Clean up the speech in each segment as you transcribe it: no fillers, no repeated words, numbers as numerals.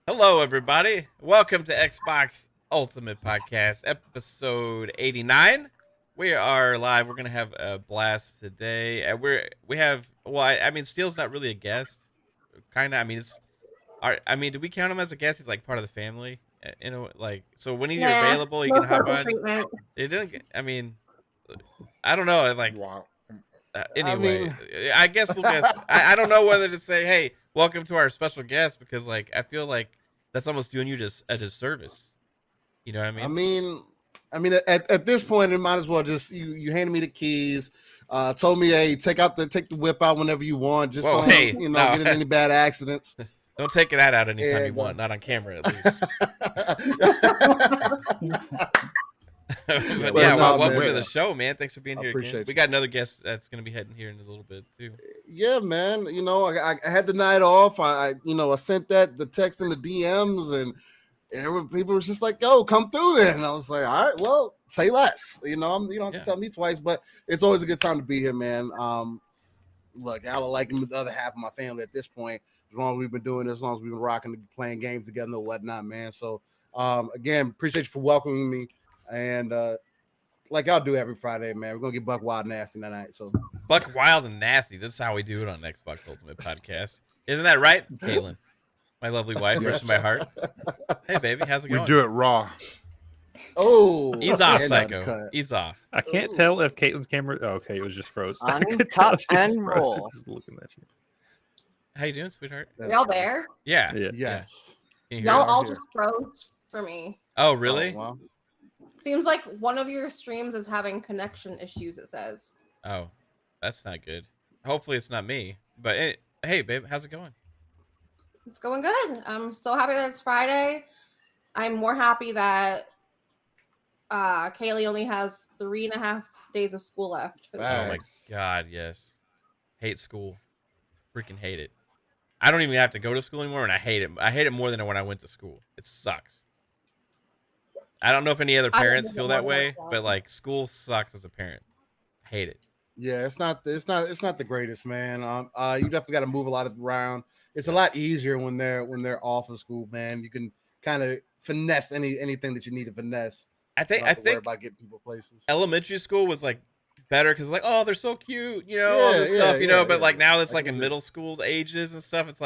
Hello, everybody. Welcome to Xbox Ultimate Podcast, episode 89. We are live. We're gonna have a blast today. And we have I mean, Steele's not really a guest, kind of. I mean, do we count him as a guest? He's like part of the family, So when he's available, you no can hop special on. treatment. It didn't. I mean, I don't know. Wow. Anyway, I guess we'll guess. I don't know whether to say, "Hey, welcome to our special guest," because I feel like that's almost doing you a disservice. You know what I mean? At this point, it might as well just you handed me the keys, told me, hey, take the whip out whenever you want. Just don't get in any bad accidents. Don't take that out anytime you want, not on camera at least. Welcome to the show, man. Thanks for being here again. We got another guest that's going to be heading here in a little bit too. Yeah, man. I had the night off. I sent the text in the DMs, and people were just like, "Yo, come through then." And I was like, "All right, well, say less." You don't have to tell me twice, but it's always a good time to be here, man. Look, I like the other half of my family at this point. As long as we've been doing this, as long as we've been rocking, playing games together and whatnot, man. So, again, appreciate you for welcoming me. And like I'll do every Friday, man, we're gonna get buck wild nasty tonight. So buck wild and nasty. This is how we do it on Xbox Ultimate Podcast. Isn't that right, Caitlin? My lovely wife, first in my heart. Hey, baby, how's it going? We do it raw. Oh, he's off, Psycho. He's off. I can't tell if Caitlin's camera. Oh, okay, it was just froze. Top and roll. Just looking at you. How you doing, sweetheart? Y'all there? Yeah. Yes. Y'all all just froze for me. Oh, really? Oh, wow. Seems like one of your streams is having connection issues, it says. Oh, that's not good. Hopefully it's not me. But hey, babe, how's it going? It's going good. I'm so happy that it's Friday. I'm more happy that Kaylee only has 3.5 days of school left. Oh my God, yes. Hate school. Freaking hate it. I don't even have to go to school anymore, and I hate it. I hate it more than when I went to school. It sucks. I don't know if any other parents feel that way, but school sucks as a parent. I hate it. Yeah, it's not the greatest, man. You definitely got to move a lot around. It's a lot easier when they're off of school, man. You can kind of finesse anything that you need to finesse. I think about getting people places. Elementary school was better because oh, they're so cute, all this stuff, but now it's in middle school ages and stuff. It's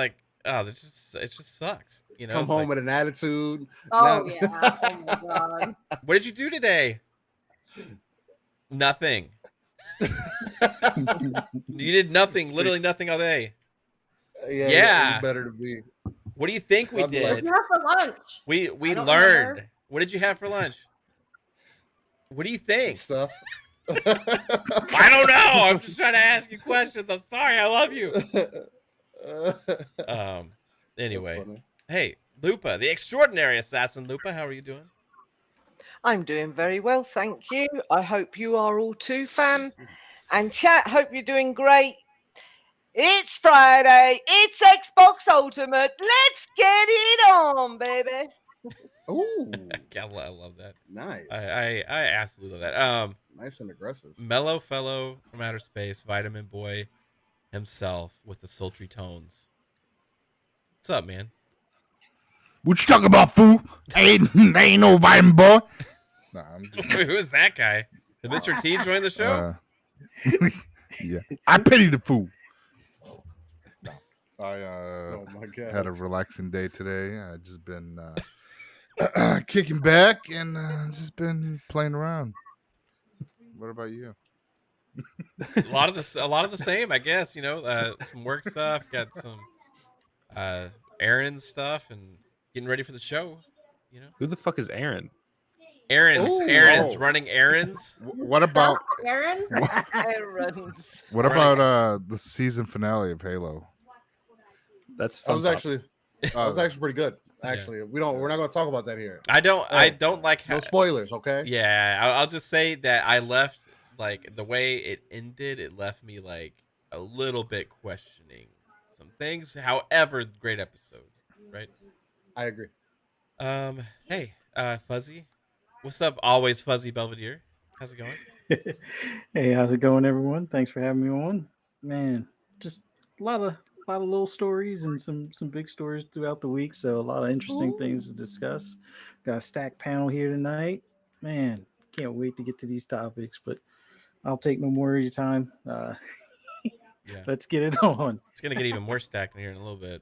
it just sucks, Come home with an attitude. Oh yeah. Oh my God. What did you do today? Nothing. You did nothing, literally nothing all day. Yeah. Better to be. What do you think we did? What did you have for lunch? We learned. Remember. What did you have for lunch? What do you think? Stuff. I don't know. I'm just trying to ask you questions. I'm sorry. I love you. Anyway, hey, Lupa, the extraordinary assassin. Lupa, how are you doing? I'm doing very well, thank you. I hope you are all too, fam. And chat, hope you're doing great. It's Friday. It's Xbox Ultimate. Let's get it on, baby. Ooh, I love that. Nice. I absolutely love that. Nice and aggressive. Mellow fellow from outer space, Vitamin Boy himself with the sultry tones. What's up, man? What you talking about, fool? Ain't no vitamin boy. Nah, Who is that guy? Did Mr. T join the show? Yeah, I pity the fool. I had a relaxing day today. I just been kicking back and just been playing around. What about you? A lot of the same, I guess. Some work stuff, got some errand stuff, and getting ready for the show. Who the fuck is Aaron? Aaron's running errands. What about Aaron? Errands. What about the season finale of Halo? That's fun. That was actually pretty good. Actually, we're not going to talk about that here. I don't like no spoilers, okay? Yeah, I'll just say that I left the way it ended. It left me a little bit questioning some things. However, great episode, right? I agree. Hey, Fuzzy, what's up? Always Fuzzy Belvedere. How's it going? Hey, how's it going, everyone? Thanks for having me on. Man, just a lot lot of little stories and some big stories throughout the week. So a lot of interesting things to discuss. Got a stacked panel here tonight. Man, can't wait to get to these topics. But I'll take no more of your time. Yeah. Let's get it on. It's gonna get even more stacked in here in a little bit.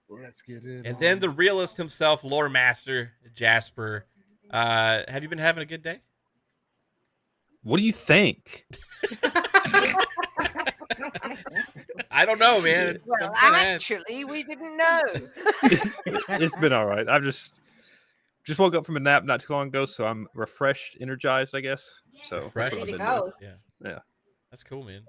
Let's get it. And then the realist himself, lore master Jasper. Have you been having a good day? What do you think? I don't know, man. Well, I'm gonna ask. actually, we didn't know. It's been all right. I've just woke up from a nap not too long ago, so I'm refreshed, energized, I guess. So that's Refreshed. what I've Ready to been doing. go. Yeah. That's cool, man.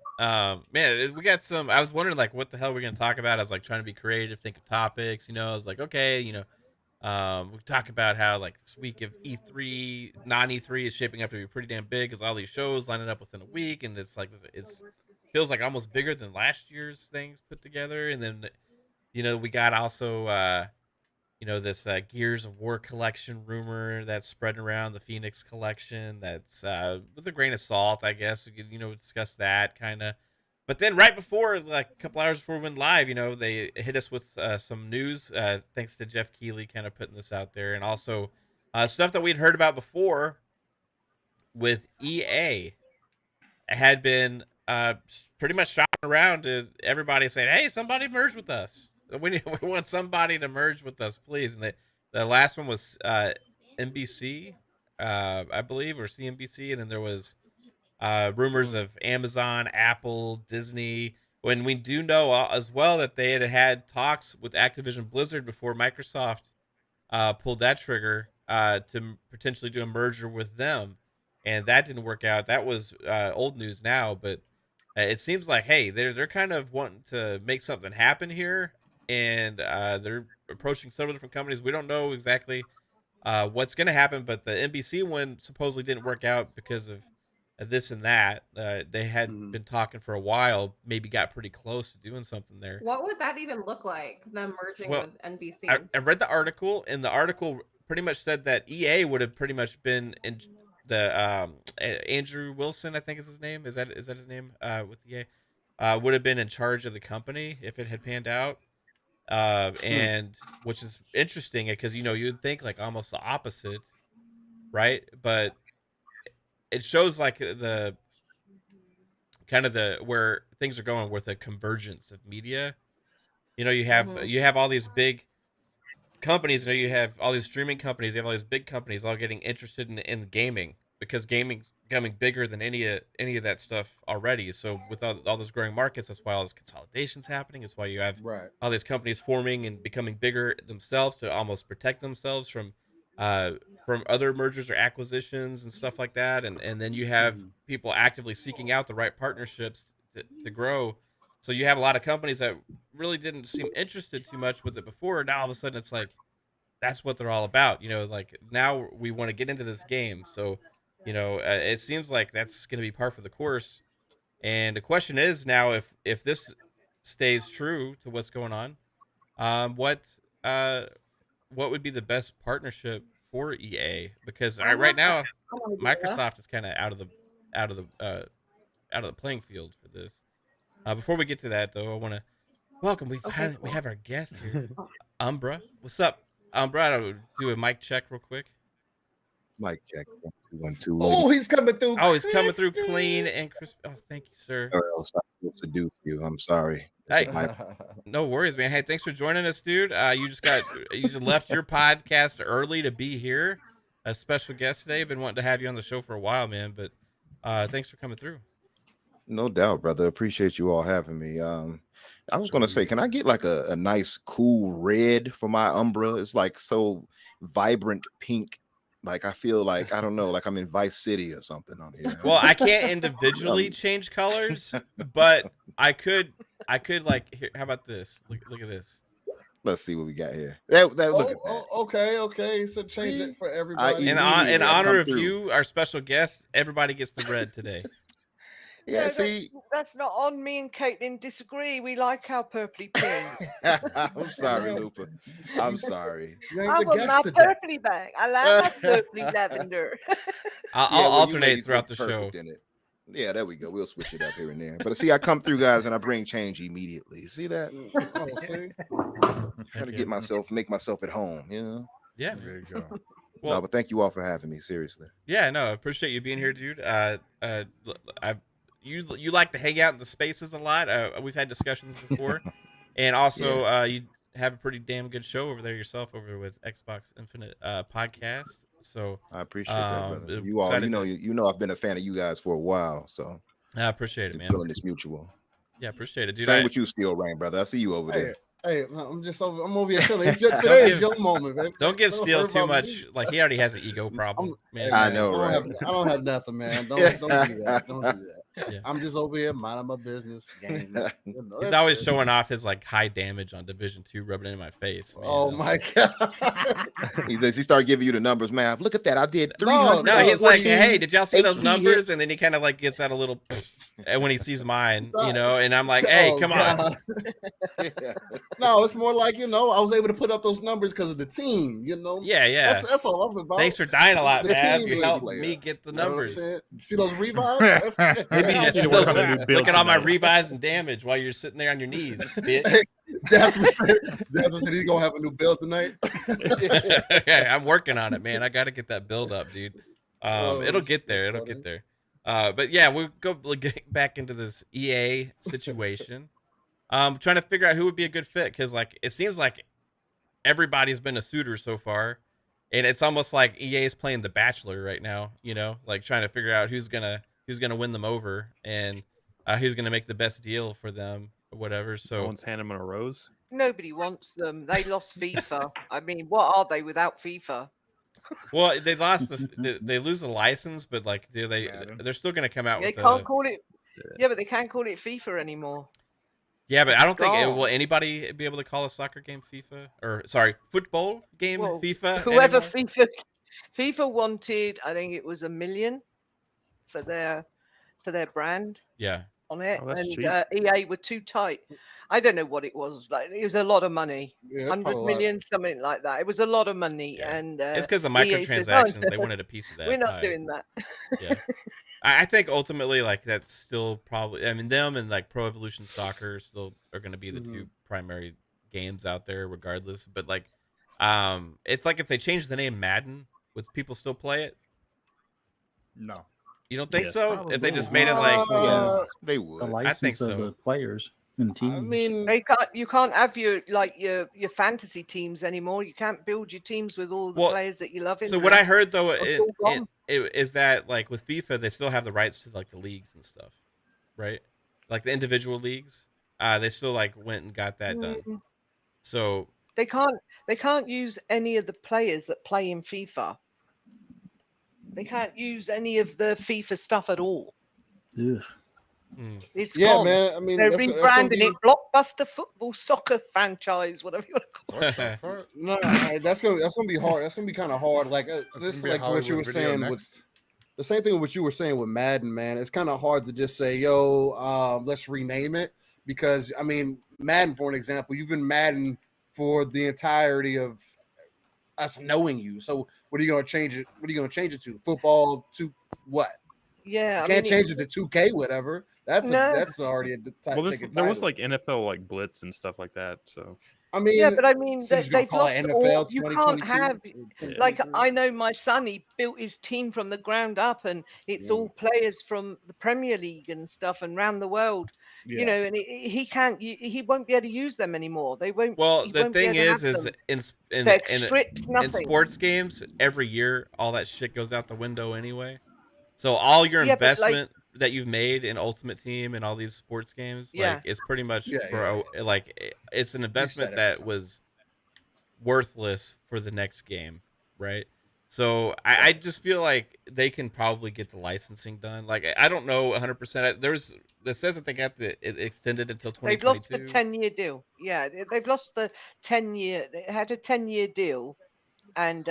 Man, we got some. I was wondering like what the hell we're gonna talk about. I was like trying to be creative, think of topics. I was like, okay, we talk about how like this week of E3, non-E3 is shaping up to be pretty damn big because all these shows lining up within a week, and it's like it's feels like almost bigger than last year's things put together. And then we got also this Gears of War collection rumor that's spreading around, the Phoenix Collection. That's with a grain of salt, I guess. We could, discuss that kind of. But then right before, like a couple hours before we went live, they hit us with some news, thanks to Jeff Keighley kind of putting this out there. And also stuff that we'd heard about before with EA had been pretty much shopping around to everybody saying, hey, somebody merge with us. We want somebody to merge with us, please. And the last one was NBC, I believe, or CNBC. And then there was rumors of Amazon, Apple, Disney. When we do know as well that they had talks with Activision Blizzard before Microsoft pulled that trigger to potentially do a merger with them. And that didn't work out. That was old news now, but it seems like, hey, they're kind of wanting to make something happen here. And they're approaching several different companies. We don't know exactly what's going to happen, but the NBC one supposedly didn't work out because of this and that. They had been talking for a while, maybe got pretty close to doing something there. What would that even look like, them merging Well, with NBC? I read the article, and the article pretty much said that EA would have pretty much been in the Andrew Wilson, I think is his name. Is that his name with EA? Would have been in charge of the company if it had panned out. And which is interesting because you'd think like almost the opposite, right? But it shows like the kind of the where things are going with a convergence of media. You have all these big companies. You have all these streaming companies. You have all these big companies all getting interested in gaming because gaming's becoming bigger than any of that stuff already. So with all those growing markets, that's why all this consolidation's happening. It's why you have all these companies forming and becoming bigger themselves to almost protect themselves from other mergers or acquisitions and stuff like that. And then you have people actively seeking out the right partnerships to grow. So you have a lot of companies that really didn't seem interested too much with it before. Now all of a sudden it's like that's what they're all about. Like now we want to get into this game. So it seems like that's going to be par for the course. And the question is now, if this stays true to what's going on, what would be the best partnership for EA? Because right now, Microsoft is kind of out of the playing field for this. Before we get to that, though, I want to welcome. We have our guest here, Umbra. What's up, Umbra? I'll do a mic check real quick. Mic check. 1 2 1. Oh, he's coming through. Oh, he's coming through clean and crisp. Oh, thank you, sir. Or else I'm supposed to do for you. I'm sorry. Hey, no worries, man. Hey, thanks for joining us, dude. You just left your podcast early to be here. A special guest today. Been wanting to have you on the show for a while, man. But thanks for coming through. No doubt, brother. Appreciate you all having me. I was gonna say, can I get like a nice cool red for my Umbra? It's like so vibrant pink. Like I feel like I don't know, like I'm in Vice City or something on here. Well, I can't individually change colors, but I could like here. How about this? Look at this. Let's see what we got here. Look at that. Okay. So change it for everybody. In honor of you, our special guest, everybody gets the red today. Yeah, see, that's not on. Me and Caitlin disagree. We like our purpley pink. I'm sorry, Lupa. I'm sorry. I want my purpley back. I like my purpley lavender. I'll alternate throughout the show. Yeah, there we go. We'll switch it up here and there. But see, I come through, guys, and I bring change immediately. See that? Oh, see? Trying to yeah. get myself, make myself at home. You know. Yeah. There you go. Well, No, but thank you all for having me. Seriously. yeah, no, I appreciate you being here, dude. You like to hang out in the spaces a lot. We've had discussions before, and also you have a pretty damn good show over there yourself, over with Xbox Infinite podcast. So I appreciate that, brother. You all, excited you know, I've been a fan of you guys for a while, so I appreciate it, the man. feeling is mutual. Yeah, appreciate it, dude. Same with you, Steel Rain, brother. I see you over there. Hey, I'm over here chilling. Today is your moment, baby. Don't give Don't Steel worry too about much. me. Like he already has an ego problem. Hey, Man. I man, know, right? I don't have nothing, man. Don't do that. Don't do that. Yeah. I'm just over here minding my business. Gaming. He's That's always it. showing off his like high damage on Division 2, rubbing it in my face. Man. Oh my god. He start giving you the numbers, man. Look at that. I did No, 300. No, he's like, hey, did y'all see those HP numbers? hits. And then he kind of like gets out a little, and when he sees mine, you know, and I'm like, hey, Oh, come on. God. No, it's more like, I was able to put up those numbers because of the team, Yeah, yeah. That's all I'm about. Thanks for dying a lot, The man. team You helped player. me get the You know what I'm numbers. saying? See those revives? That's good. Maybe you Yeah, just see need to work those- on a new build. Look at all my tonight. revives and damage while you're sitting there on your knees, bitch. Jasper said he's gonna have a new build tonight. I'm working on it, man. I got to get that build up, dude. It'll get there. that's It'll funny. get there. But yeah, we'll get back into this EA situation. Trying to figure out who would be a good fit, because like it seems like everybody's been a suitor so far, and it's almost like EA is playing The Bachelor right now. Like trying to figure out who's gonna win them over, and who's gonna make the best deal for them, or whatever. No So one's handing him a rose. Nobody wants them. They lost FIFA. I mean, what are they without FIFA? well, they lost they lose the license, but like Madden. they're still gonna come out They with can't call it. Yeah, but they can't call it FIFA anymore. Yeah, but I don't think gone. will anybody be able to call a soccer game FIFA, or sorry, football game Well, FIFA. Whoever anymore? FIFA wanted, I think it was $1 million for their brand Yeah, on it, Oh, that's and cheap. EA were too tight. I don't know what it was. Like it was a lot of money, Yeah, that's 100 probably a lot. million, something like that. It was a lot of money, Yeah. and it's because the EA said, microtransactions. They wanted a piece of that. We're not pie. doing that. Yeah, I think ultimately, like that's still probably. I mean, them and like Pro Evolution Soccer still are going to be the two primary games out there, regardless. But like, it's like if they change the name Madden, would people still play it? No. You don't think Yes. so? If they just Probably. made it like, Uh, They The would. license of so. the players and teams. I mean, You can't have your fantasy teams anymore. You can't build your teams with all the Well, players that you love. In so there. what I heard though, It's all gone. is that like with FIFA, they still have the rights to like the leagues and stuff, right? Like the individual leagues, they still like went and got that done. Mm, So They can't use any of the players that play in FIFA. They can't use any of the FIFA stuff at all. Ugh. It's yeah, gone. man. I mean, They're that's gonna rebranding be- it Blockbuster Football Soccer Franchise, whatever you want to call it. What the fuck? No, that's gonna be hard. That's gonna be kind of hard. Like That's this, gonna be a like what you were Hollywood video saying with next. the same thing what you were saying with Madden, man. It's kind of hard to just say, "Yo, let's rename it," because I mean, Madden, for an example, you've been Madden for the entirety of us knowing you. So, what are you gonna change it? What are you gonna change it to? Football to what? Yeah, You I can't mean, change it to 2K, whatever. That's No. that's already a Well, taken there was title. like NFL like Blitz and stuff like that. So I mean, yeah, but I mean, so you're gonna they've call it lost NFL all. You can't 2022? have like I know my son. He built his team from the ground up, and it's all players from the Premier League and stuff, and around the world. Yeah. You know, and he can't. He won't be able to use them anymore. They won't. well, he the won't be thing able to have is them. in They're stripped, in nothing. sports games, every year all that shit goes out the window anyway. So all your Yeah, but, like- investment that you've made in Ultimate Team and all these sports games, Yeah. like it's pretty much Yeah, for like it's an investment that everything. was worthless for the next game, right? So I just feel like they can probably get the licensing done. Like I don't know 100%. There's that says that they got it extended until They've 2022. lost the 10-year deal. Yeah, they've lost the 10-year. They had a 10-year deal, and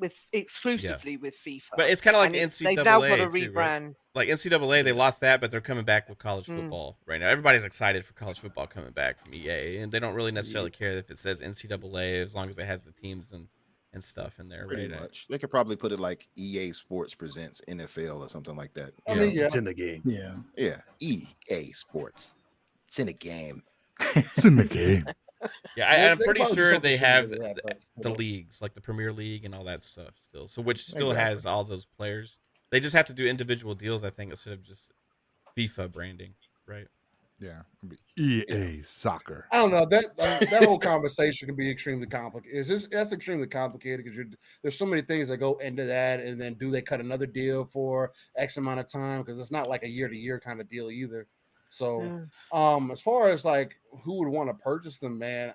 with exclusively with FIFA. But it's kind of like And NCAA. they've now got to too, right? rebrand. Like NCAA, they lost that, but they're coming back with college Mm. football right now. Everybody's excited for college football coming back from EA, and they don't really necessarily care if it says NCAA as long as it has the teams and and stuff in there, Pretty right? much. They could probably put it like EA Sports presents NFL or something like that. I mean, yeah. It's in the game. Yeah. Yeah, EA Sports. It's in a game. It's in the game. Yeah, They- I'm they pretty probably do sure something they similar have to that, but the still. leagues, like the Premier League and all that stuff still. So which still Exactly. has all those players. They just have to do individual deals, I think, instead of just FIFA branding, right? Yeah. EA Soccer. I don't know that whole conversation can be extremely complicated. That's extremely complicated because there's so many things that go into that, and then do they cut another deal for X amount of time? Because it's not like a year-to-year kind of deal either. So, as far as like who would want to purchase them, man,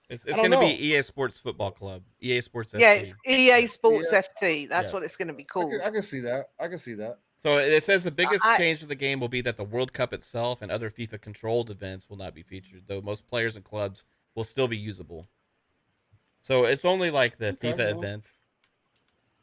It's I going don't to be know. EA Sports Football Club, EA Sports FC. Yeah, it's EA Sports Yeah. FC. That's Yeah. what it's going to be I called. can see that. I can see that. So it says the biggest I- change to the game will be that the World Cup itself and other FIFA controlled events will not be featured, though most players and clubs will still be usable. So it's only like the Okay, FIFA well. events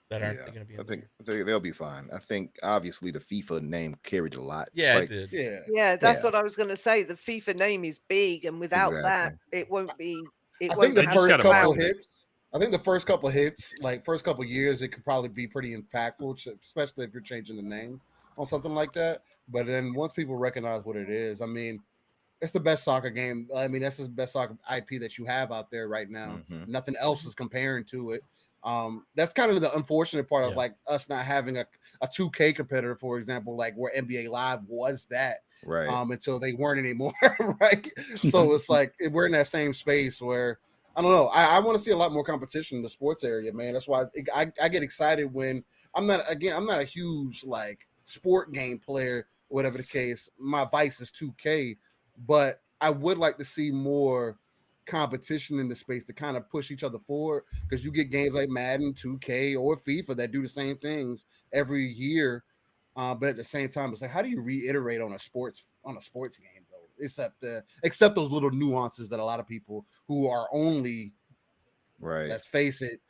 that aren't Yeah, going to be. I in think there. they'll be fine. I think obviously the FIFA name carried a lot. It's Yeah, like, it did. Yeah. Yeah, that's Yeah. what I was going to say. The FIFA name is big, and without that, Exactly. it won't be. It I won't think the They just have first gotta couple market it. hits. I think the first couple hits, like first couple years, it could probably be pretty impactful, especially if you're changing the name on something like that. But then once people recognize what it is, I mean, it's the best soccer game. I mean, that's the best soccer IP that you have out there right now. Mhm. Nothing else is comparing to it. That's kind of the unfortunate part of Yeah. like us not having a 2K competitor, for example, like where NBA Live was that right. until they weren't anymore, right? So it's like we're in that same space where I don't know. I want to see a lot more competition in the sports area, man. That's why I get excited when I'm not a huge like sport game player, whatever the case. My vice is 2K, but I would like to see more competition in the space to kind of push each other forward because you get games like Madden, 2K, or FIFA that do the same things every year. But at the same time, it's like, how do you reiterate on a sports game though? Except those little nuances that a lot of people who are only, Right. let's face it,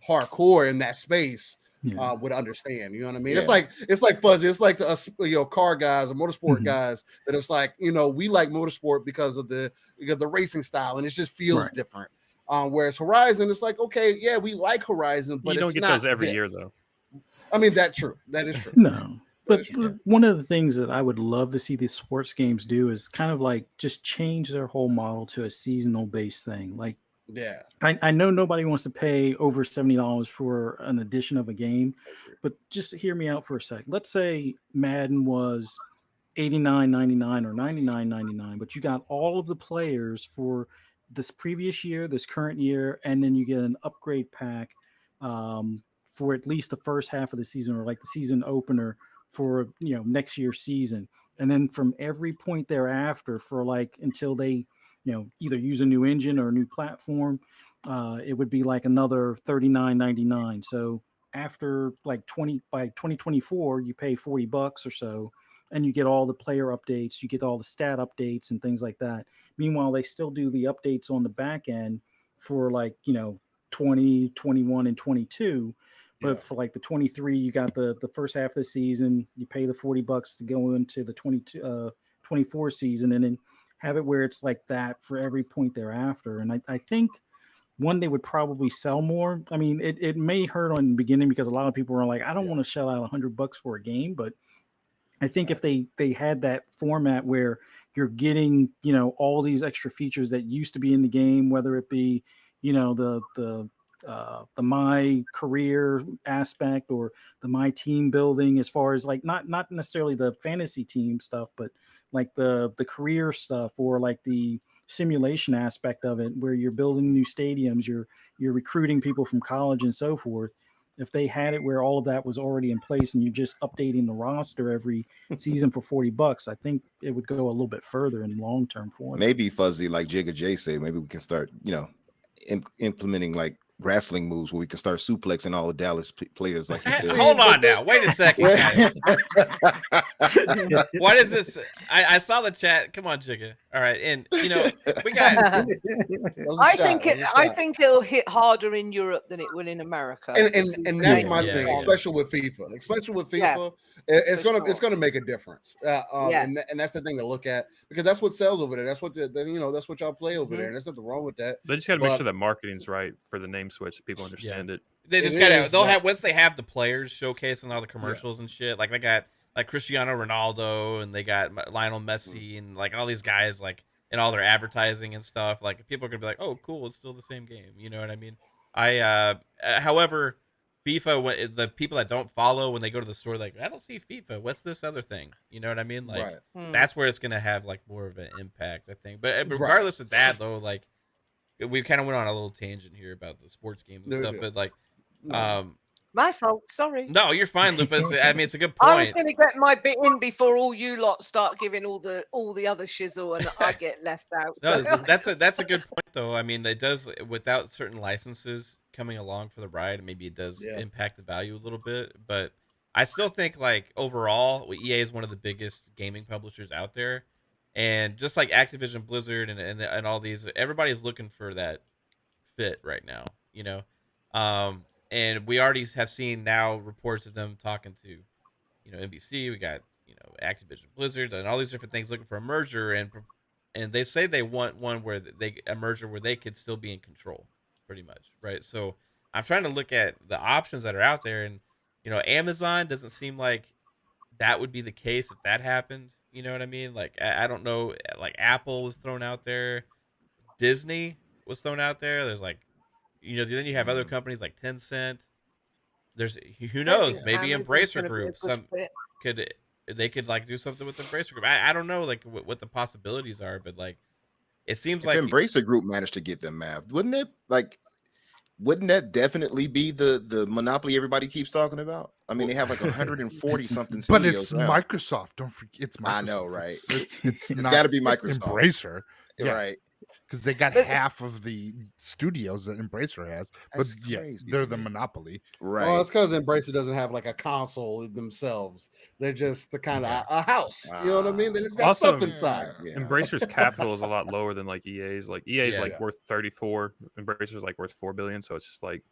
hardcore in that space Yeah. would understand. You know what I mean? Yeah. It's like fuzzy. It's like the car guys or motorsport Mhm. guys that it's like, we like motorsport because of the racing style, and it just feels Right. different. Whereas Horizon, it's like, okay, yeah, we like Horizon, but You don't it's get not those every year this. though. I mean, that's true. That is true. No. That But is true. one of the things that I would love to see these sports games do is kind of like just change their whole model to a seasonal based thing. Like, Yeah. I know nobody wants to pay over $70 for an edition of a game, but just hear me out for a sec. Let's say Madden was $89.99 or $99.99, but you got all of the players for this previous year, this current year, and then you get an upgrade pack for at least the first half of the season, or like the season opener for next year's season, and then from every point thereafter for like until they either use a new engine or a new platform, it would be like another $39.99. So after like 2024, you pay $40 or so, and you get all the player updates, you get all the stat updates and things like that. Meanwhile, they still do the updates on the back end for like 20, 21, and 22. But Yeah. for like the 23, you got the first half of the season, you pay the $40 to go into the 24 season, and then have it where it's like that for every point thereafter. And I think one, they would probably sell more. I mean, it may hurt on the beginning because a lot of people are like, I don't want to shell out $100 for a game. But I think if they had that format where you're getting, all these extra features that used to be in the game, whether it be, the my career aspect or the my team building, as far as like not necessarily the fantasy team stuff, but like the career stuff, or like the simulation aspect of it, where you're building new stadiums, you're recruiting people from college and so forth. If they had it where all of that was already in place and you're just updating the roster every season for $40, I think it would go a little bit further in long term for them. Maybe fuzzy, like Jigga J said, maybe we can start, implementing like wrestling moves where we can start suplexing all the Dallas players. Like you said. Hold on now. Wait a second, guys. What is this? I saw the chat. Come on, Jigga. All right, and we got. That was a I shot. think That was a I shot. think it'll hit harder in Europe than it will in America. And that's my Yeah, thing, yeah. especially with FIFA. Yeah, It's for it's gonna make a difference. Yeah. And that's the thing to look at, because that's what sells over there. That's what that's what y'all play over Mhm. there. And there's nothing wrong with that. They just got to make But- sure that marketing's right for the name switch. People understand it. They It just gotta. is, They'll but- have once they have the players showcasing all the commercials and shit. Like they got like Cristiano Ronaldo and they got Lionel Messi and like all these guys like in all their advertising and stuff. Like people are gonna be like, oh, cool, it's still the same game. You know what I mean? However, FIFA, the people that don't follow when they go to the store, like I don't see FIFA. What's this other thing? You know what I mean? Like Right. that's where it's gonna have like more of an impact, I think. But Right. regardless of that, though, like we kind of went on a little tangent here about the sports games and No, stuff. yeah. But like, No. My fault. Sorry. no, you're fine, Lupus. I mean, it's a good I was point. going to get my bit in before all you lot start giving all the other shizzle, and I get left out. No, So. that's a good point, though. I mean, it does without certain licenses coming along for the ride, maybe it does Yeah. impact the value a little bit. But I still think like overall, EA is one of the biggest gaming publishers out there, and just like Activision Blizzard and all these, everybody's looking for that fit right now. You know, and we already have seen now reports of them talking to, NBC. We got Activision Blizzard and all these different things looking for a merger, and they say they want one where a merger where they could still be in control, pretty much, right? So I'm trying to look at the options that are out there, and Amazon doesn't seem like that would be the case if that happened. You know what I mean? Like I don't know. Like Apple was thrown out there, Disney was thrown out there. There's like, then you have other companies like Tencent. There's who knows? Maybe Amazon's Embracer gonna be a Group. good fit. Could like do something with Embracer Group. I don't know like what the possibilities are, but like it seems If like Embracer Group managed to get them, Mav, wouldn't it? Like, wouldn't that definitely be the monopoly everybody keeps talking about? I mean, they have like 140 something But studios it's now. Microsoft. Don't forget, it's Microsoft. I know, right? It's It's not got to be Microsoft, Embracer. Yeah, right? because they got But- half of the studios that Embracer has. But That's yeah, crazy they're to the me. monopoly. Right. Well, it's because Embracer doesn't have like a console themselves. They're just the kind of a house. You know what I mean? They just got Also, stuff inside. Yeah. Embracer's capital is a lot lower than like EA's. Like EA's Yeah. like worth 34. Embracer's like worth 4 billion. So it's just like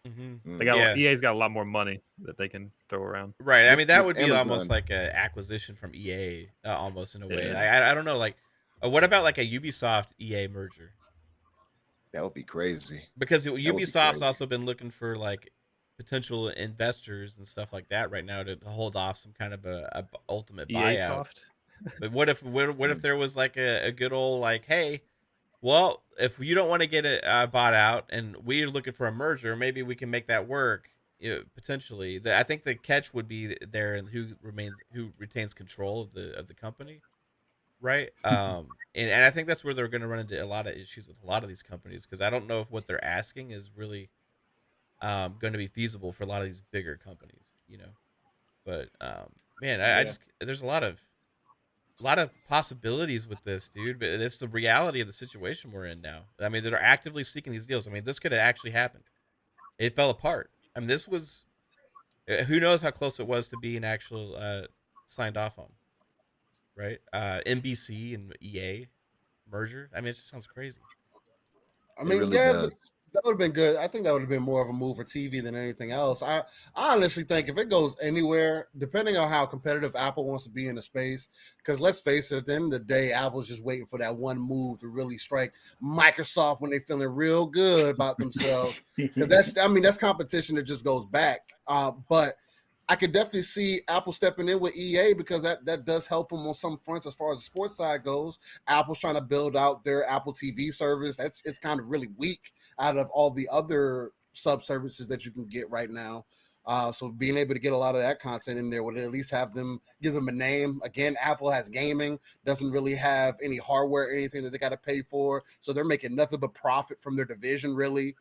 Mhm. they got Yeah. EA's got a lot more money that they can throw around. right. I With- mean, that with would be almost Amazon. like an acquisition from EA, almost in a way. Yeah. I don't know. Like, what about like a Ubisoft EA merger? That would be crazy. Because would be Ubisoft's crazy. also been looking for like potential investors and stuff like that right now to hold off some kind of a ultimate EA buyout. Soft. But what if there was like a good old like, hey, well, if you don't want to get it bought out and we're looking for a merger, maybe we can make that work. Potentially, I think the catch would be there and who retains control of the company, right? And I think that's where they're going to run into a lot of issues with a lot of these companies because I don't know if what they're asking is really going to be feasible for a lot of these bigger companies, But man, I Yeah. just there's a lot of possibilities with this, dude. But it's the reality of the situation we're in now. I mean, they're actively seeking these deals. I mean, this could have actually happened. It fell apart. I mean, this was who knows how close it was to being actual signed off on, right? NBC and EA merger. I mean, it just sounds crazy. I It mean, really yeah, does. that would have been good. I think that would have been more of a move for TV than anything else. I honestly think if it goes anywhere, depending on how competitive Apple wants to be in the space, because let's face it, at the end of the day, Apple's just waiting for that one move to really strike Microsoft when they're feeling real good about themselves. 'Cause that's competition that just goes back. But I could definitely see Apple stepping in with EA because that does help them on some fronts as far as the sports side goes. Apple's trying to build out their Apple TV service. It's kind of really weak out of all the other sub services that you can get right now. So being able to get a lot of that content in there would at least give them a name. Again, Apple has gaming, doesn't really have any hardware or anything that they got to pay for. So they're making nothing but profit from their division, really.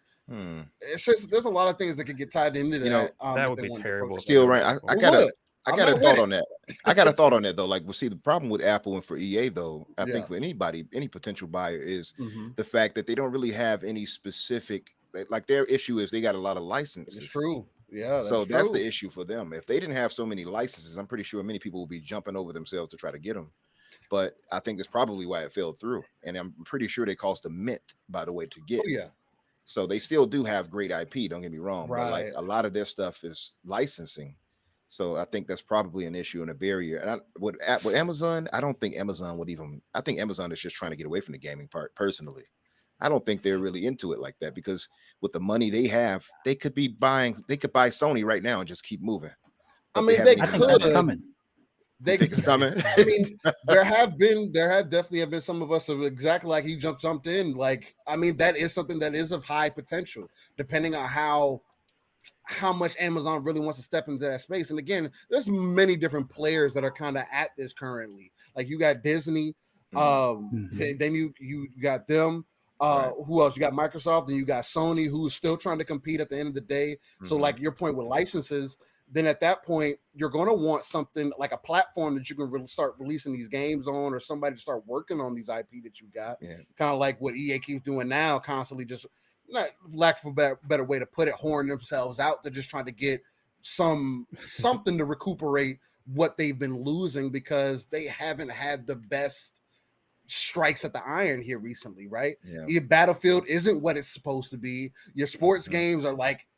It's just there's a lot of things that could get tied into that. that if would they be wanted to terrible. approach Still, that. right? I It got would. I I'm got a not thought with on that. I got a thought on that though. Like, well, see, the problem with Apple and for EA though, I think Yeah. for any potential buyer is Mhm. the fact that they don't really have any specific. Like their issue is they got a lot of licenses. It's true. Yeah, So that's that's true. the issue for them. If they didn't have so many licenses, I'm pretty sure many people will be jumping over themselves to try to get them. But I think that's probably why it fell through. And I'm pretty sure they cost a mint, by the way, to get. Oh yeah. So they still do have great IP. Don't get me wrong, but like Right. a lot of their stuff is licensing. So I think that's probably an issue and a barrier. And with Amazon, I don't think Amazon would even. I think Amazon is just trying to get away from the gaming part personally. I don't think they're really into it like that, because with the money they have, they could buy Sony right now and just keep moving. I But mean, haven't they I even think done that's that. could. coming. They think it's coming? I mean, there have definitely been some of us, exactly like he jumped in. Like, I mean, that is something that is of high potential, depending on how much Amazon really wants to step into that space. And again, there's many different players that are kind of at this currently. Like, you got Disney, then you got them. Right. Who else? You got Microsoft, and you got Sony, who's still trying to compete at the end of the day. So, like your point with licenses, then at that point, you're going to want something like a platform that you can really start releasing these games on, or somebody to start working on these IP that you got. Yeah. Kind of like what EA keeps doing now, constantly just, not lack for a better way to put it, whoring themselves out. They're just trying to get something to recuperate what they've been losing, because they haven't had the best strikes at the iron here recently, right? Yeah. Your Battlefield isn't what it's supposed to be. Your sports games are like,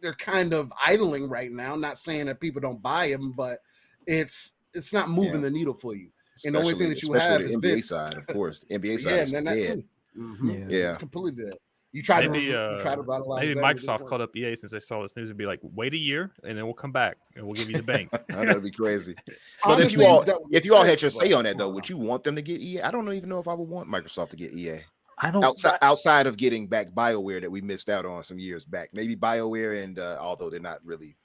they're kind of idling right now. Not saying that people don't buy them, but it's not moving the needle for you. And the only thing that you have the is NBA Vince. side, of course. The NBA side Yeah, is and then that dead. too. Yeah. It's completely dead. You try Maybe to revitalize maybe that, but it Microsoft didn't called up EA since they saw this news and be like, wait a year and then we'll come back and we'll give you the bank. That'd be crazy. But Honestly, that would if make you all had sense, your say but on that though, would you want them to get EA? I don't even know if I would want Microsoft to get EA. I don't. Outside of getting back BioWare that we missed out on some years back. Maybe BioWare and although they're not really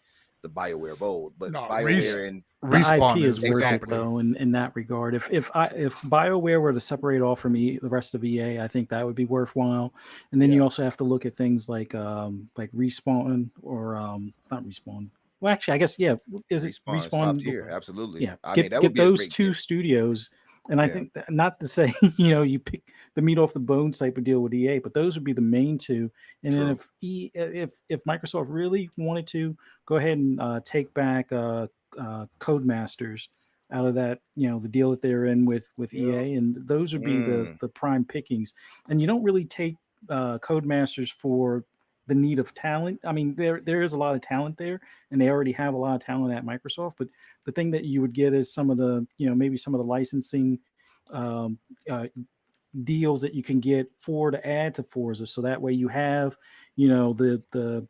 the BioWare of old, but No, BioWare and the Respawn IP is worth exactly. it though in that regard. If BioWare were to separate off from the rest of EA, I think that would be worthwhile. And then you also have to look at things like Respawn or not Respawn. Well, actually, I guess is it Respawn is Respawn? top tier, absolutely. Yeah, I mean, that get would be a those great two get. studios. And I think that, not to say you pick the meat off the bones type of deal with EA, but those would be the main two. And then if Microsoft really wanted to go ahead and take back Codemasters out of that, the deal that they're in with EA, and those would be the prime pickings. And you don't really take Codemasters for the need of talent. I mean, there is a lot of talent there, and they already have a lot of talent at Microsoft. But the thing that you would get is some of the, maybe some of the licensing deals that you can get to add to Forza. So that way you have, the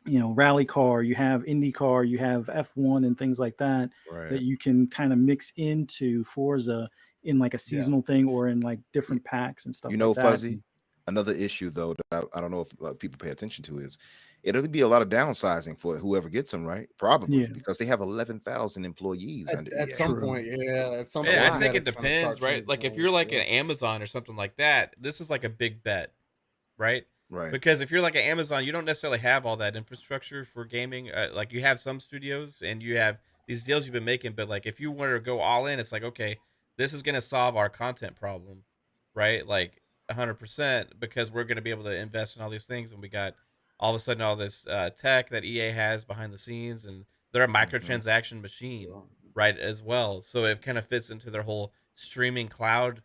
rally car, you have IndyCar, you have F1 and things like that, that you can kind of mix into Forza in like a seasonal thing or in like different packs and stuff. Like that. Fuzzy. Another issue though that I don't know if people pay attention to is it'll be a lot of downsizing for whoever gets them, right? Probably because they have 11,000 employees under at EA. some point. At some point. I think it depends, right? Like if you're like an Amazon or something like that, this is like a big bet, right? Right. Because if you're like an Amazon, you don't necessarily have all that infrastructure for gaming. Like you have some studios and you have these deals you've been making, but like if you want to go all in, it's like, okay, this is going to solve our content problem, right? Like 100%, because we're going to be able to invest in all these things, and we got all of a sudden all this tech that EA has behind the scenes, and they're a microtransaction machine, right, as well. So it kind of fits into their whole streaming cloud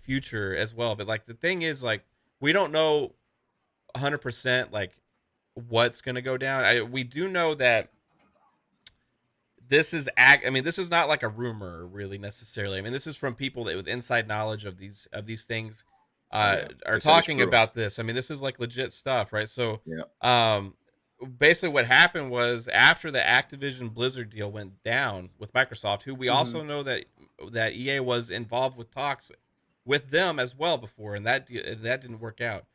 future as well. But like the thing is, like, we don't know 100% like what's going to go down. We do know that this is this is not like a rumor really necessarily. I mean, this is from people that with inside knowledge of these things are talking about this. I mean, this is like legit stuff, right? So basically what happened was after the Activision Blizzard deal went down with Microsoft, who we also know that EA was involved with talks with them as well before, and that didn't work out.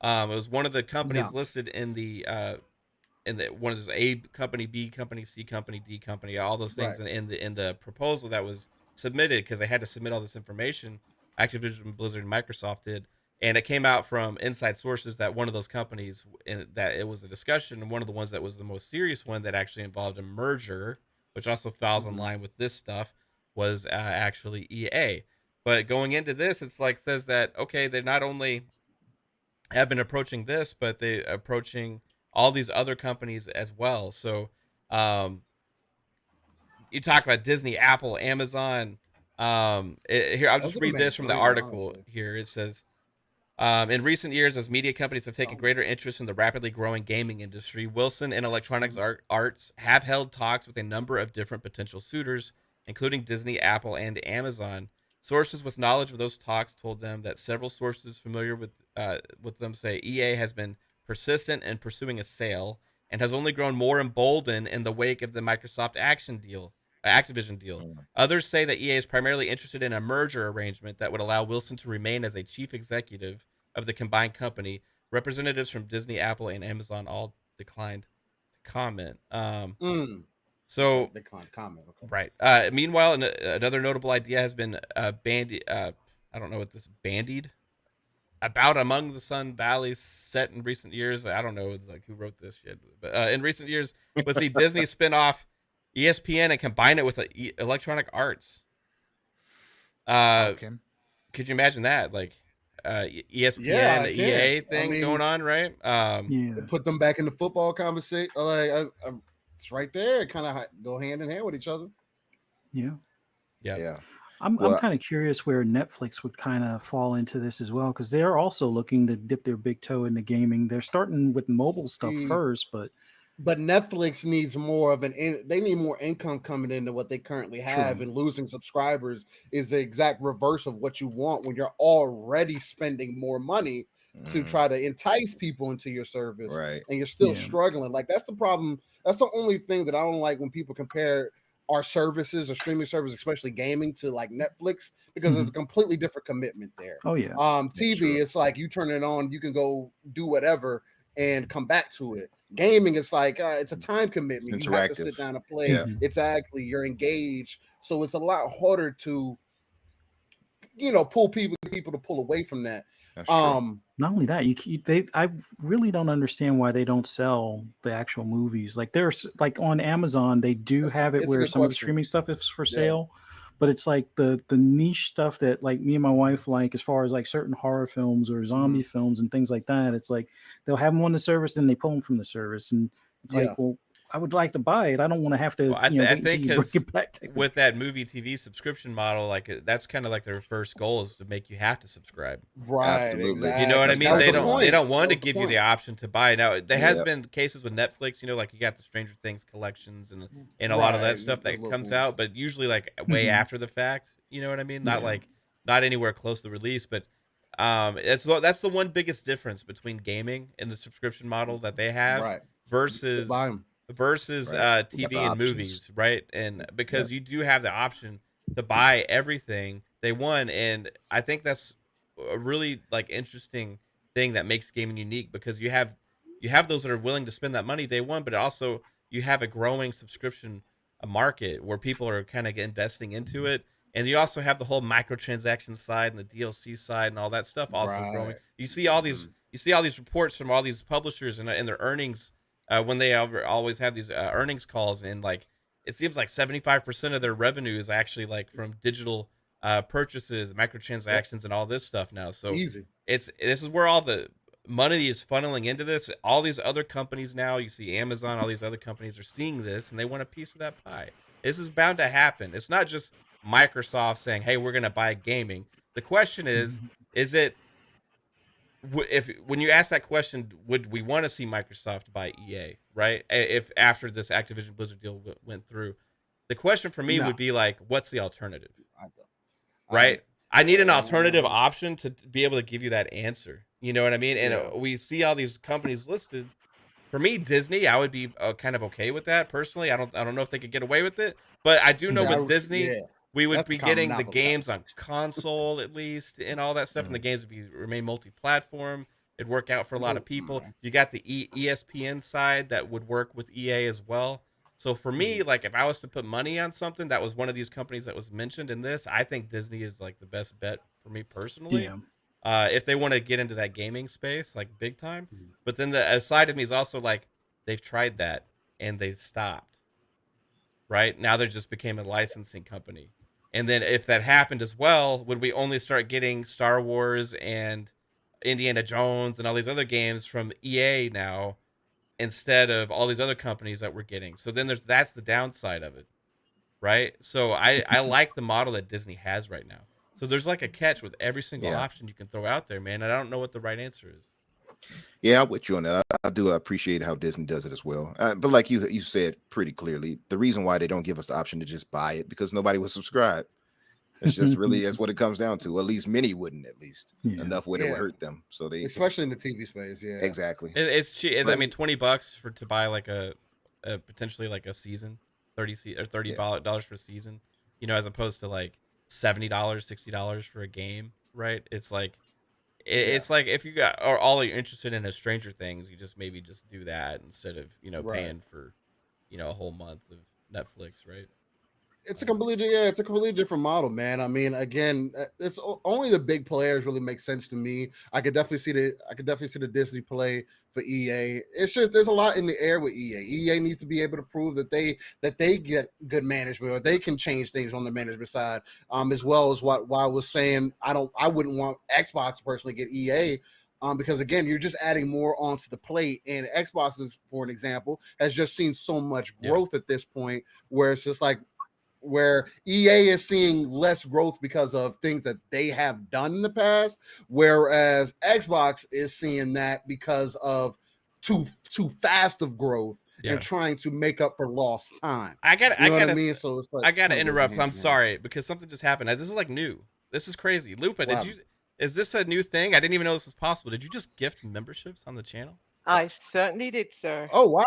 It was one of the companies listed in the one of those A company, B company, C company, D company, all those things in the proposal that was submitted, because they had to submit all this information. Activision Blizzard and Microsoft did, and it came out from inside sources that one of those companies, that it was a discussion, and one of the ones that was the most serious one that actually involved a merger, which also falls in line with this stuff, was actually EA. But going into this, it's like says that okay, they not only have been approaching this, but they're approaching all these other companies as well. So you talk about Disney, Apple, Amazon. Here, I'll just read this from the article here. It says, in recent years, as media companies have taken greater interest in the rapidly growing gaming industry, Wilson and Electronics Arts have held talks with a number of different potential suitors, including Disney, Apple, and Amazon. Sources with knowledge of those talks told them that several sources familiar with them say EA has been persistent in pursuing a sale and has only grown more emboldened in the wake of the Microsoft Activision deal. Mm. Others say that EA is primarily interested in a merger arrangement that would allow Wilson to remain as a chief executive of the combined company. Representatives from Disney, Apple, and Amazon all declined to comment. So They can't comment. Okay. right. Meanwhile, another notable idea has been bandied. I don't know what this bandied about Among the Sun Valley set in recent years. I don't know like who wrote this shit, but in recent years was the Disney spin-off ESPN and combine it with Electronic Arts. Okay. Could you imagine that? Like ESPN Yeah, I EA can. thing I mean, going on, right? Yeah. They put them back in the football conversation. Like, it's right there. Kind of go hand in hand with each other. Yeah. Yeah. I'm Well- kind of curious where Netflix would kind of fall into this as well, because they're also looking to dip their big toe into gaming. They're starting with mobile stuff See, first, but Netflix needs more of they need more income coming into what they currently have, True. and losing subscribers is the exact reverse of what you want when you're already spending more money to Mhm. try to entice people into your service, Right. and you're still Yeah. struggling. Like, that's the problem. That's the only thing that I don't like when people compare our services or streaming services, especially gaming, to like Netflix, because there's a completely different commitment there. oh yeah, TV, true. it's like you turn it on, you can go do whatever and come back to it. Gaming, it's like it's a time commitment. It's You have to sit interactive. down and play. Yeah. Exactly, you're engaged, so it's a lot harder to, pull people to pull away from that. That's true. not only that, I really don't understand why they don't sell the actual movies. Like there's like on Amazon, they do have it it's a where good some of the question. streaming stuff is for Yeah. sale, but it's like the niche stuff that like me and my wife like, as far as like certain horror films or zombie films and things like that. It's like they'll have them on the service, then they pull them from the service, and it's Yeah. like, well, I would like to buy it. I don't want to have to, Well, I wait until think you bring 'cause it back to with that movie TV subscription model, like that's kind of like their first goal is to make you have to subscribe. Right, Absolutely. exactly. You know what I That's mean? kind of They the don't point. they don't want to That was the give you the point. option to buy. Now there has Yep. been cases with Netflix, like you got the Stranger Things collections and a lot of that Right, stuff the that little comes things. out, but usually like way Mhm. after the fact. You know what I mean? Not Yeah. like not anywhere close to release, but that's the one biggest difference between gaming and the subscription model that they have Right. versus Buy 'em. Right. We got TV the and options. movies, right? And because you do have the option to buy everything day one, and I think that's a really like interesting thing that makes gaming unique because you have those that are willing to spend that money day one, but also you have a growing subscription market where people are kind of investing into it. And you also have the whole microtransaction side and the DLC side and all that stuff also growing. Right. You see all these reports from all these publishers and their earnings when they always have these earnings calls, and like it seems like 75% of their revenue is actually like from digital purchases, microtransactions, and all this stuff now. It's So easy. this is where all the money is funneling into this. All these other companies now, you see Amazon, all these other companies are seeing this and they want a piece of that pie. This is bound to happen. It's not just Microsoft saying, "Hey, we're going to buy gaming." The question is it if when you ask that question, would we want to see Microsoft buy EA, right? If after this Activision Blizzard deal went through, the question for me No. would be like, what's the alternative, I don't. right? I need an alternative option to be able to give you that answer. You know what I mean? And Yeah. we see all these companies listed. For me, Disney, I would be kind of okay with that personally. I don't know if they could get away with it, but I do know Yeah, with Disney, yeah. we would That's be a common getting the monopoly games on conversation. console at least and all that stuff, and the games would remain multi-platform. It'd work out for a lot of people. You got the ESPN side that would work with EA as well. So for me, like if I was to put money on something that was one of these companies that was mentioned in this, I think Disney is like the best bet for me personally. Yeah. If they want to get into that gaming space, like big time. But then the side of me is also like they've tried that and they stopped. Right now, they just became a licensing company. And then if that happened as well, would we only start getting Star Wars and Indiana Jones and all these other games from EA now instead of all these other companies that we're getting? So then that's the downside of it, right? So I like the model that Disney has right now. So there's like a catch with every single Yeah. option you can throw out there, man. And I don't know what the right answer is. Yeah, I'm with you on that. I do appreciate how Disney does it as well. But like you said pretty clearly, the reason why they don't give us the option to just buy it because nobody will subscribe. It's just really is what it comes down to. At least many wouldn't. At least Yeah. enough where it Yeah. would hurt them. So they especially in the TV space. Yeah, exactly. It's cheap. I But- mean, $20 to buy like a potentially like a season, $30 for a season. You know, as opposed to like $70, $60 for a game, right? It's like it's like if you got or all you're interested in is Stranger Things, you just maybe just do that instead of Right. paying for a whole month of Netflix, right? it's a completely different model, man. I mean, again, only the big players really make sense to me. I could definitely see the Disney play for EA. It's just there's a lot in the air with EA. EA needs to be able to prove that they get good management or they can change things on the management side. As well as what I was saying, I wouldn't want Xbox to personally get EA. Because again, you're just adding more onto the plate, and Xbox, for an example, has just seen so much growth at this point, where it's just like where EA is seeing less growth because of things that they have done in the past, whereas Xbox is seeing that because of too fast of growth and trying to make up for lost time. I gotta what I mean? So it's like, I gotta kind of goes interrupt. hand I'm in hand. sorry because something just happened. This is like new. This is crazy. Lupa, Wow. is this a new thing? I didn't even know this was possible. Did you just gift memberships on the channel? I certainly did, sir. Oh wow!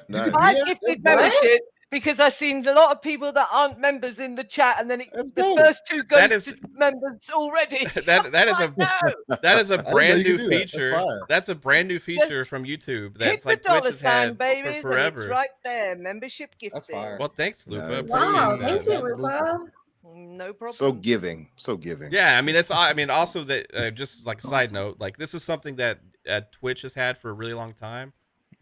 Nice. I Yeah, gifted that's good. membership because I've seen a lot of people that aren't members in the chat, and then That's the cool. first two That goes is- to members already. that is Like, a no. that is a didn't know brand you new could do that. That's feature. fire. That's a brand new feature Just from YouTube. Hit That's the like Twitch dollar has sign, had baby, for and it's forever. right there. Membership gifting. That's fire. Well, thanks, Lupa. Nice. Appreciate Wow, that. thank you, That's Lupa. No problem. So giving. So giving. Yeah, I mean also that just like a side note, like this is something that Twitch has had for a really long time,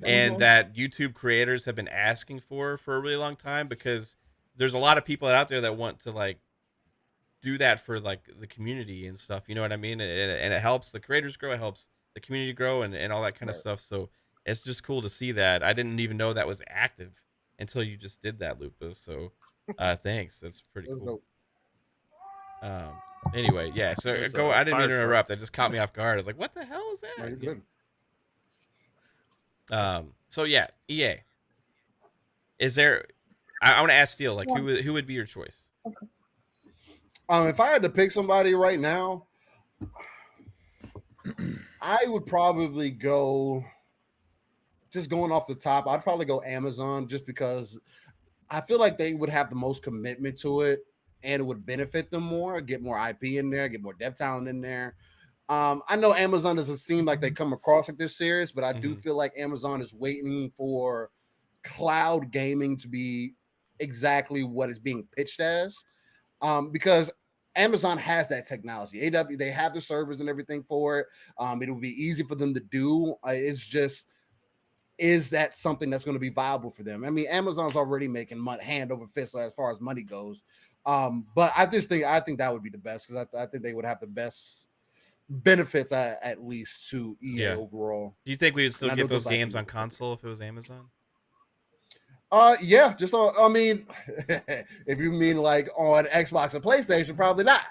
and Mhm. that YouTube creators have been asking for a really long time, because there's a lot of people out there that want to like do that for like the community and stuff. You know what I mean? And it helps the creators grow, it helps the community grow, and all that kind of Right. stuff. So it's just cool to see that. I didn't even know that was active until you just did that, Lupa. So thanks. That's pretty That's cool. dope. Anyway, yeah. So There's go. a I didn't mean to fire truck. interrupt. That just caught me off guard. I was like, "What the hell is No, you're that?" good. So yeah, EA. Is there? I want to ask Steele, like, Yeah. who would be your choice? If I had to pick somebody right now, I would probably go. Just going off the top, I'd probably go Amazon, just because I feel like they would have the most commitment to it, and it would benefit them more. Get more IP in there, get more dev talent in there. I know Amazon doesn't seem like they come across like this serious, but I do Mhm. feel like Amazon is waiting for cloud gaming to be exactly what is being pitched as, because Amazon has that technology. AW, they have the servers and everything for it. It will be easy for them to do. It's just, is that something that's going to be viable for them? I mean, Amazon's already making money hand over fist as far as money goes. But I think that would be the best, because I think they would have the best benefits at least to EA Yeah. overall. Do you think we would still And I know get those those games IPs on are console if it was Amazon? Yeah, just I mean, if you mean like on Xbox and PlayStation, probably not.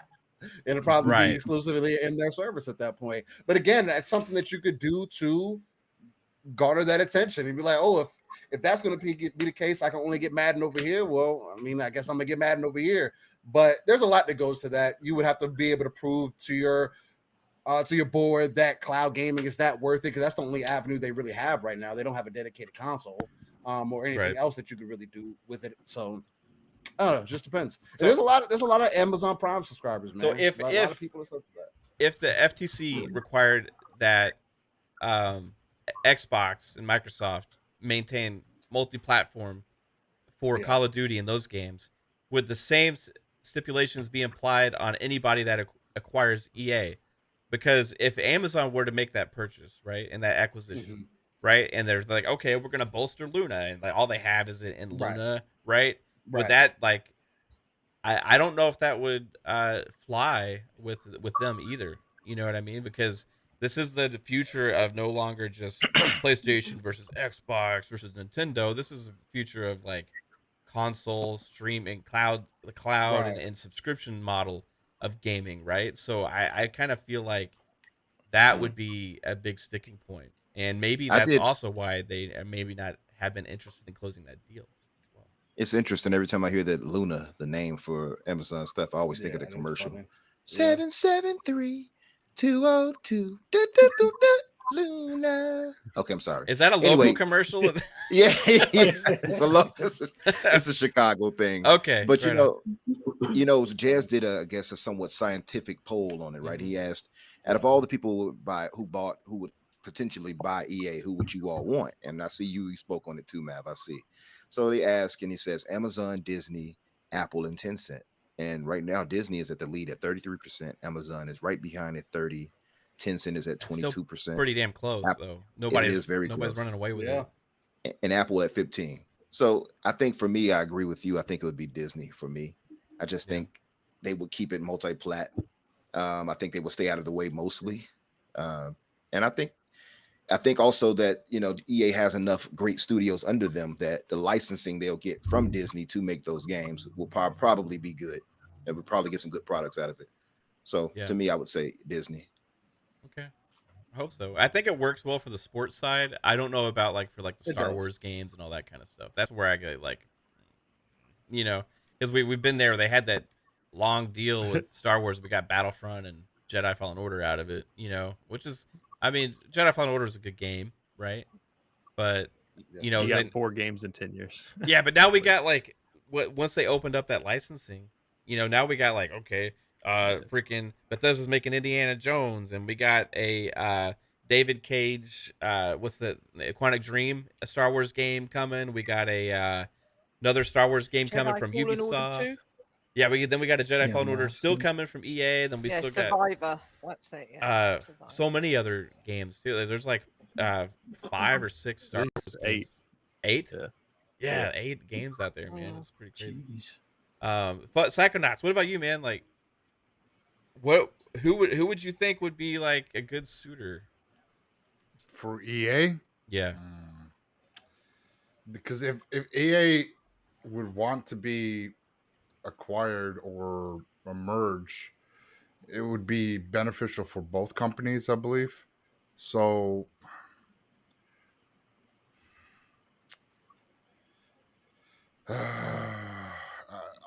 It'll probably Right. be exclusively in their service at that point. But again, that's something that you could do to garner that attention and be like, oh, if that's going to be the case, I can only get Madden over here. Well, I mean, I guess I'm gonna get Madden over here. But there's a lot that goes to that. You would have to be able to prove to your board that cloud gaming is that worth it, because that's the only avenue they really have right now. They don't have a dedicated console or anything Right. else that you could really do with it. So I don't know, it just depends. So- There's a lot of Amazon Prime subscribers, man. So if- a lot of people are subscribed. If the FTC required that Xbox and Microsoft maintain multi-platform for Yeah. Call of Duty and those games, would the same stipulations be implied on anybody that acquires EA? Because if Amazon were to make that purchase, right, and that acquisition, Mhm. right, and they're like, okay, we're gonna bolster Luna, and like all they have is in Right. Luna, right? Would Right. that like? I don't know if that would fly with them either. You know what I mean? Because this is the future of no longer just PlayStation versus Xbox versus Nintendo. This is the future of like console streaming, the cloud Right. and subscription model of gaming, right? So I kind of feel like that would be a big sticking point, and maybe I that's did- also why they maybe not have been interested in closing that deal as well. It's interesting. Every time I hear that Luna, the name for Amazon stuff, I always think of the that's commercial. funny. 773-202 Luna. Okay, I'm sorry. Is that a local Anyway, commercial? yeah, it's a Chicago thing. Okay, But right on. Jazz did I guess a somewhat scientific poll on it, right? Mhm. He asked, out of all the people who would potentially buy EA, who would you all want? And I see you spoke on it too, Mav. I see. So they ask, and he says Amazon, Disney, Apple, and Tencent. And right now, Disney is at the lead at 33%. Amazon is right behind at 30. Tencent is at That's still 22%. pretty damn close, App- though. It is very Nobody's close. running away with Yeah. it. And Apple at 15. So I think for me, I agree with you. I think it would be Disney for me. I just think they would keep it multi-plat. I think they would stay out of the way mostly. And I think also that EA has enough great studios under them that the licensing they'll get from Disney to make those games will probably be good. And we'll probably get some good products out of it. So Yeah. to me, I would say Disney. Okay. I hope so. I think it works well for the sports side. I don't know about for the It Star does. Wars games and all that kind of stuff. That's where I get because we've been there. They had that long deal with Star Wars. We got Battlefront and Jedi Fallen Order out of it. Which is, I mean, Jedi Fallen Order is a good game, right? But You got then, 4 games in 10 years. yeah. But now we got once they opened up that licensing, now we got freaking Bethesda's making Indiana Jones, and we got a David Cage, what's the Quantic Dream, a Star Wars game coming. We got a another Star Wars game coming Jedi from Fallen Order Ubisoft. 2? Yeah, we got a Jedi Yeah, Fallen Order still Master. coming from EA. Then we Yeah, still got Survivor. That's it. Yeah. Survivor. so many other games too. There's 5 or 6 Star At Wars least games. 8. 8? Yeah. Yeah, 8 games out there, man. Oh, It's pretty crazy. Jeez. But Psychonauts, what about you, man? Who would you think would be a good suitor? For EA. Yeah. Because if EA would want to be acquired or merge, it would be beneficial for both companies, I believe. So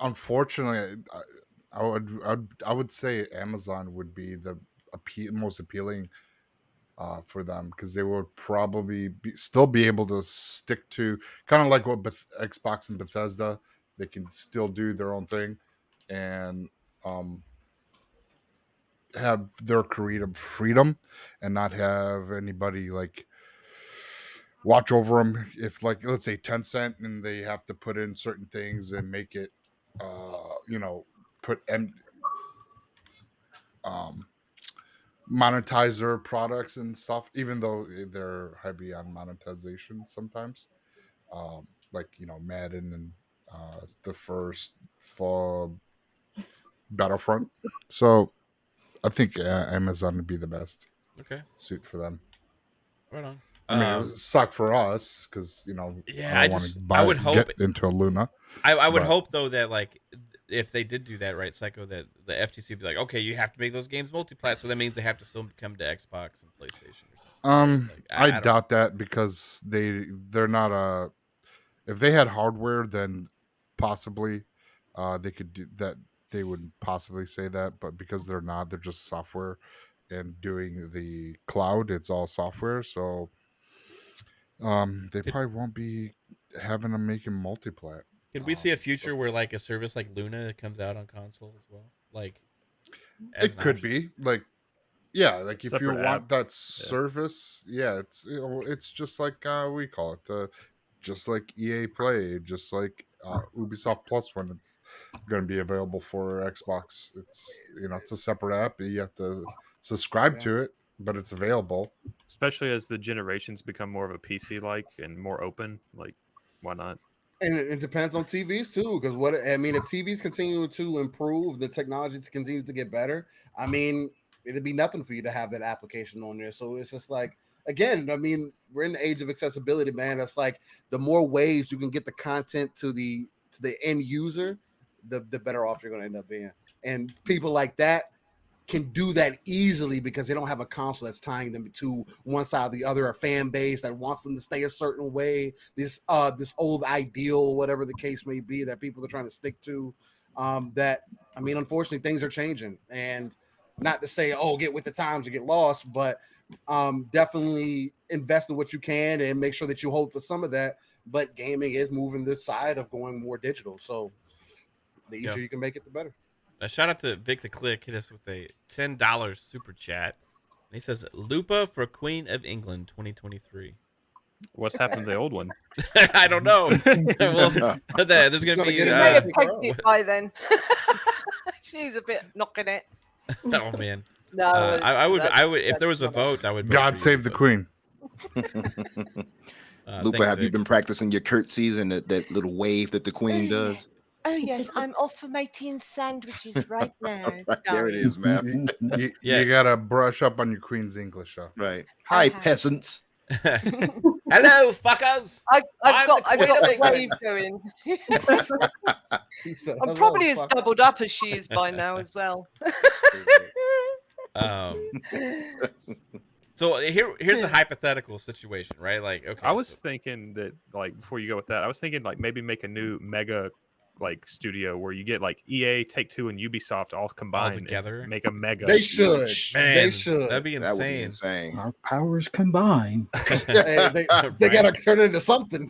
unfortunately, I would say Amazon would be the most appealing for them, because they would probably still be able to stick to kind of like what Xbox and Bethesda. They can still do their own thing and have their creative freedom and not have anybody watch over them. If let's say Tencent, and they have to put in certain things and make it put monetize their products and stuff, even though they're heavy on monetization sometimes, Madden and the first for Battlefront. So I think Amazon would be the best Okay. suit for them. Right on. I mean, it would suck for us because Yeah, I don't want to I would hope get into a Luna. I would but- hope though that if they did do that, right, Psycho, that the FTC would be like, okay, you have to make those games multiplat, so that means they have to still come to Xbox and PlayStation or something. I don't- doubt that, because they're not a. If they had hardware, then possibly they could do that. They would possibly say that, but because they're not, they're just software, and doing the cloud, it's all software. So they probably won't be having them making multiplat. Could we see a future where that's- a service like Luna comes out on console as well? As It an could option? be if you Separate want app. that service, it's just like we call it, just like EA Play, just like Ubisoft Plus, when it's going to be available for Xbox. It's a separate app. You have to subscribe to it, but it's available. Especially as the generations become more of a PC and more open. Why not? And it depends on TVs too, because if TVs continue to improve, the technology continues to get better. I mean, it'd be nothing for you to have that application on there. So it's just again, I mean, we're in the age of accessibility, man. It's the more ways you can get the content to the end user, the better off you're going to end up being. And people like that can do that easily because they don't have a console that's tying them to one side or the other, a fan base that wants them to stay a certain way, this old ideal, whatever the case may be, that people are trying to stick to. Unfortunately, things are changing, and not to say, oh, get with the times or get lost, but definitely invest in what you can and make sure that you hold for some of that. But gaming is moving this side of going more digital, so the easier you can make it, the better. A shout out to Vic the Click, hit us with a $10 super chat. And he says, Lupa for Queen of England 2023. What's happened to the old one? I don't know. Well, there's going to be... You may have pegged it by then. She's a bit knocking it. Oh, man. No, I would, if there was a vote, I would vote God for save you, the but- queen. Lupa, thanks, have you Vic. been practicing your curtsies and that little wave that the queen does? Oh yes, I'm off for making sandwiches right now. Right, there it is, man. Yeah. You gotta brush up on your queen's English, though. Right. Hi, Uh-huh. peasants. Hello, fuckers. I've I'm got the Queen of a England. wave going. He said, I'm "Hello, probably as fuck." doubled up as she is by now as well. So here's the hypothetical situation, right? Like, okay, I was so- thinking that, like, before you go with that, I was thinking like maybe make a new mega like studio where you get like EA, Take-Two, and Ubisoft all combined and together? make a mega. They should. man, They should. That'd be That would be insane. insane. Our powers combined. Hey, they gotta turn it into something.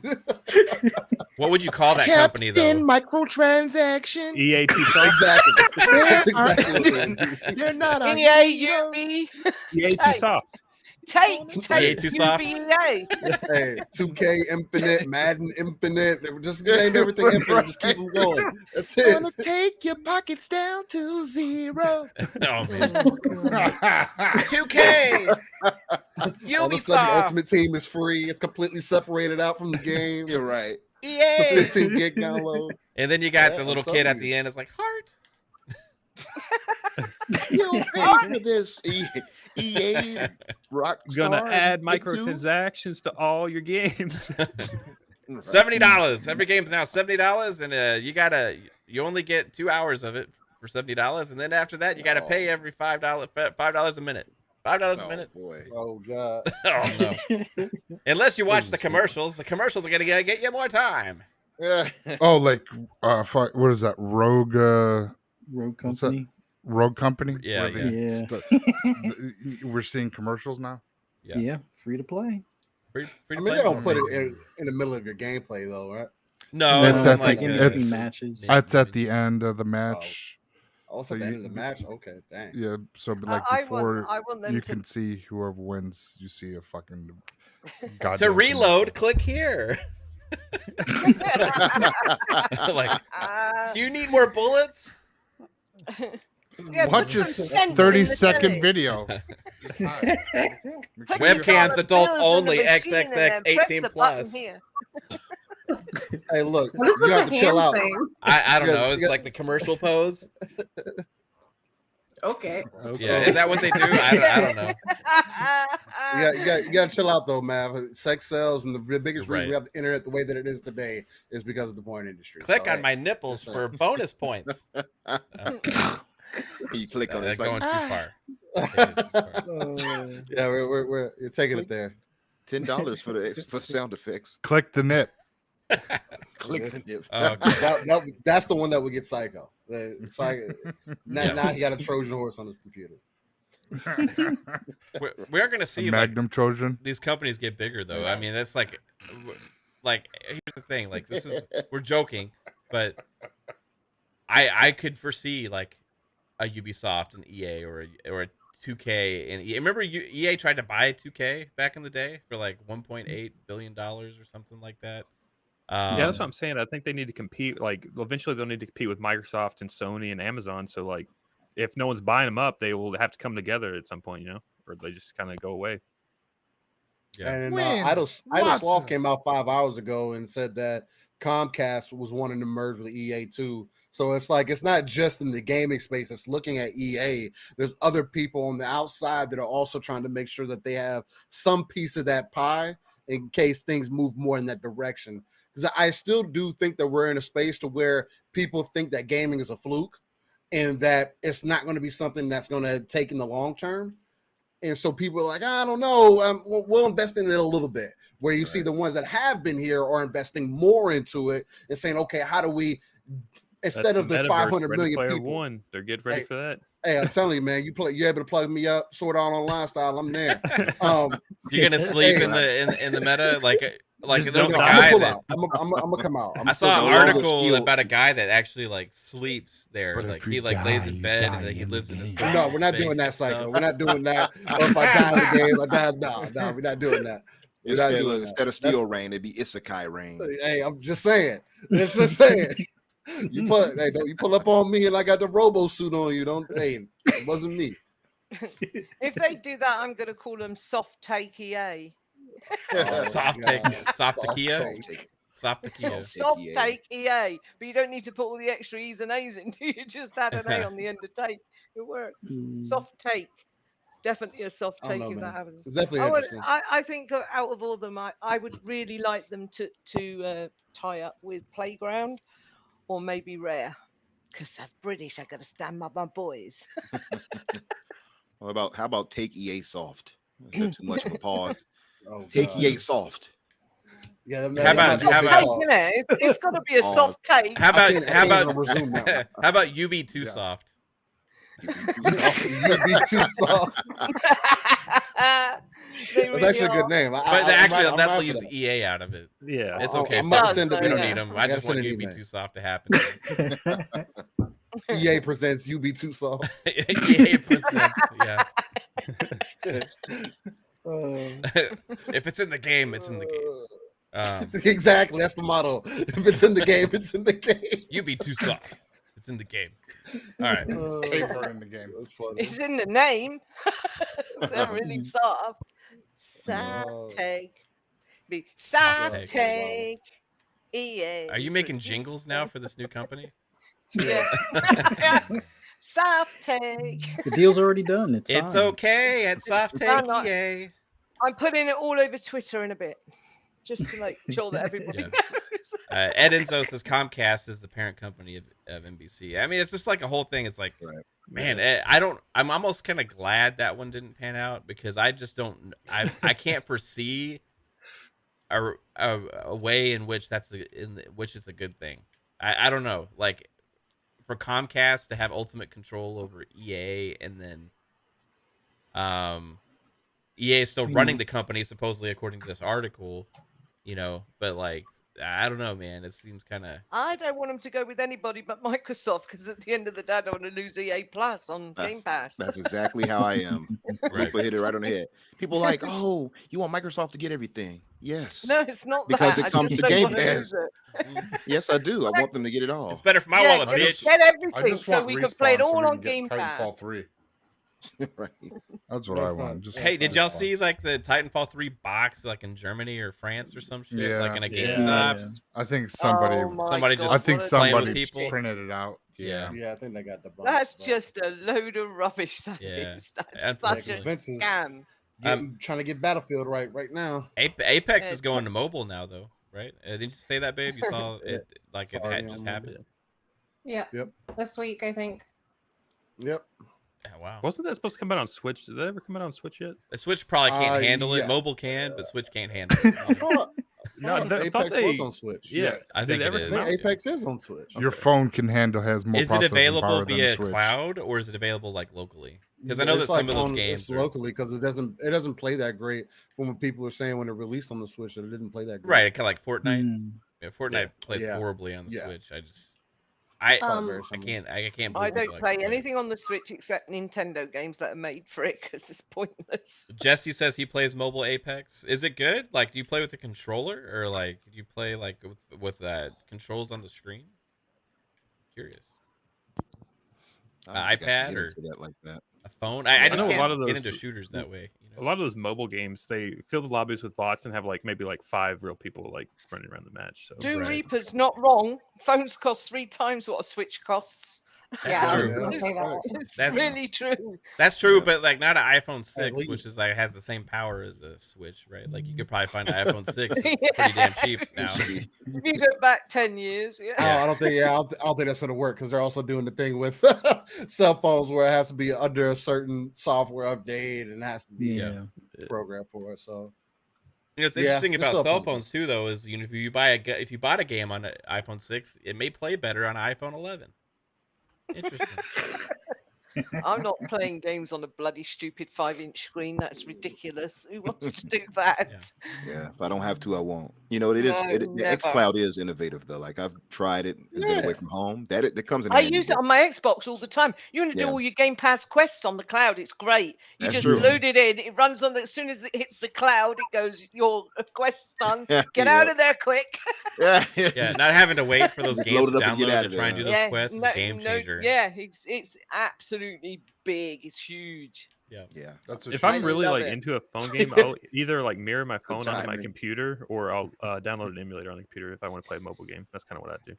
What would you call that company though? Microtransaction. EA too soft. Exactly. That's exactly what it is. They're not our EA, heroes. Ubi, EA too Hey. soft. take EA too soft. UBA. Hey, 2K Infinite, Madden Infinite. They were just name everything Infinite. Just keep them going. That's it. Gonna take your pockets down to zero. Oh man, 2K, All of a sudden, the Ubisoft, Ultimate Team is free. It's completely separated out from the game. You're right. It's a EA, 15 gig download. and then you got Yeah, the I'm little telling kid at you. the end. It's like heart. You'll pay for this. EA rock Gonna star add Take-Two? microtransactions to all your games. Right. $70. Every game's now $70, and you only get 2 hours of it for $70, and then after that you gotta pay every $5 a minute. $5 a Oh, minute. boy. Oh god. Oh no! Unless you watch the This is commercials, the commercials are gonna get you more time. Yeah. Oh, like what is that? Rogue Road What's that? Company. Rogue Company? Yeah, Where they Yeah. we're seeing commercials now. Yeah. Yeah, free to play. Free I to mean, play? they don't put it in the middle of your gameplay though, right? No, It's it's at like the- in it's- between matches. Yeah. That's at the end of the match. Also, at So the end you- of the match. Okay, dang. Yeah, so but I- like I before want them you to- can see whoever wins, you see a fucking to goddamn reload, commercial. click here. Like, do you need more bullets? Yeah, Watch put this some sense in 30-second telly. video. It's hot. Make sure you- Webcams, Put adult $1 in the only, machine and then XXX, press 18 the plus. button here. Hey, look, What is you with have the to chill hand out. thing? I don't You know. got- It's you got- like the commercial pose. Okay. Yeah, is that what they do? I don't know. You got to chill out though, man. Sex sells, and the biggest You're reason right. we have the internet the way that it is today is because of the porn industry. Click So, on hey, my nipples listen. for bonus points. I'm sorry. You click on it. That's It's like, going too ah, far. Taking it too far. Yeah, we're you're taking it there. $10 for sound effects. Click the nip. Click Yes. the dip. Oh, okay. That's the one that would get psycho. Psycho. Now, Yeah. now he got a Trojan horse on his computer. We're gonna A see like Magnum Trojan. these companies get bigger though. I mean, that's like here's the thing. Like this is we're joking, but I could foresee like a Ubisoft and EA or a 2K and EA. Remember EA tried to buy 2K back in the day for like $1.8 billion or something like that. Yeah, that's what I'm saying. I think they need to compete. Like, eventually, they'll need to compete with Microsoft and Sony and Amazon. So, like, if no one's buying them up, they will have to come together at some point, or they just kind of go away. Yeah. And When? Idle What? Sloth came out 5 hours ago and said that Comcast was wanting to merge with EA too. So it's like it's not just in the gaming space. It's looking at EA. There's other people on the outside that are also trying to make sure that they have some piece of that pie in case things move more in that direction. Because I still do think that we're in a space to where people think that gaming is a fluke. and that it's not going to be something that's going to take in the long term. And so people are like, I don't know, we'll invest in it a little bit. Where you see the ones that have been here are investing more into it and saying, okay, how do we, instead of the 500 million people, One, they're getting ready for that. Hey, I'm telling you, man, you're able to plug me up, Sword Art Online style. I'm there. You're gonna sleep in the meta, like Just there was a don't guy pull that out. I'm gonna come out. I saw no an longer article skilled. about a guy that actually like sleeps there, But like if you he like lays die, in you bed die and then he in lives the in his game. No, we're not space doing that and cycle. stuff. We're not doing that. Or if I die in the game, I die. No, we're not doing that. We're not doing that. Instead of steel rain, it'd be Isekai rain. Hey, I'm just saying. It's just saying. You pull up on me and I got the robo suit on you. It wasn't me. If they do that, I'm going to call them soft take EA. Oh, Soft God. take, soft tequila, Soft take. soft tequila. Soft EA. take EA. But you don't need to put all the extra E's and A's in, do you? Just add an A on the end of take. It works. Soft take. Definitely a soft I don't take know, if that man. happens. It's definitely interesting. I think out of all of them, I would really like them to tie up with Playground or maybe Rare. Because that's British. I got to stand by my boys. How about take EA soft? Is that too much of a pause? Oh, Take God. EA soft. Yeah, How about- Soft take, innit? It's got to be a soft take. How about I can't even resume that one. how about you be too Yeah. soft? You'd be too soft. That's actually a good name. But I'm actually, right- I'm that right for leaves that. EA out of it. Yeah. It's I'm okay. about to Fuck send it. it We don't in. need them. I gotta just want send an you be email. too soft to happen. EA presents You Be Too Soft. EA presents, yeah. If it's in the game, it's in the game. Exactly. That's the motto. If it's in the game, it's in the game. You be too soft. It's in the game. All right. Paid for it in the game. That's funny. It's in the name. They're really soft. Soft Oh. take. Be Soft soft take. take. EA. Are you making jingles now for this new company? Yeah. Soft take. The deal's already done. It's It's signed. okay at Soft I'm Take not- EA. I'm putting it all over Twitter in a bit. Just to make sure that everybody Yeah. knows. Ed Enzo says Comcast is the parent company of NBC. I mean, it's just like a whole thing. It's like, Right. man, I'm almost kind of glad that one didn't pan out because I just don't. I can't foresee a way in which which is a good thing. I don't know. Like for Comcast to have ultimate control over EA and then EA is still running the company supposedly according to this article, but like I don't know, man. It seems kind of. I don't want them to go with anybody but Microsoft because at the end of the day, I don't want to lose EA Plus on Game Pass. That's exactly how I am. Right. Lupa hit it right on the head. People are like, oh, you want Microsoft to get everything? Yes. No, it's not Because that. it comes I just to don't Game want to lose Pass. it. Yes, I do. I want them to get it all. It's better for my Yeah, wallet, get, bitch. get I everything just so want we can play it Respawn so all we on can get Game Pass. Titanfall 3. Right. That's what That's I want. not- Just Hey, did y'all Respawn. see like the Titanfall 3 box like in Germany or France or some shit? Yeah. Like in a Yeah. GameStop? I think somebody. Oh my somebody God, just- I think what a playing with somebody people. printed it out. Yeah. Yeah, I think they got the bump. That's but just a load of rubbish. That Yeah, is. That's unfortunately. such a Vince is scam. trying to get Battlefield right now. Apex is going to mobile now, though, right? Didn't you say that, babe? You saw it like it Sorry, had just I'm- happened. Yeah. Yep. This week, I think. Yep. Yeah, wow. Wasn't that supposed to come out on Switch? Did that ever come out on Switch yet? The Switch probably can't handle yeah. it. Mobile can, but Switch can't handle it. No, I thought Apex they- was on Switch. Yeah, I did think it it ever is. I come think out? Apex is on Switch. Your phone can has more. Is it processing available power than the via Switch. cloud or is it available like locally? Because I know that It's some like of those on- games it's are, locally because it doesn't play that great. From what people are saying when it released on the Switch, that it didn't play that great. right, kind of like Fortnite. Hmm. Yeah, Fortnite plays Yeah. horribly on the Yeah. Switch. I Very I similar. can't I believe don't people play actually anything on the Switch except Nintendo games that are made for it because it's pointless. Jesse says he plays mobile Apex. Is it good? Like, do you play with a controller or like do you play like with controls on the screen? Curious. I think I iPad can get or- into that like that. A phone? I just know a can't lot of get those- into shooters that way. A lot of those mobile games, they fill the lobbies with bots and have like maybe like 5 real people like running around the match. So Doom Right. Reaper's not wrong. Phones cost 3 times what a Switch costs, Yeah, true. I was gonna say that. It's That's- really true. That's true, Yeah. but like not an iPhone 6, which least. is like has the same power as a Switch, right? Like you could probably find an iPhone 6 Yeah. pretty damn cheap now. If you go back 10 years, yeah. Yeah. I don't think. Yeah, I don't think that's gonna work because they're also doing the thing with cell phones where it has to be under a certain software update and it has to be Yeah. programmed for it. So You know, it's Yeah, interesting the about cell cell phones. phones too, though, is if you buy if you bought a game on an iPhone 6, it may play better on an iPhone 11. Interesting. I'm not playing games on a bloody stupid 5-inch screen. That's ridiculous. Who wants to do that? Yeah, if I don't have to, I won't. You know, it is. No, The never. xCloud is innovative though. Like I've tried it and been away Yeah. from home. That comes in I handy. use it but- on my Xbox all the time. You want to do Yeah. all your Game Pass quests on the cloud. It's great. You That's just true. load it in. It runs on. As soon as it hits the cloud, it goes. Your quest's done. Get Yep. out of there quick. Yeah, Yeah, not having to wait for those Just games load to it up and get download out to of try and there, do huh? those quests is a game changer. Yeah, it's absolutely big. It's huge. Yeah. yeah. That's for If sure. I'm really love like it. into a phone game, I'll either like mirror my phone onto my timing. computer, or I'll download an emulator on the computer if I want to play a mobile game. That's kind of what I do.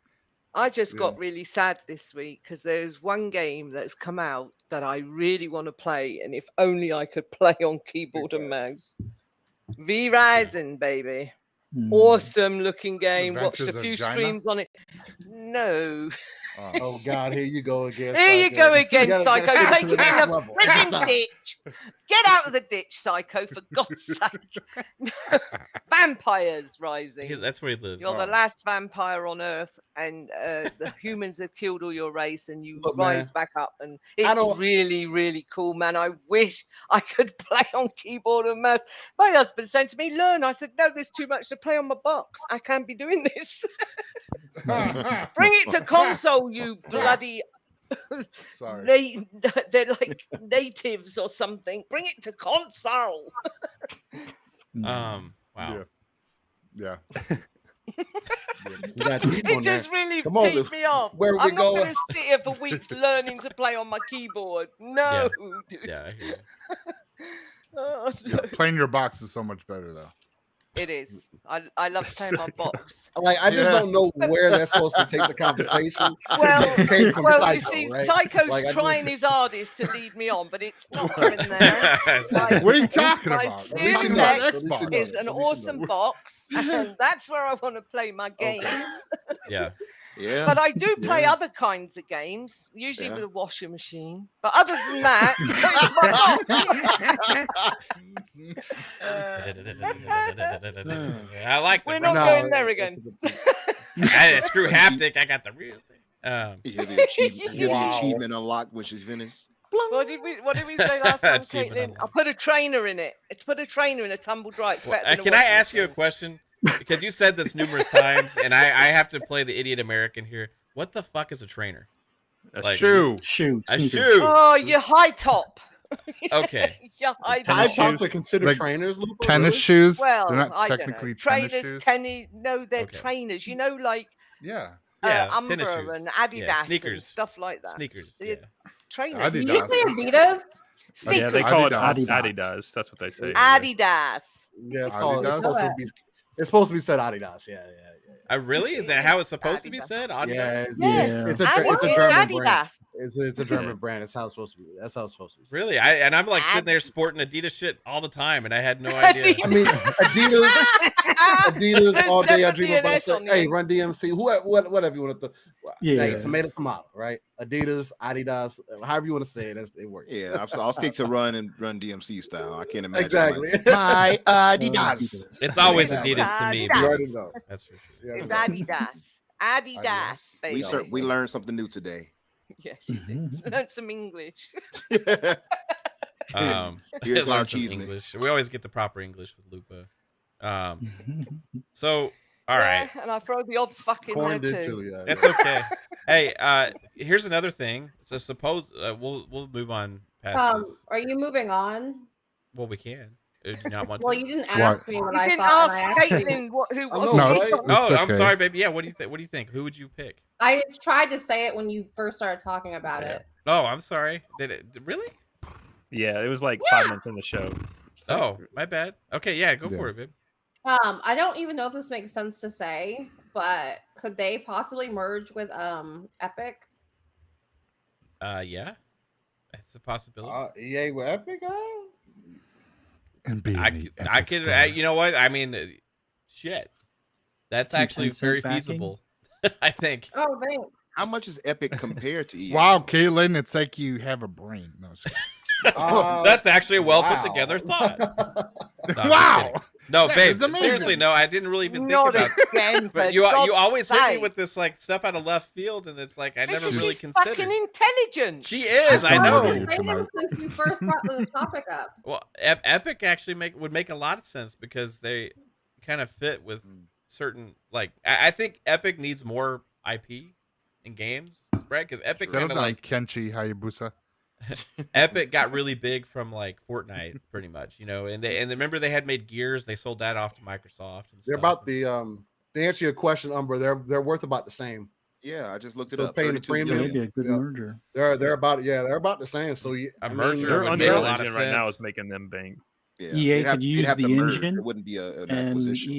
I just Yeah. got really sad this week because there's one game that's come out that I really want to play, and if only I could play on keyboard and mouse. V-Rising, baby. Hmm. Awesome looking game. Watched Adventures a of few Gina? streams on it. No. oh god, here you go again. Here you go again, gotta Psycho. take it to Take the it in next the level. friggin' ditch. Get out of the ditch, Psycho, for God's sake. Vampires rising. That's where he lives. You're the last vampire on Earth, and the humans have killed all your race, and you Look, rise man, back up. And I it's don't- really, really cool, man. I wish I could play on keyboard and mouse. My husband said to me, "Learn." I said, "No, there's too much to play on my box. I can't be doing this. Bring it to console, you bloody." Sorry. They're like natives or something. Bring it to console. Wow. Yeah. You got deep It on there. just really Come on, peed me off. where we I'm not going? going to sit here for weeks learning to play on my keyboard. No, dude. Yeah, I hear you. Oh, Yeah, no. playing your box is so much better though. It is. I love playing my box. Like I just Yeah. don't know where that's supposed to take the conversation. Well, It came from well, you Psycho, see, right? Psycho's Like, I trying just- his hardest to lead me on, but it's not going there. Like, What are you talking my about? At Series least you know on X Xbox. is an awesome box, and that's where I want to play my games. Yeah. Yeah. But I do play Yeah. other kinds of games, usually Yeah. with a washing machine. But other than that, it's my box. I like the We're not No, going there that's again. a good point. screw haptic. I got the real thing. You hear the achievement, you hear Wow. the achievement unlocked when she's finished. What did we say last time, Achievement Caitlin? unlocked. I put a trainer in it. It's put a trainer in a tumble dry. It's better than a Can I washing ask you a machine. question? Because you said this numerous times, and I have to play the idiot American here. What the fuck is a trainer? A Like- shoe. Shoot. A sneakers. shoe. Oh, your high top. Okay. Your high Tennis High top. shoes. tops are considered Like trainers. Lupa, Tennis really? shoes. Well, They're not I don't technically know. tennis Trainers, shoes. no, they're Okay. trainers. You know, like Yeah. Yeah, tennis Umbra shoes. and Adidas and sneakers. stuff like that. Sneakers. Yeah, Yeah. Trainers. Did Adidas. you say Adidas? Sneakers. Yeah, they call Adidas. it Adidas. That's what they say. Adidas. Yeah, it's called. It's Adidas? supposed to be. It's supposed to be said Adidas. Yeah. Really? Is that how it's supposed to be Adidas. said? Yeah, Adidas? it's, Yes. it's a Adi- it's a it's German brand. Adidas. It's a German brand. It's how it's supposed to be. That's how it's supposed to be. Really? I'm like sitting there sporting Adidas shit all the time, and I had no idea. I mean, Adidas all day. I There's dream about definitely an S saying, on the hey, end. Run DMC, whatever you want to. Yeah. Hey, tomato, right? Adidas, Adidas, however you want to say it, it works. Yeah, I'll stick to Run DMC style. I can't imagine. exactly. Like, my Adidas. It's always Exactly. Adidas to me. You Adidas. already know. That's for sure. You already It's know. Adidas. Adidas, Adidas. baby. We learned something new today. Yes, you did. Learn some English. Here's our learn some achievement. English. We always get the proper English with Lupa. So, all right. Yeah, and I throw the odd fuck in Corn there did too. too. Yeah. That's okay. Hey, here's another thing. So suppose we'll move on past this. Are you moving on? Well, we can. Do you not want Well, to? you didn't ask me what You I didn't thought. and I ask actually- Caitlin who I what know, she right? thought. Oh, It's I'm okay. sorry, baby. Yeah, what do you think? What do you think? Who would you pick? I tried to say it when you first started talking about Yeah. it. Oh, I'm sorry. Did it really? Yeah, it was like 5 minutes in the show. Oh, my bad. Okay, yeah, go Yeah. for it, babe. I don't even know if this makes sense to say, but could they possibly merge with Epic? Yeah, that's a possibility. EA with Epic, And being the I Epic could, Store. you know what? I mean, shit. That's Some actually Tencent very backing? feasible. I think. Oh, thanks. How much is Epic compared to EA? Wow, Caitlin, it's like you have a brain. No, it's- That's actually a well put wow. together thought. No, I'm just Wow. kidding. No, That babe. is amazing. Seriously, no, I didn't really even think Not about. again, But for you God's always hit me sake. with this like stuff out of left field, and it's like I never Because really she's considered. fucking intelligent. She is. I I've know. been I've been tonight. saying since you first brought the topic up. Well, Epic actually would make a lot of sense because they kind of fit with certain like I think Epic needs more IP in games, right? Because Epic Settle kind of down, like Kenshi Hayabusa. Epic got really big from like Fortnite, pretty much, you know. And remember they had made Gears. They sold that off to Microsoft. And They're stuff. about the to answer your question, Umber. They're worth about the same. Yeah, I just looked it So up. paying the 32 premium- So million. maybe a good Yeah. merger. They're about the same. So A merger Their would make a Unreal lot of Engine right now sense. is making them bank. Yeah. EA they'd have- could they'd use have to the merge. engine, It wouldn't be an and acquisition.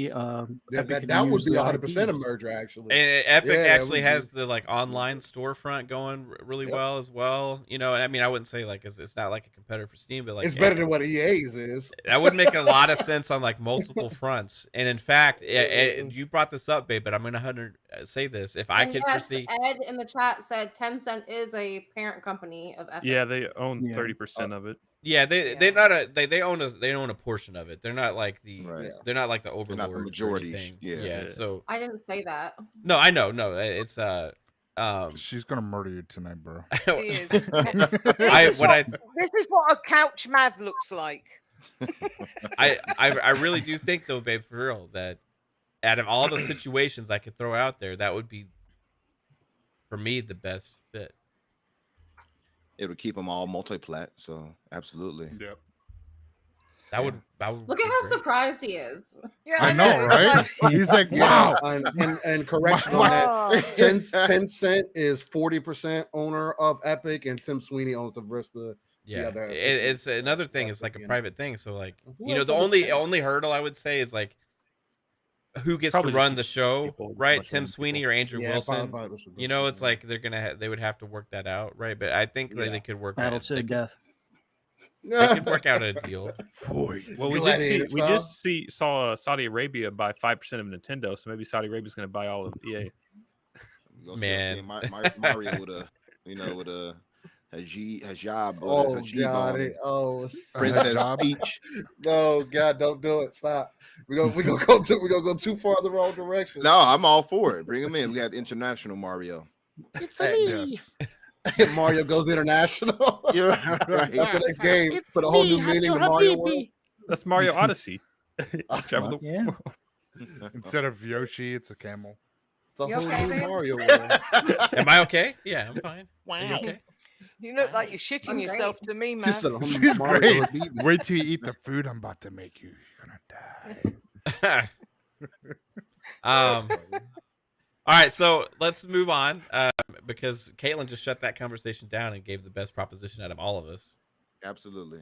Epic could that would use be the 100% a IPs. merger, actually. And Epic Yeah, it actually would has be. the like online storefront going really Yep. well as well. You know, and I mean, I wouldn't say like it's not like a competitor for Steam, but like It's better than what EA's is. that would make a lot of sense on like multiple fronts. And in fact, you brought this up, babe, but I'm gonna say this: if I And could yes, foresee, Ed in the chat said Tencent is a parent company of Epic. Yeah, they own Yeah. 30% of it. yeah, they not they own a portion of it. They're not like the Right. they're not like the overlord. not the or majority. anything. Yeah. yeah. So I didn't say that. no, I know, no, it's She's gonna murder you tonight, bro. He is. this is what a couch mad looks like. I really do think though, babe, for real, that out of all the situations I could throw out there, that would be for me the best fit. It would keep them all multi-plat. So absolutely. Yep. That would Look be at how great. surprised he is. Yeah, I know, right? He's like, wow. And correction on that. Oh, Tencent is 40% owner of Epic, and Tim Sweeney owns the rest of the. Yeah, other- it's another thing. It's like a again. private thing. So like, Who you know, else the owns it? only hurdle I would say is like, who gets Probably to just run the show, people, right? much Tim more Sweeney people. or Andrew Yeah, Wilson. probably was a good You know, one, it's yeah. like they would have to work that out, right? But I think that Yeah. they could work. Battle out, to they the could, death. they could work out a deal. Well, we Gladiator just style. saw Saudi Arabia buy 5% of Nintendo, so maybe Saudi Arabia's going to buy all of EA. We're gonna Man. see Mario with a with a hijab or Oh a hijab God! on, Oh princess Hijab. speech. no, God! Don't do it. Stop. We gonna go too far the wrong direction. No, I'm all for it. Bring him in. We got international Mario. It's a me. Yes. Mario goes international. You're right. That's the next game. It's Put a whole me, new meaning to Happy Mario Habibi. World. That's Mario Odyssey. Travel the Yeah. Instead of Yoshi, it's a camel. It's a You whole okay, new babe? Mario World. Am I okay? Yeah, I'm fine. Are you okay? you look like you're shitting I'm yourself to me, man. Just a whole She's Mario great. Habibi. Wait till you eat the food I'm about to make you. You're gonna die. All right, so let's move on because Caitlin just shut that conversation down and gave the best proposition out of all of us. Absolutely.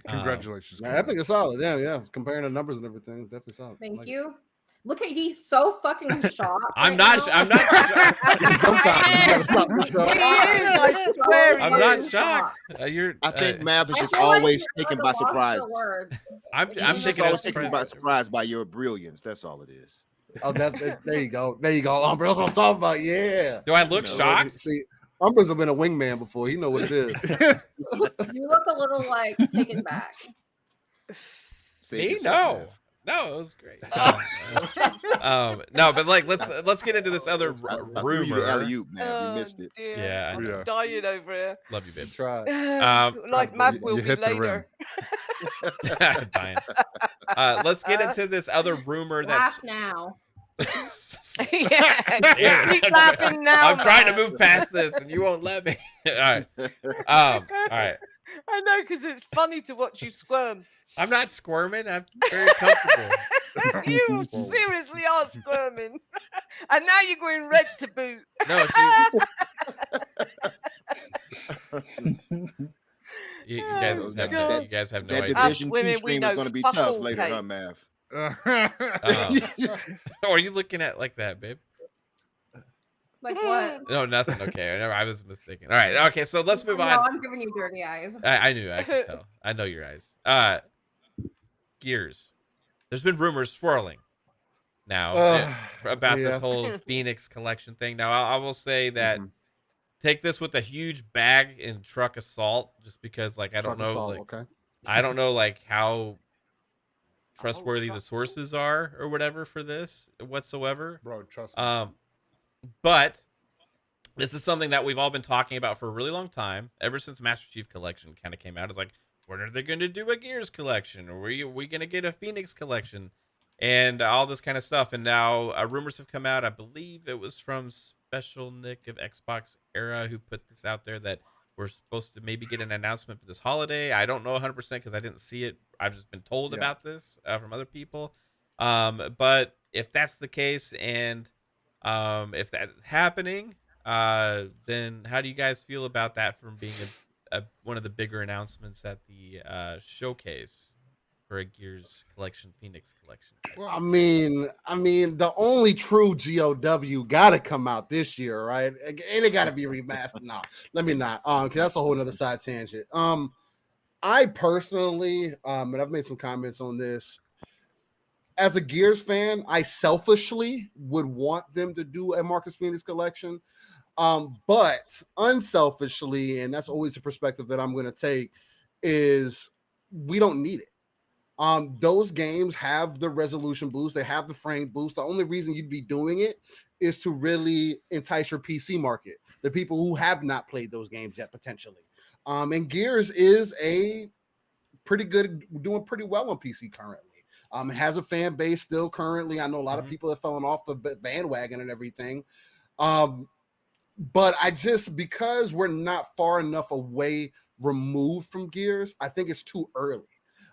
Congratulations. Nah, Epic is solid. Yeah. Comparing the numbers and everything, definitely solid. I Thank like it. you. Look at he's so fucking shocked. I'm right not. now. I'm not. shocked. Sometimes you gotta stop the show. He is, I swear I'm he not is. shocked. You're. I think Mav is I just feel like always you're taken at by a loss for surprise. words. I'm He's He's just taken always as taken by surprise by your brilliance. That's all it is. Oh, there you go. There you go. Umber, that's what I'm talking about. Yeah. Do I look No. shocked? See, Umber's been a wingman before. He know what it is. You look a little like taken back. Save Me? yourself, No. Mav. No, it was great. No, but like let's get into this other I threw you the rumor. alley-oop, Mav. Oh, You missed it. dear. Yeah, I I'm know. dying over here. Love you, babe. Try. Like Mav you will be hit the rim. later. Dying. Let's get into this other rumor Laugh that's. now. Yeah, Yeah. keep laughing now. I'm trying to man. move past this, and you won't let me. All right. All right. I know, because it's funny to watch you squirm. I'm not squirming. I'm very comfortable. You seriously are squirming. And now you're going red to boot. No, you guys Oh, have God. you guys have no That idea. Division women, 2 we stream know is going to be fuck tough all, later, Kate. huh, Mav? Or are you looking at like that, babe? Like what? No, nothing. Okay, I was mistaken. All right. Okay, so let's move No, on. I'm giving you dirty eyes. I knew. I could tell. I know your eyes. Gears. There's been rumors swirling now about this Yeah. whole Phoenix Collection thing. Now, I will say that take this with a huge bag and truck of salt, just because, like, I don't Truck of know, salt, like, okay. I don't know, like, how trustworthy the truck. sources are or whatever for this whatsoever. Bro, trust me. But this is something that we've all been talking about for a really long time, ever since Master Chief Collection kind of came out. It's like, when are they going to do a Gears Collection? Or are we going to get a Phoenix Collection? And all this kind of stuff. And now rumors have come out. I believe it was from Special Nick of Xbox Era who put this out there that we're supposed to maybe get an announcement for this holiday. I don't know 100% because I didn't see it. I've just been told about this from other people. But if that's the case, and if that's happening, then how do you guys feel about that from being one of the bigger announcements at the showcase for a Gears Collection, Phoenix Collection? Well, I mean, the only true GOW got to come out this year, right? And it got to be remastered. No, let me not. Because that's a whole nother side tangent. I personally, and I've made some comments on this. As a Gears fan, I selfishly would want them to do a Marcus Phoenix Collection. But unselfishly, and that's always a perspective that I'm going to take, is we don't need it. Those games have the resolution boost, they have the frame boost. The only reason you'd be doing it is to really entice your PC market, the people who have not played those games yet, potentially. And Gears is doing pretty well on PC currently. It has a fan base still currently. I know a lot of people have fallen off the bandwagon and everything. But because we're not far enough away removed from Gears, I think it's too early.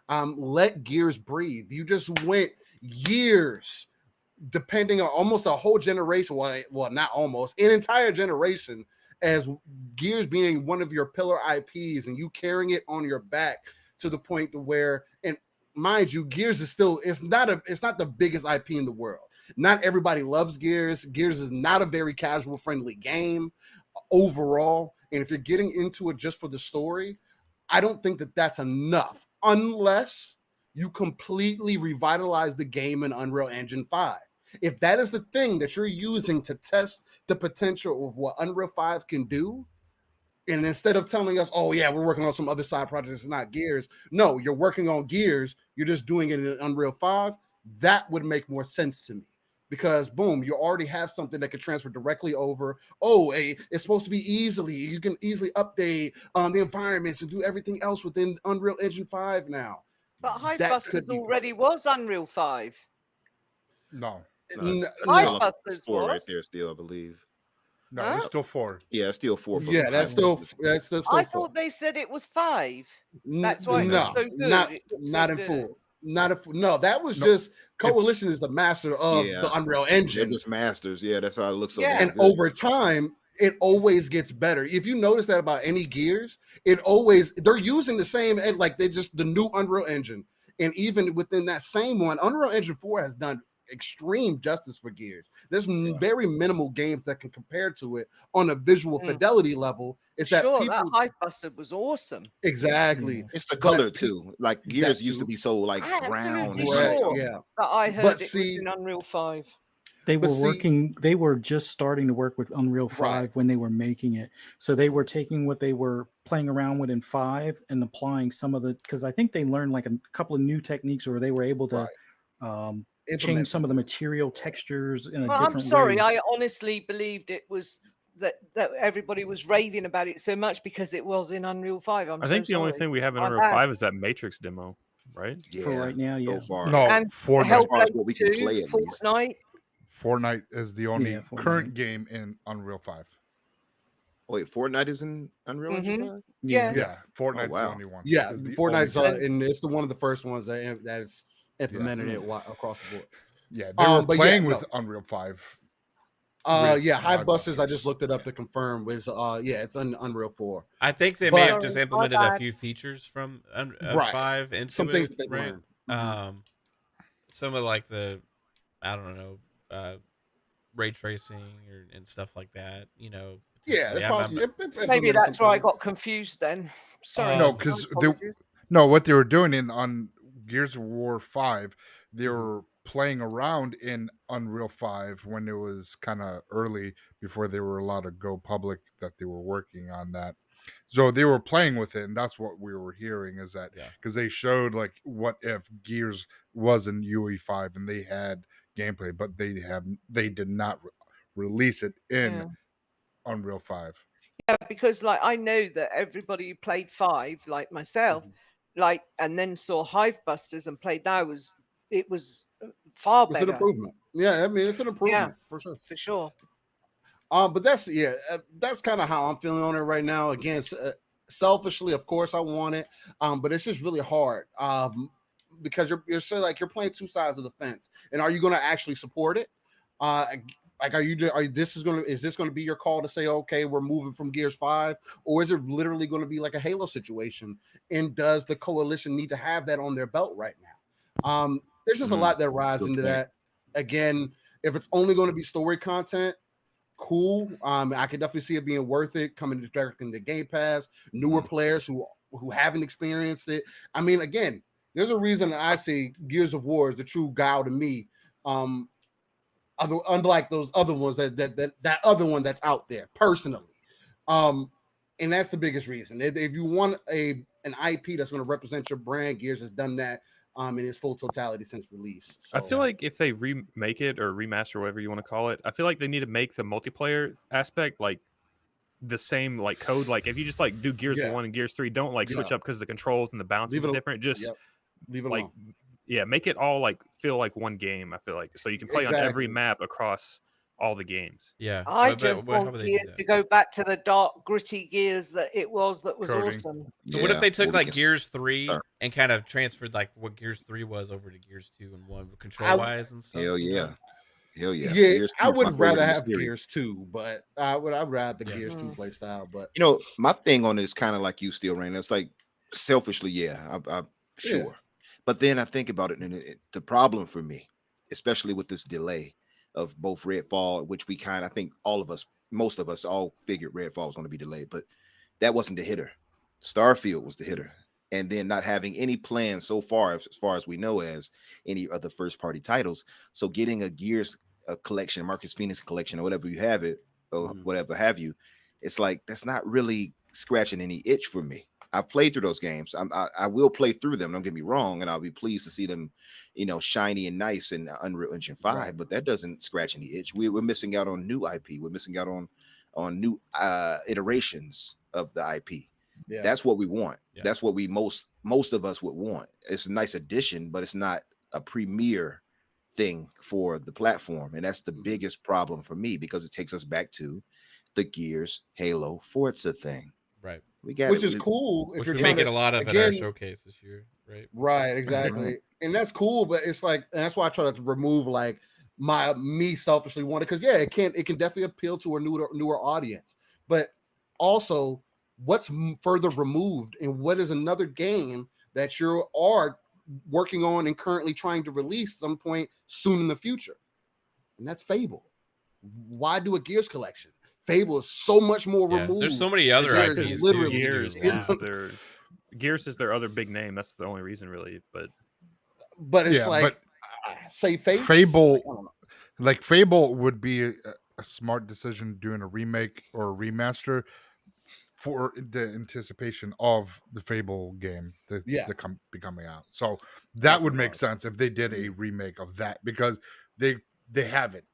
Let Gears breathe. You just went years, depending on almost a whole generation. Well, not almost, an entire generation, as Gears being one of your pillar IPs, and you carrying it on your back to the point to where, and mind you, Gears is still, it's not the biggest IP in the world. Not everybody loves Gears. Gears is not a very casual friendly game overall. And if you're getting into it just for the story, I don't think that that's enough, unless you completely revitalize the game in Unreal Engine 5. If that is the thing that you're using to test the potential of what Unreal 5 can do, and instead of telling us, oh yeah, we're working on some other side projects, it's not Gears. No, you're working on Gears. You're just doing it in Unreal 5. That would make more sense to me. Because boom, you already have something that can transfer directly over. It's supposed to be you can easily update the environments and do everything else within Unreal Engine 5 now. But Hivebusters already was Unreal 5. No. Hivebusters four was. right there still, I believe. No, it's still 4. Yeah, it's still 4. Yeah, that's still I 4. thought they said it was 5. That's why it was so good. Not in full. No, that was just Coalition is the master of the Unreal Engine. They're just masters. Yeah, that's how it looks. So and good. Over time, it always gets better. If you notice that about any Gears, they're using the same, like they just the new Unreal Engine, and even within that same one, Unreal Engine 4 has done extreme justice for Gears. There's very minimal games that can compare to it on a visual fidelity level. It's that that Hivebuster was awesome. Exactly. It's the color too. Like Gears used to be so like brown. Yeah. But I heard it was in Unreal 5. They were just starting to work with Unreal 5 when they were making it. So they were taking what they were playing around with in 5 and applying some of because I think they learned like a couple of new techniques where they were able to change some of the material textures in a different way. I'm sorry, I honestly believed it was that everybody was raving about it so much because it was in Unreal 5. I think the only thing we have in Unreal 5 is that Matrix demo, right? Yeah, for right now, yeah. So far. No, and Fortnite. What we can play at least. Fortnite is the only current game in Unreal 5. Wait, Fortnite is in Unreal Engine 5? Yeah. Fortnite's the only one. Yeah, Fortnite's and it's one of the first ones that is implemented it across the board. Yeah, they were playing with Unreal 5. Hivebusters, I just looked it up to confirm, it's on Unreal 4. I think they may have just implemented a few features from 5 into some things they learned. Some of like the, I don't know, ray tracing and stuff like that. Yeah, potentially. it I'm- probably I'm- Maybe implemented that's where I something. got confused then. Sorry. No, Um, because apologies. no, what they were doing on Gears of War 5, they Mhm. were playing around in Unreal 5 when it was kind of early before they were allowed to go public that they were working on that. So they were playing with it, and that's what we were hearing is that Yeah. because they showed like what if Gears was in UE5 and they had gameplay, but they did not release it in Yeah. Unreal 5. Yeah, because like I know that everybody who played 5, like myself, like and then saw Hive Busters and played that was far It's an better. improvement. Yeah, I mean it's an improvement for sure. For sure. But that's that's kind of how I'm feeling on it right now. Again, selfishly, of course, I want it. But it's just really hard. Because you're sort of like you're playing two sides of the fence, and are you going to actually support it? Like, is this going to be your call to say, okay, we're moving from Gears 5, or is it literally going to be like a Halo situation? And does the coalition need to have that on their belt right now? There's just a lot that rides good into point. that. Again, if it's only going to be story content, cool. I could definitely see it being worth it coming directly into Game Pass. Newer players who haven't experienced it. I mean, again, there's a reason that I say Gears of War is the true guile to me. Unlike those other ones that other one that's out there personally. And that's the biggest reason. If you want an IP that's going to represent your brand, Gears has done that in its full totality since release. So, I feel like if they remake it or remaster, whatever you want to call it, I feel like they need to make the multiplayer aspect like the same like code. Like if you just like do Gears 1 and Gears 3, don't like switch up because the controls and the bouncing is different. Just leave it like alone. make it all like feel like one game. I feel like so you can play on every map across all the games. Yeah. I But just how want would they do Gears that? to go back to the dark, gritty Gears that was Coding. awesome. So what if they took well, we like can Gears 3 start. and kind of transferred like what Gears 3 was over to Gears 2 and 1 control wise and stuff? Hell yeah. Hell yeah. Yeah, Gears I 2 is my would rather favorite in the have series. Gears 2, but I'd rather the Yeah. Gears 2 play style. But You know, my thing on it is kind of like you, Steel Rain. It's like selfishly, I'm sure. Yeah. But then I think about it, and the problem for me, especially with this delay of both Redfall, which we I think most of us all figured Redfall was going to be delayed, but that wasn't the hitter. Starfield was the hitter. And then not having any plans so far as we know as any other first party titles. So getting a Gears collection, Marcus Fenix collection, or whatever you have it, or whatever have you, it's like that's not really scratching any itch for me. I've played through those games. I will play through them. Don't get me wrong, and I'll be pleased to see them, shiny and nice in Unreal Engine 5. Right. But that doesn't scratch any itch. We're missing out on new IP. We're missing out on new iterations of the IP. yeah, That's what we want. Yeah. That's what we most of us would want. It's a nice addition, but it's not a premier thing for the platform, and that's the biggest problem for me because it takes us back to the Gears, Halo, Forza thing. Right. We got which is cool. If Which you're we're trying making to, a lot of at our again, showcase this year, right? right, exactly, and that's cool. But it's like, and that's why I try to remove like me selfishly wanted, because it can definitely appeal to a newer audience, but also what's further removed and what is another game that you are working on and currently trying to release at some point soon in the future, and that's Fable. Why do a Gears collection? Fable is so much more Yeah, removed. there's so many other Gears IPs. is too, literally you Gears could do a lot. is Gears is their other big name. That's the only reason, really. But it's Yeah, like but say face Fable, Like, I don't know. like Fable would be a smart decision doing a remake or a remaster for the anticipation of the Fable game that be coming out. So that would make sense if they did a remake of that, because they have it.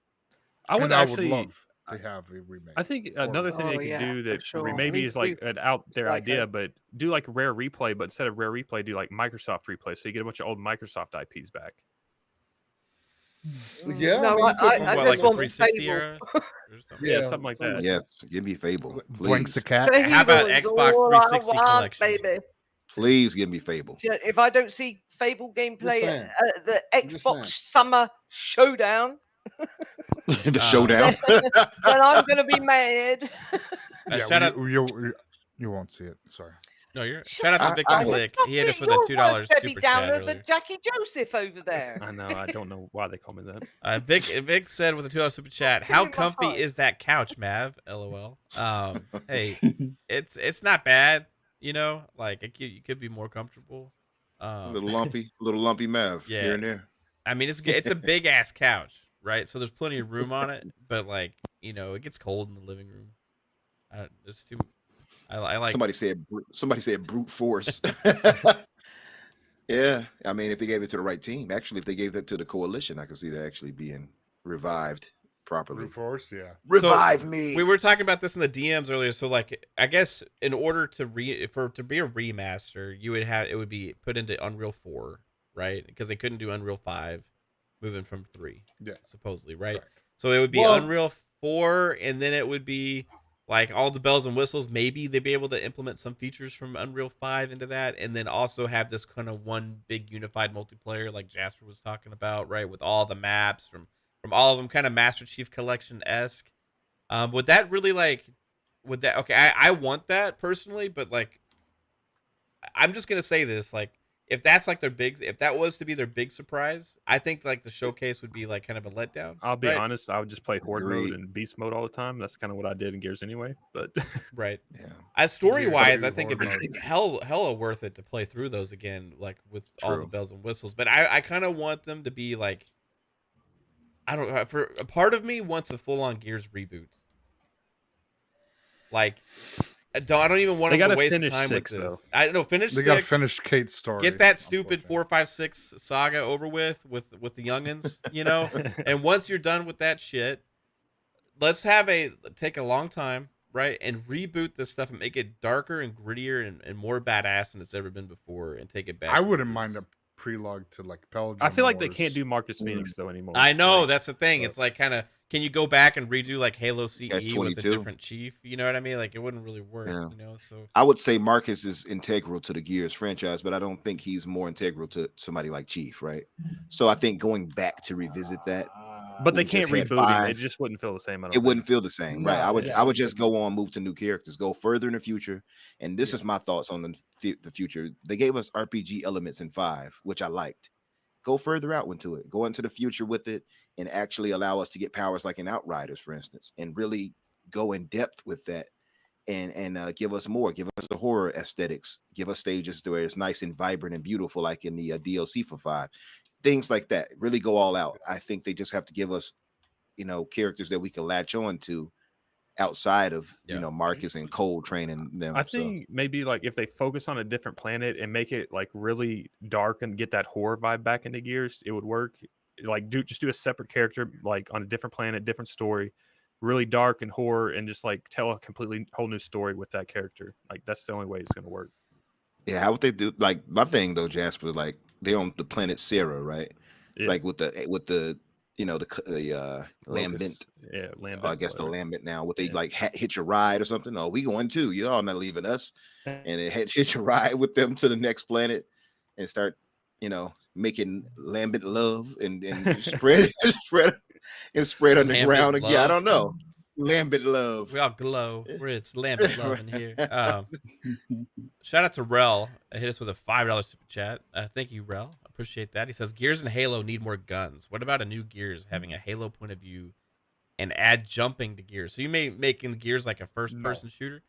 I would And actually I would love to have a remake. I think another thing they could do that sure. maybe Me is like too. an out there like idea, it. but do like rare replay, but instead of rare replay, do like Microsoft replay, so you get a bunch of old Microsoft IPs back. Yeah, No, I mean, I What, just like the want 360 Fable. era? Or something? Yeah, something like that. Yes, give me Fable, Blanks the please. cat. How about Fable is Xbox all I 360 want, collection? baby. Please give me Fable. If I don't see Fable gameplay saying. at the just Xbox Summer Showdown, The showdown. then I'm gonna be mad. Shout out. You won't see it. Sorry. No, you're. Shut Shout out to up. Victor I- Click. He hit us with a You're $2 worse Debbie super Downer chat than earlier. Jackie Joseph over there. I know. I don't know why they call me that. Vic said with a $2 super chat, Give "How me my comfy heart. is that couch, Mav?" LOL. Hey, it's not bad. You know, like you could be more comfortable. A little lumpy Mav Yeah. here and there. I mean, it's a big ass couch, right? So there's plenty of room on it, but like it gets cold in the living room. It's too. I like. Somebody said brute force. Yeah, I mean, if they gave it to the right team, actually, if they gave that to the coalition, I could see that actually being revived properly. Brute force, yeah. Revive me. We were talking about this in the DMs earlier. So like, I guess in order to be a remaster, it would be put into Unreal 4, right? Because they couldn't do Unreal 5, moving from 3. Yeah. Supposedly, right? Correct. So it would be Well- Unreal 4, and then it would be like all the bells and whistles. Maybe they'd be able to implement some features from Unreal 5 into that, and then also have this kind of one big unified multiplayer, like Jasper was talking about, right? With all the maps from all of them, kind of Master Chief Collection-esque. Would that really okay, I want that personally, but like, I'm just gonna say this, like, if that was to be their big surprise, I think like the showcase would be like kind of a letdown. I'll be right? honest. I would just play horde Agreed. mode and beast mode all the time. That's kind of what I did in Gears anyway. But Right. Yeah. As story wise, Yeah, I think it'd horde be hella worth it to play through those again, like with all the True. bells and whistles. But I kind of want them to be like, I don't know. For a part of me wants a full on Gears reboot. Like, I don't even want They them to gotta waste finish time 6, with this. though. I don't know. Finish They got to 6. finish Kate's story. Get that stupid unfortunately. 4, 5, 6 saga over with the youngins, And once you're done with that shit, let's take a long time, right, and reboot this stuff and make it darker and grittier and more badass than it's ever been before, and take it back. I to the wouldn't roots. mind a prelogue to like Belgium. I feel like they Wars. can't do Marcus Phoenix though anymore. I know Like, that's the thing. but- It's like kind of, can you go back and redo like Halo CE with a Catch-22. different chief? You know what I mean? Like it wouldn't really work. Yeah. So I would say Marcus is integral to the Gears franchise, but I don't think he's more integral to somebody like Chief, right? So I think going back to revisit that, but they we can't just had reboot him. 5. It just wouldn't feel the same. I don't it wouldn't feel the same, right? No, I would yeah. just go on, move to new characters, go further in the future. And this is my thoughts on the future. They gave us RPG elements in 5, which I liked. Go further out into it. Go into the future with it, and actually allow us to get powers like in Outriders, for instance, and really go in depth with that, and give us more. Give us the horror aesthetics. Give us stages where it's nice and vibrant and beautiful, like in the DLC for 5. Things like that. Really go all out. I think they just have to give us, characters that we can latch on to outside of Marcus and Cole training them. I think maybe like if they focus on a different planet and make it like really dark and get that horror vibe back into Gears, it would work. Like just do a separate character like on a different planet, different story, really dark and horror, and just like tell a completely whole new story with that character. Like that's the only way it's gonna work. Yeah, how would they do? Like my thing though, Jasper, like they're on the planet Sarah, right? Yeah. Like with the lambent. Yeah, lambent. I guess the whatever. lambent now. Would they Yeah. like hitch a ride or something? Oh, we going too. Y'all not leaving us. And it hitch a ride with them to the next planet and start, making lambent love and spread spread underground Lambent again. I love. don't know. Lambent love. we all glow. It's lambent love in here. Shout out to Rel. Hit us with a $5 super chat. Thank you, Rel. Appreciate that. He says Gears and Halo need more guns. What about a new Gears having a Halo point of view and add jumping to Gears? So you may making Gears like a first-person shooter.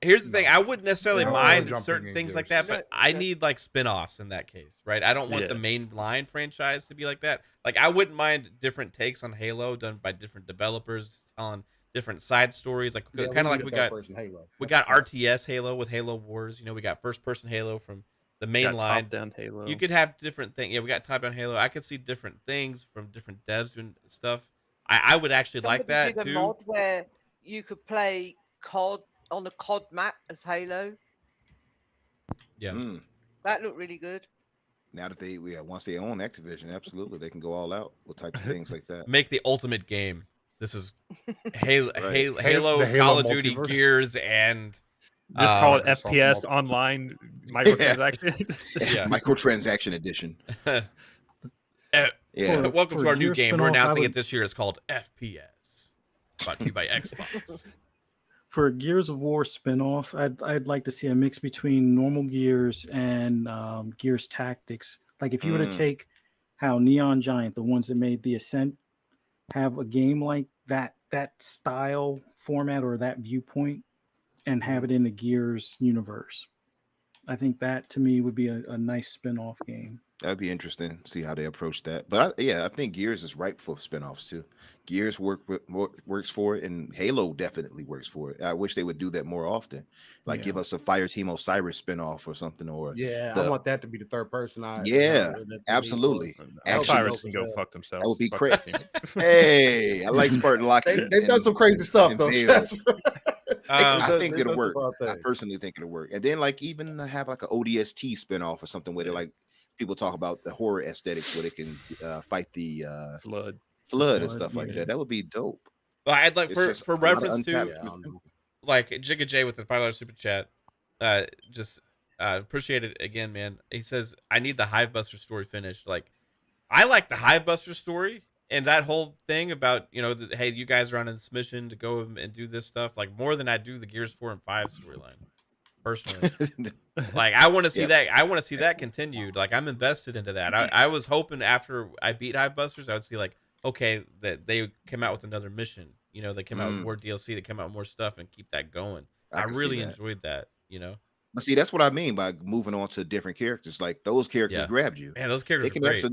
Here's the thing. I wouldn't necessarily No mind jumping certain in things like Gears. that, but I need like spin-offs in that case, right? I don't want Yeah. the main line franchise to be like that. Like I wouldn't mind different takes on Halo done by different developers on different side stories, like kind of like we got RTS Halo with Halo Wars. We got first-person Halo from the main Got line. top-down Halo. You could have different things. Yeah, we got top-down Halo. I could see different things from different devs doing stuff. I would actually like Somebody that did a too. mod where you could play COD on a COD map as Halo. Yeah. Mm. That looked really good. Now that once they own Activision, absolutely they can go all out with types of things like that. Make the ultimate game. This is Halo, Right. Halo, The Halo Call of Duty, multiverse. Gears, and just call it Microsoft FPS multi- online microtransaction. Yeah. Microtransaction edition. Yeah. Welcome For to our new your game. We're spin-off, I announcing would- it this year. It's called FPS. Brought to you by Xbox. For a Gears of War spinoff, I'd like to see a mix between normal Gears and Gears Tactics. Like if you were to Mm. take how Neon Giant, the ones that made the Ascent, have a game like that style format or that viewpoint, and have it in the Gears universe. I think that to me would be a nice spin-off game. That'd be interesting to see how they approach that. But I think Gears is ripe for spinoffs too. Gears works for it, and Halo definitely works for it. I wish they would do that more often. Like give us a Fireteam Osiris spinoff or something, or Yeah, the- I want that to be the third person. Yeah, absolutely. Osiris can go fuck themselves. That would be Fuck crazy. that. Hey, I like Spartan Lockett. They've done some crazy stuff though. I think They it'll done work. some wild I things. personally think it'll work. And then like even have like an ODST spinoff or something where they like people talk about the horror aesthetics where they can fight the flood and stuff like that. That would be dope. Well, I'd like It's for just for a lot of reference to untapped- like Jigga J with the $5 super chat. Just appreciate it again, man. He says I need the Hivebuster story finished. Like I like the Hivebuster story and that whole thing about hey, you guys are on this mission to go and do this stuff like more than I do the Gears 4 and 5 storyline. Personally, like I want to see that. I want to see that continued. Like I'm invested into that. I was hoping after I beat Hivebusters, I would see like okay that they came out with another mission. They came out with more DLC. They came out with more stuff and keep that going. I can see really that. enjoyed that. But see, that's what I mean by moving on to different characters. Like those characters grabbed you. Man, those characters are great.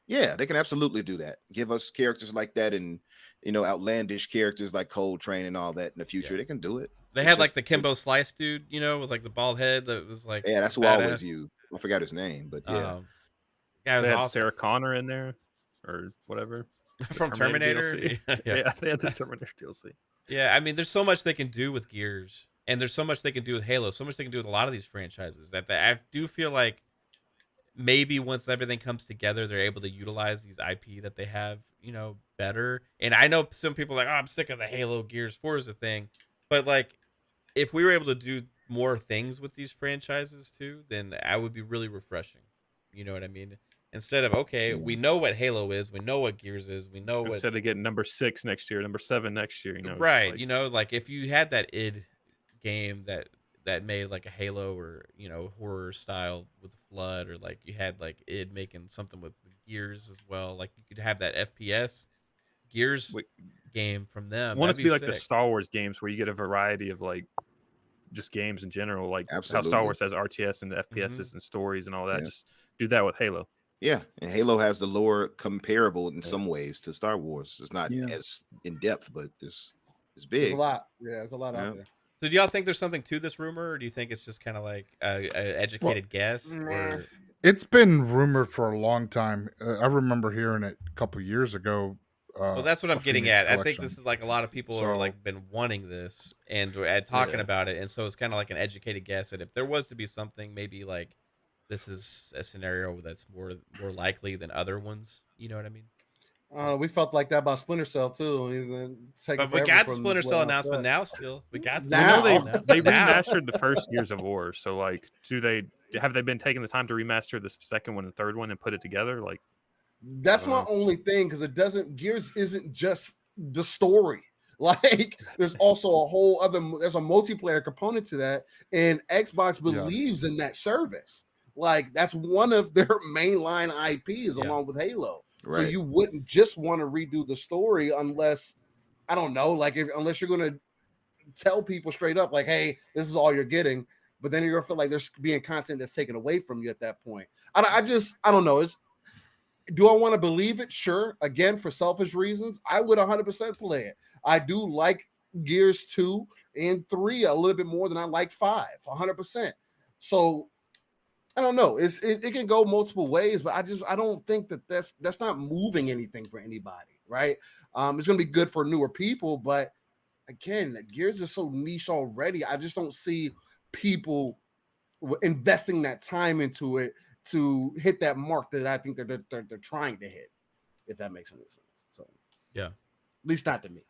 They can absolutely do that. Give us characters like that and outlandish characters like Coltrane and all that in the future. They can do it. They had like the Kimbo Slice dude, with like the bald head that was like that's who I always use. I forgot his name, but yeah. Yeah, they had awesome. Sarah Connor in there or whatever. From Terminator. Yeah, they had the Terminator DLC. Yeah, I mean, there's so much they can do with Gears, and there's so much they can do with Halo, so much they can do with a lot of these franchises that I do feel like maybe once everything comes together, they're able to utilize these IP that they have, better. And I know some people are like, oh, I'm sick of the Halo Gears Forza thing, but like, if we were able to do more things with these franchises too, then I would be really refreshing. You know what I mean? Instead of we know what Halo is, we know what Gears is, we know instead of getting number 6 next year, number 7 next year, right? Like if you had that id game that made like a Halo or horror style with Flood, or like you had like id making something with Gears as well, like you could have that FPS Gears game from them. I want it to be like the sick. Star Wars games where you get a variety of like just games in general, like Absolutely. how Star Wars has RTS and the FPSs and stories and all that. Just do that with Halo. Yeah, and Halo has the lore comparable in some ways to Star Wars. It's not as in depth, but it's big. There's a lot. Yeah, there's a lot out there. So do y'all think there's something to this rumor, or do you think it's just kind of like an educated guess? Or... It's been rumored for a long time. I remember hearing it a couple years ago. Well, that's what I'm getting Fenix at. I think Collection. this is like a lot of people are like been wanting this and talking about it, and so it's kind of like an educated guess that if there was to be something, maybe like this is a scenario that's more likely than other ones. You know what I mean? We felt like that about Splinter Cell too. But we got the Splinter Cell announcement now. Still, we got now. They remastered the first Gears of War. So, like, have they been taking the time to remaster the second one and third one and put it together? Like, that's my only thing because Gears isn't just the story. Like, there's also a whole there's a multiplayer component to that, and Xbox believes in that service. Like, that's one of their mainline IPs along with Halo. Right. So you wouldn't just want to redo the story unless, I don't know, like unless you're going to tell people straight up, like, hey, this is all you're getting. But then you're going to feel like there's being content that's taken away from you at that point. I don't know. Do I want to believe it? Sure. Again, for selfish reasons, I would 100% play it. I do like Gears 2 and 3 a little bit more than I like 5, 100%. So I don't know. It can go multiple ways, but I don't think that's not moving anything for anybody, right? It's going to be good for newer people, but again, Gears is so niche already. I just don't see people investing that time into it to hit that mark that I think they're trying to hit, if that makes any sense. So yeah, at least not to me.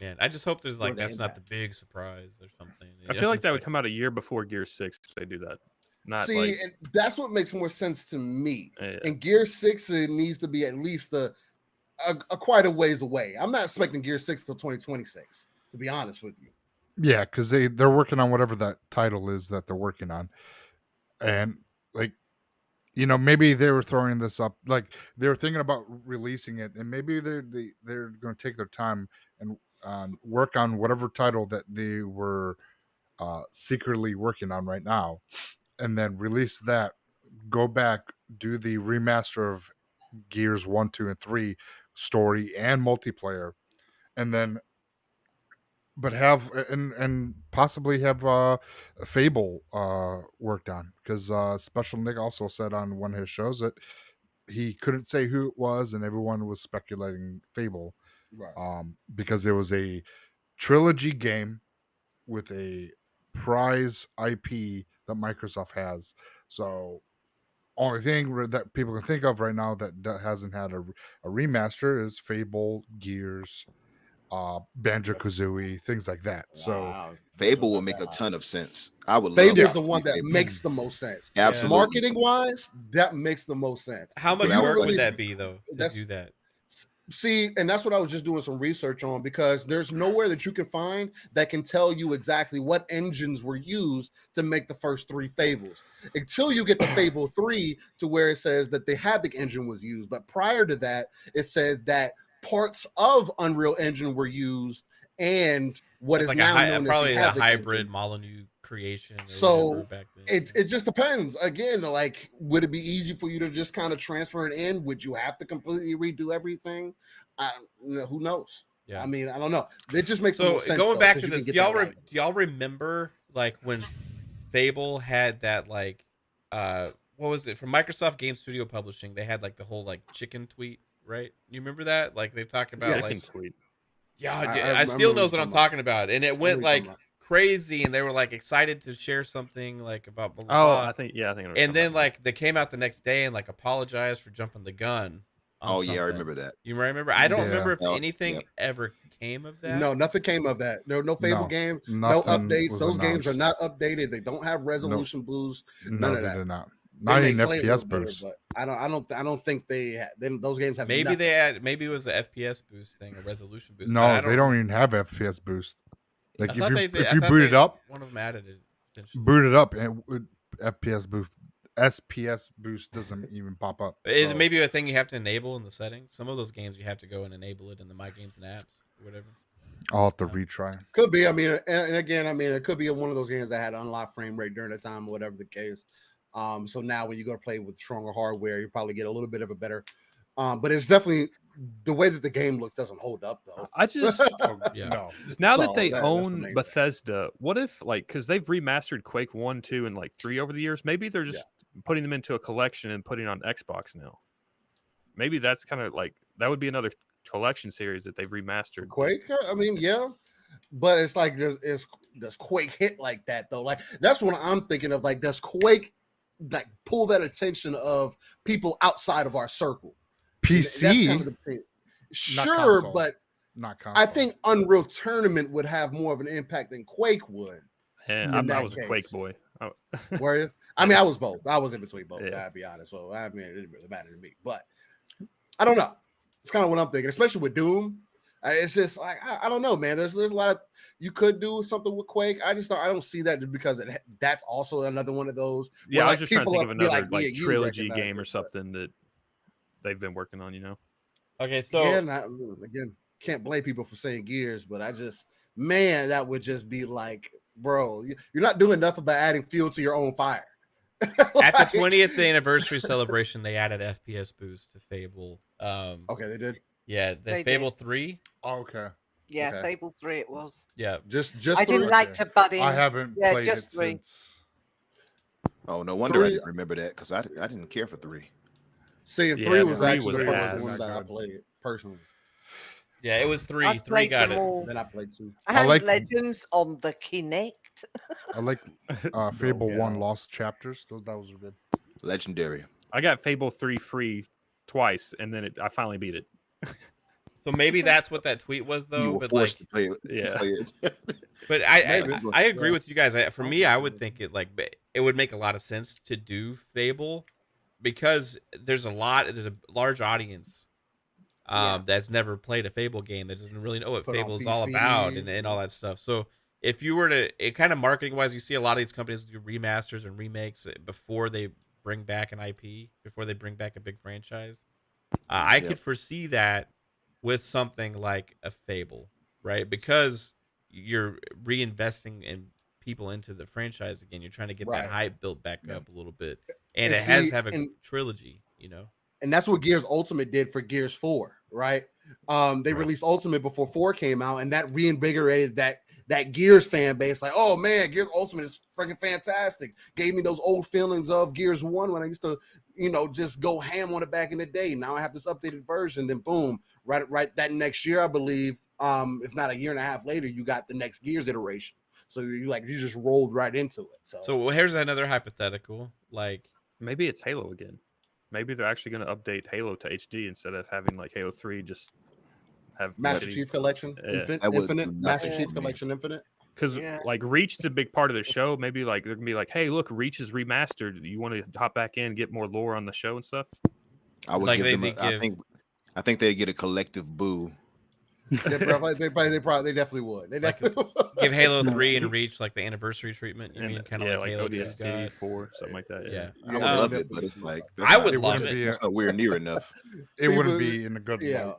Man, I just hope there's like that's not the big surprise or something. I feel like that would come out a year before Gear 6 if they do that. And that's what makes more sense to me. Yeah. And Gear 6, it needs to be at least a quite a ways away. I'm not expecting Gear 6 till 2026, to be honest with you. Yeah, because they're working on whatever that title is that they're working on, and like maybe they were throwing this up, like they were thinking about releasing it, and maybe they're going to take their time and work on whatever title that they were secretly working on right now, and then release that. Go back, do the remaster of Gears 1, 2, and 3 story and multiplayer, and then but have and possibly have Fable worked on, because Special Nick also said on one of his shows that he couldn't say who it was, and everyone was speculating Fable, Right. because it was a trilogy game with a prize IP that Microsoft has. So only thing that people can think of right now that hasn't had a remaster is Fable, Gears, Banjo Kazooie, things like that. So Wow. Fable will make a ton of sense. I would love Fable's to the one see that Fable. makes the most sense. Absolutely. Marketing wise, that makes the most sense. How much But I work really- would that be though to That's- do that? See, and that's what I was just doing some research on, because there's nowhere that you can find that can tell you exactly what engines were used to make the first 3 Fables, until you get the Fable 3 to where it says that the Havoc engine was used. But prior to that, it said that parts of Unreal Engine were used, and what It's is like now known probably as the a Havoc hybrid engine. Molyneux creation. Or So, whatever back then. It just depends. Again, like, would it be easy for you to just kind of transfer it in? Would you have to completely redo everything? Who knows? Yeah. I mean, I don't know. It just makes So more sense. going though, back 'cause to you can this, get do y'all that right. do y'all remember like when Fable had that like what was it from Microsoft Game Studio Publishing? They had like the whole like chicken tweet, right? You remember that? Like they talk about Yeah. like Chicken tweet. yeah, I I still remember knows you what I'm talking about. talking about, and it I know went you're like talking about. crazy, and they were like excited to share something like about blah blah. Oh, blah. I think I know what you're And talking then about. like they came out the next day and like apologized for jumping the gun. On Oh yeah, I something. remember that. You remember? I don't Yeah. remember if Oh, anything yeah. ever came of that. No, nothing came of that. There were no Fable No, games, no nothing updates. was Those games are announced. not updated. They don't have resolution boost. None No, of they that. did not. They Not may even play a little FPS better, boost. but I don't think those games have. Maybe nothing. they had. Maybe it was a FPS boost thing, a resolution boost. but No, I they don't even have FPS boost. Like I if thought you they did. if I you thought boot it up, one of them added it. Potentially. boot it up, and FPS boost, SPS boost doesn't even pop up. Is it So, maybe a thing you have to enable in the settings? Some of those games you have to go and enable it in the My Games and Apps or whatever. I'll have to retry. Could be. I mean, and again, I mean, it could be one of those games that had unlocked frame rate during the time, or whatever the case. So now when you go to play with stronger hardware, you probably get a little bit of a better. But it's definitely the way that the game looks doesn't hold up though. I just Yeah. No, now So that they that's the own main thing. Bethesda, what if like because they've remastered Quake 1, 2, and like 3 over the years, maybe they're just putting them into a collection and putting on Xbox now. Maybe that's kind of like that would be another collection series that they've remastered. Quake. I mean, yeah, but it's like does Quake hit like that though? Like that's what I'm thinking of. Like, does Quake like pull that attention of people outside of our circle? That's PC, kind of the thing. not Sure, console. but not console. I think Unreal Tournament would have more of an impact than Quake would. And in I that was a Quake case. boy. Oh. Were you? I mean, I was both. I was in between both. Yeah. I'll be honest. So I mean, it didn't really matter to me. But I don't know. It's kind of what I'm thinking, especially with Doom. It's just like I don't know, man. There's a lot of you could do something with Quake. I don't see that just because that's also another one of those. Yeah, where, I like, was just trying to people think of be another yeah, like you trilogy recognize game it, or but- something that they've been working on. You know. Okay, so again, can't blame people for saying Gears, but man, that would just be like, bro, you're not doing nothing but adding fuel to your own fire. at the 20th anniversary celebration, they added FPS boost to Fable. Okay, they did. Yeah, the They did. Fable 3. Oh, okay. Yeah, Okay. Fable 3 it was. Yeah, Just I didn't three? like Okay. to butt in. I haven't Yeah, played it just 3. since. Oh, no wonder I Three- didn't remember that because I didn't care for 3. Seeing Yeah, 3 was 3 actually was the ass. first one that I Good. played personally. yeah, it was 3. I 3 played got them it. all. Then I played 2. I I had like- Legends on the Kinect. I like Fable yeah. 1 Lost Chapters. That was good. Legendary. I got Fable 3 free twice, and then I finally beat it. So maybe that's what that tweet was, You though. were But forced like, to play it. Yeah. Play it. but Maybe. I agree Yeah. with you guys. For me, I would think it would make a lot of sense to do Fable because there's a large audience that's never played a Fable game that doesn't really know what Put on Fable is all PC. about and all that stuff. So if you were to, it kind of marketing wise, you see a lot of these companies do remasters and remakes before they bring back an IP, before they bring back a big franchise. I Yep. could foresee that with something like a Fable, right? Because you're reinvesting in people into the franchise again. You're trying to get that Right. hype built back Yeah. up a little bit, and And it has see, to have a and- trilogy, you know. And that's what Gears Ultimate did for Gears 4, right? They Right. released Ultimate before 4 came out, and that reinvigorated that Gears fan base. Like, oh man, Gears Ultimate is freaking fantastic. Gave me those old feelings of Gears 1 when I used to, just go ham on it back in the day. Now I have this updated version. Then boom, right that next year, I believe, if not a year and a half later, you got the next Gears iteration. So you just rolled right into it. So here's another hypothetical. Like, Maybe it's Halo again. Maybe they're actually going to update Halo to HD instead of having like Halo 3 just have Master shitty- Chief Collection, Yeah. That would do Infinite, Master nothing Chief for me. Collection Infinite. Because Yeah. like Reach is a big part of the show. Maybe like they're gonna be like, hey, look, Reach is remastered. You want to hop back in, get more lore on the show and stuff? I would Like give they- them. they give- I think they'd get a collective boo. They definitely would. They Like, definitely would. give Halo No. 3 and Reach like the anniversary treatment. You And, mean kind of yeah, like Halo 2 ODST got? 4, something like that. Yeah. I would Yeah, love it, definitely. but it's like I would It love wouldn't it. be. It's nowhere near enough. It wouldn't People- be in a good Yeah.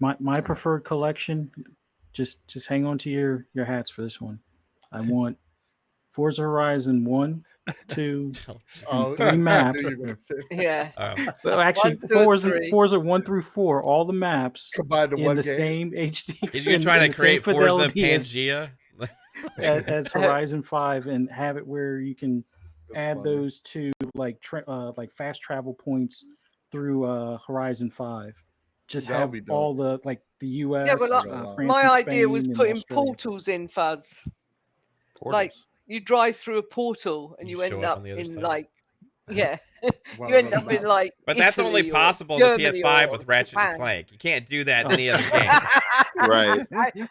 light. My preferred collection. Just hang on to your hats for this one. I want Forza Horizon 1, 2, Oh, 3 maps. Yeah. Well, actually, 1, 2, and 3. Forza 1 through 4, all the maps Combined to in one the game. same HD. Is you in trying the to same create Forza fidelity as- Pangea? as Horizon 5 and have it where you can That's add funny. those to like fast travel points through Horizon 5. Just That would have be dope. all the like the US, Yeah, but France, my and idea was Spain, and putting Australia. portals in, Fuzz. Portals. Like you drive through a portal and You you show end up up on the other in side. like, yeah, Wow, you end that's up in about- like. But that's only Italy or possible in the Germany PS5 or with Ratchet and Japan. Clank. You can't do that in any other game. Right.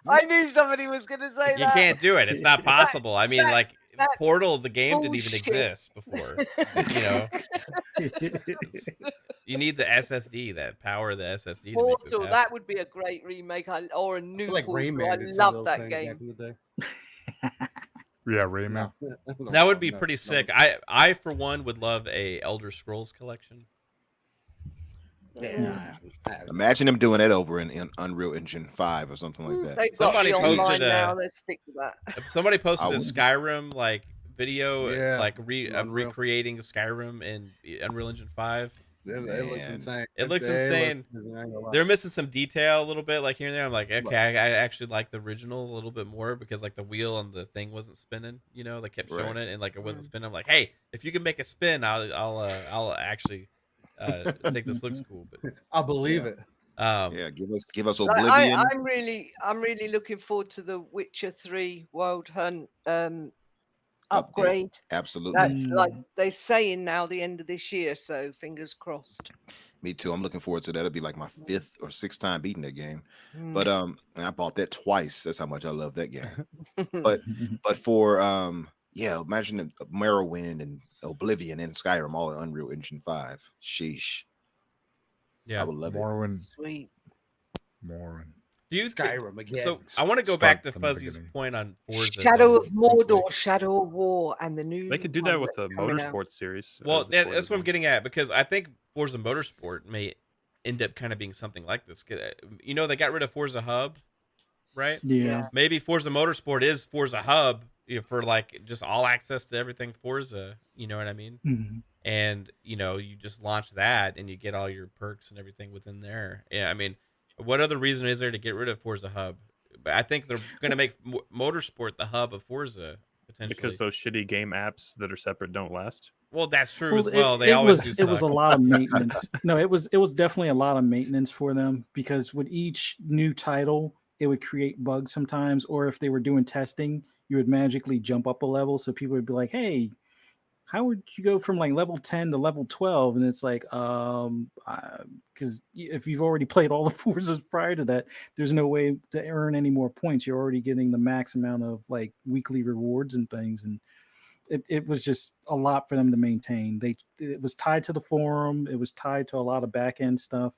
I knew somebody was going to say You that. can't do it. It's not possible. I mean, like that's Portal, the game didn't even bullshit. exist before. You know, you need the SSD, that power of the SSD to make this Portal, happen. that would be a great remake or a I new feel like Portal. Rayman I did some of love those that things game. back in the day. Yeah, Rayman. No, That would be no, pretty no. sick. I for one would love a Elder Scrolls collection. Yeah. Imagine them doing that over in Unreal Engine 5 or something like that. They've got Somebody the online posted now. Let's stick with that. If somebody posted I a would- Skyrim like video, Yeah, like of Unreal. recreating Skyrim in Unreal Engine 5. It looks Man. insane. It looks They insane. look insane, I ain't gonna lie. They're missing some detail a little bit, like here and there. I'm like, okay, I actually like the original a little bit more because like the wheel on the thing wasn't spinning. You know, they kept showing it and like it wasn't spinning. I'm like, hey, if you can make a spin, I'll actually think this looks cool. But I believe it. Yeah, give us Like, Oblivion. I'm really looking forward to the Witcher 3 Wild Hunt upgrade. Absolutely. That's like they're saying now the end of this year, so fingers crossed. Me too. I'm looking forward to that. It'll be like my 5th or 6th time beating that game. Mm. But and I bought that twice. That's how much I love that game. But for imagine Morrowind and Oblivion and Skyrim all in Unreal Engine 5. Sheesh. yeah. I would love it. Morrowind. Sweet. Morrowind. Do you Skyrim again. So I want to go back to Start from the Fuzzy's beginning. point on Forza. Shadow though, of real quick. Mordor, Shadow of War, and the new. They could do that one with the that's coming out. Motorsports series. Well, before that's what I'm the- getting at because I think Forza Motorsport may end up kind of being something like this. You know, they got rid of Forza Hub, right? Yeah. Maybe Forza Motorsport is Forza Hub, you know, for like just all access to everything Forza. You know what I mean? Mhm. And you know, you just launch that and you get all your perks and everything within there. Yeah, I mean, what other reason is there to get rid of Forza Hub? But I think they're going to make Motorsport the hub of Forza potentially. because those shitty game apps that are separate don't last. Well, that's true as Well, well. They always do it was a suck. lot of maintenance. No, it was definitely a lot of maintenance for them because with each new title, it would create bugs sometimes, or if they were doing testing, you would magically jump up a level. So people would be like, "Hey, how would you go from like level 10 to level 12?" And it's like, because if you've already played all the Forzas prior to that, there's no way to earn any more points. You're already getting the max amount of like weekly rewards and things, and it was just a lot for them to maintain. It was tied to the forum. It was tied to a lot of back end stuff.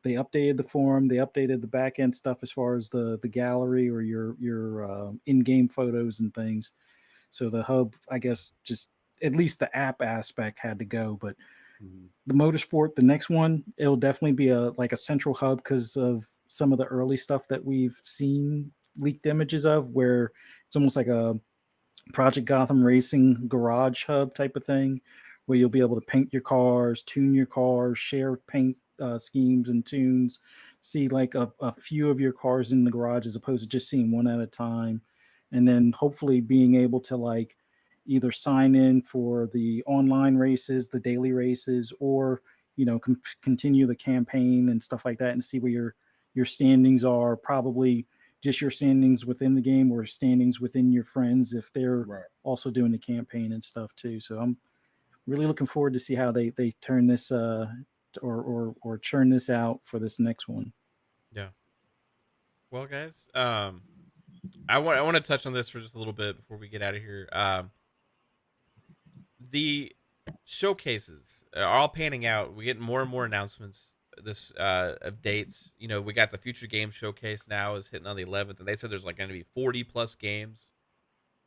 they updated the forum, they updated the back end stuff as far as the gallery or your in-game photos and things. So the hub, I guess, just at least the app aspect had to go, but the motorsport, the next one, it'll definitely be a central hub because of some of the early stuff that we've seen leaked images of, where it's almost like a Project Gotham Racing garage hub type of thing, where you'll be able to paint your cars, tune your cars, share paint schemes and tunes, see like a few of your cars in the garage as opposed to just seeing one at a time, and then hopefully being able to like either sign in for the online races, the daily races, or continue the campaign and stuff like that, and see where your standings are. Probably just your standings within the game or standings within your friends if they're also doing the campaign and stuff too. So I'm really looking forward to see how they turn this or churn this out for this next one. Yeah. Well, guys, I want to touch on this for just a little bit before we get out of here. The showcases are all panning out. We get more and more announcements of dates. We got the Future Game Showcase now is hitting on the 11th, and they said there's like going to be 40 plus games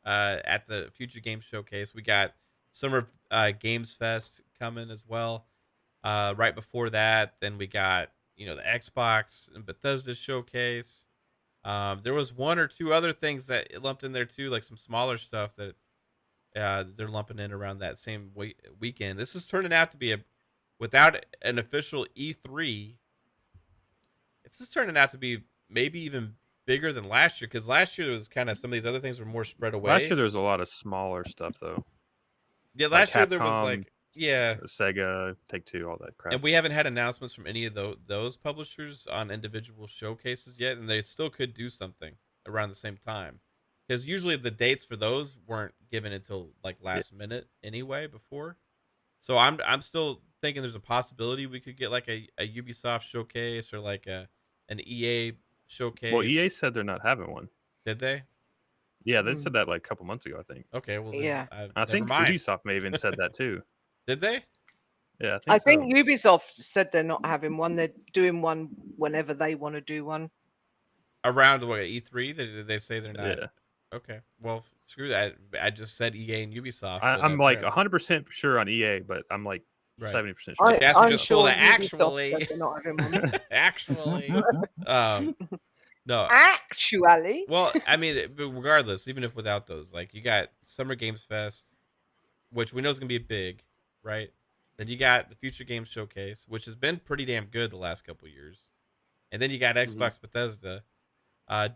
at the Future Game Showcase. We got Summer Games Fest coming as well. Right before that, then we got the Xbox and Bethesda Showcase. There was one or two other things that lumped in there too, like some smaller stuff that they're lumping in around that same weekend. This is turning out to be without an official E3. It's just turning out to be maybe even bigger than last year, because last year was kind of some of these other things were more spread away. Last year there was a lot of smaller stuff though. Yeah, last like year there was like Sega, Take-Two, all that crap. And we haven't had announcements from any of those publishers on individual showcases yet, and they still could do something around the same time. Because usually the dates for those weren't given until like last minute anyway before. So I'm still thinking there's a possibility we could get like a Ubisoft showcase or like an EA showcase. Well, EA said they're not having one. Did they? Yeah, they said that like a couple months ago, I think. Okay, well then, Yeah. I think Ubisoft may have even said that too. Did they? Yeah, I think Ubisoft said they're not having one. They're doing one whenever they want to do one. Around what, E3? Did they say they're not? Yeah. Okay. Well, screw that. I just said EA and Ubisoft. I'm like 100% sure on EA, but I'm like 70% sure. I'm sure actually, they're not having one. actually, no. Actually. Well, I mean, regardless, even if without those, like you got Summer Games Fest, which we know is gonna be big, right? Then you got the Future Games Showcase, which has been pretty damn good the last couple of years, and then you got Xbox Bethesda.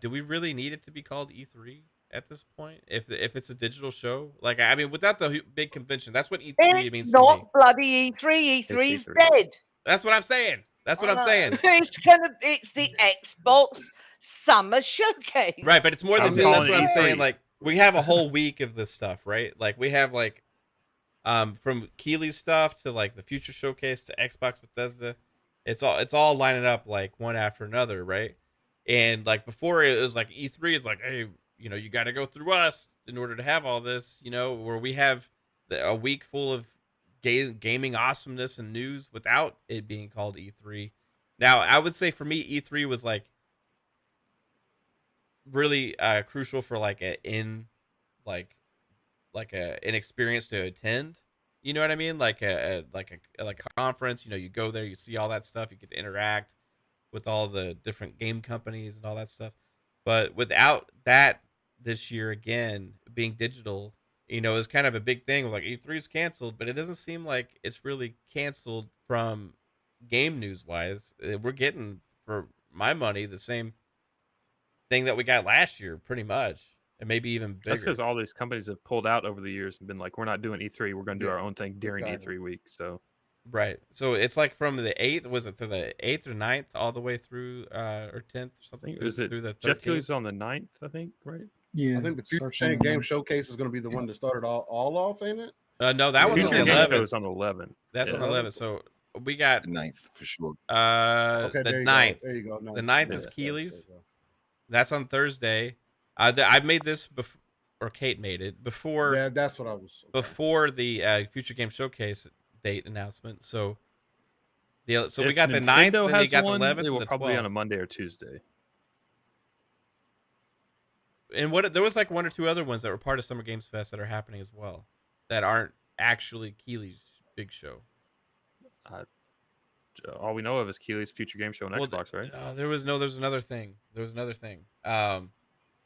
Do we really need it to be called E3 at this point? If it's a digital show, like I mean, without the big convention, that's what E3 means to me. Not bloody E3. E3's dead. That's what I'm saying. That's what I'm saying. It's the Xbox Summer Showcase. Right, but it's more than that's what I'm saying. Like we have a whole week of this stuff, right? Like we have like from Keeley's stuff to like the Future Showcase to Xbox Bethesda. It's all lining up like one after another, right? And like before it was like E3 is like, hey, you got to go through us in order to have all this, where we have a week full of gaming awesomeness and news without it being called E3. Now, I would say for me, E3 was like really crucial for like an experience to attend. You know what I mean? Like a conference. You go there, you see all that stuff, you get to interact with all the different game companies and all that stuff. But without that this year, again, being digital, is kind of a big thing. Like E3 is canceled, but it doesn't seem like it's really canceled from game news wise. We're getting, for my money, the same thing that we got last year, pretty much, and maybe even bigger. That's because all these companies have pulled out over the years and been like, we're not doing E3. We're going to do our own thing during E3 week. So. Right. So it's like from the 8th, was it to the 8th or 9th, all the way through, or 10th or something? Is it through the 13th? Jeff Keighley's on the 9th, I think, right? Yeah. I think the Future Game Showcase is going to be the one that started all off, ain't it? No, that was on the 11th. Was on the 11th. That's on the 11th. So we got the 9th for sure. The 9th. There you go. The 9th is Keeley's. That's on Thursday. I made this before, or Kate made it before. Yeah, that's what I was. Before the Future Game Showcase date announcement. So So we If got the 9th, Nintendo then you has got the one, 11th, it and will the probably be on a 12th. Monday or Tuesday. And there was like one or two other ones that were part of Summer Games Fest that are happening as well, that aren't actually Keely's big show. All we know of is Keely's Future Game Show on Xbox, right? There's another thing.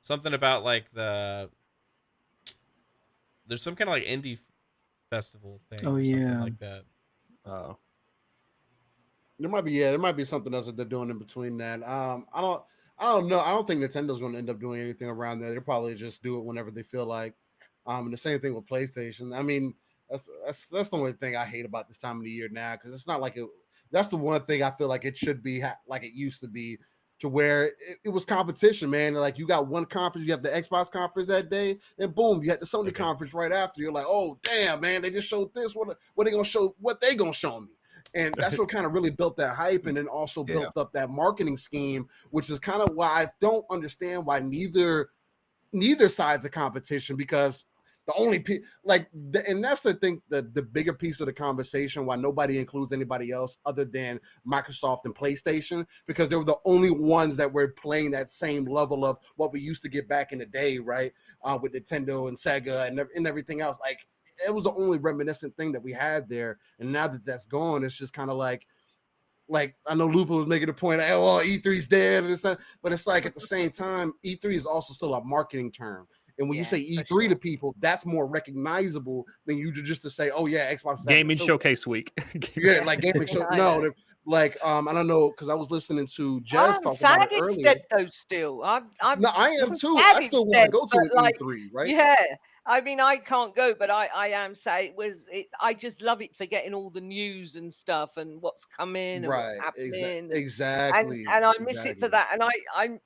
Something about like there's some kind of like indie festival thing. Oh, or something yeah. like that. Oh, There might be something else that they're doing in between that. I don't know. I don't think Nintendo's going to end up doing anything around there. They'll probably just do it whenever they feel like. And the same thing with PlayStation. I mean, that's the only thing I hate about this time of the year now, because it's not like it. That's the one thing I feel like it should be like it used to be, to where it was competition, man. Like you got one conference, you have the Xbox conference that day, and boom, you had the Sony conference right after. You're like, oh damn, man, they just showed this. What they gonna show? What they gonna show me? And that's what kind of really built that hype, and then also built up that marketing scheme, which is kind of why I don't understand why neither side's a competition, because the only and that's the thing, the bigger piece of the conversation, why nobody includes anybody else other than Microsoft and PlayStation, because they were the only ones that were playing that same level of what we used to get back in the day, right? With Nintendo and Sega and everything else. Like, it was the only reminiscent thing that we had there, and now that that's gone, it's just kind of like I know Lupa was making a point, oh, E3's dead and it's not, but it's like at the same time, E3 is also still a marketing term. And when you say E3 to people, that's more recognizable than you just to say, oh yeah, Xbox Gaming Showcase Week. Yeah, like gaming show. No, like I don't know, because I was listening to Jess talk about it earlier. Instead, though, still, I am too. I still want to go to an E3, right? Yeah, I mean, I can't go, but I am sad. I just love it for getting all the news and stuff and what's coming and what's happening. Exactly. And I miss it for that. And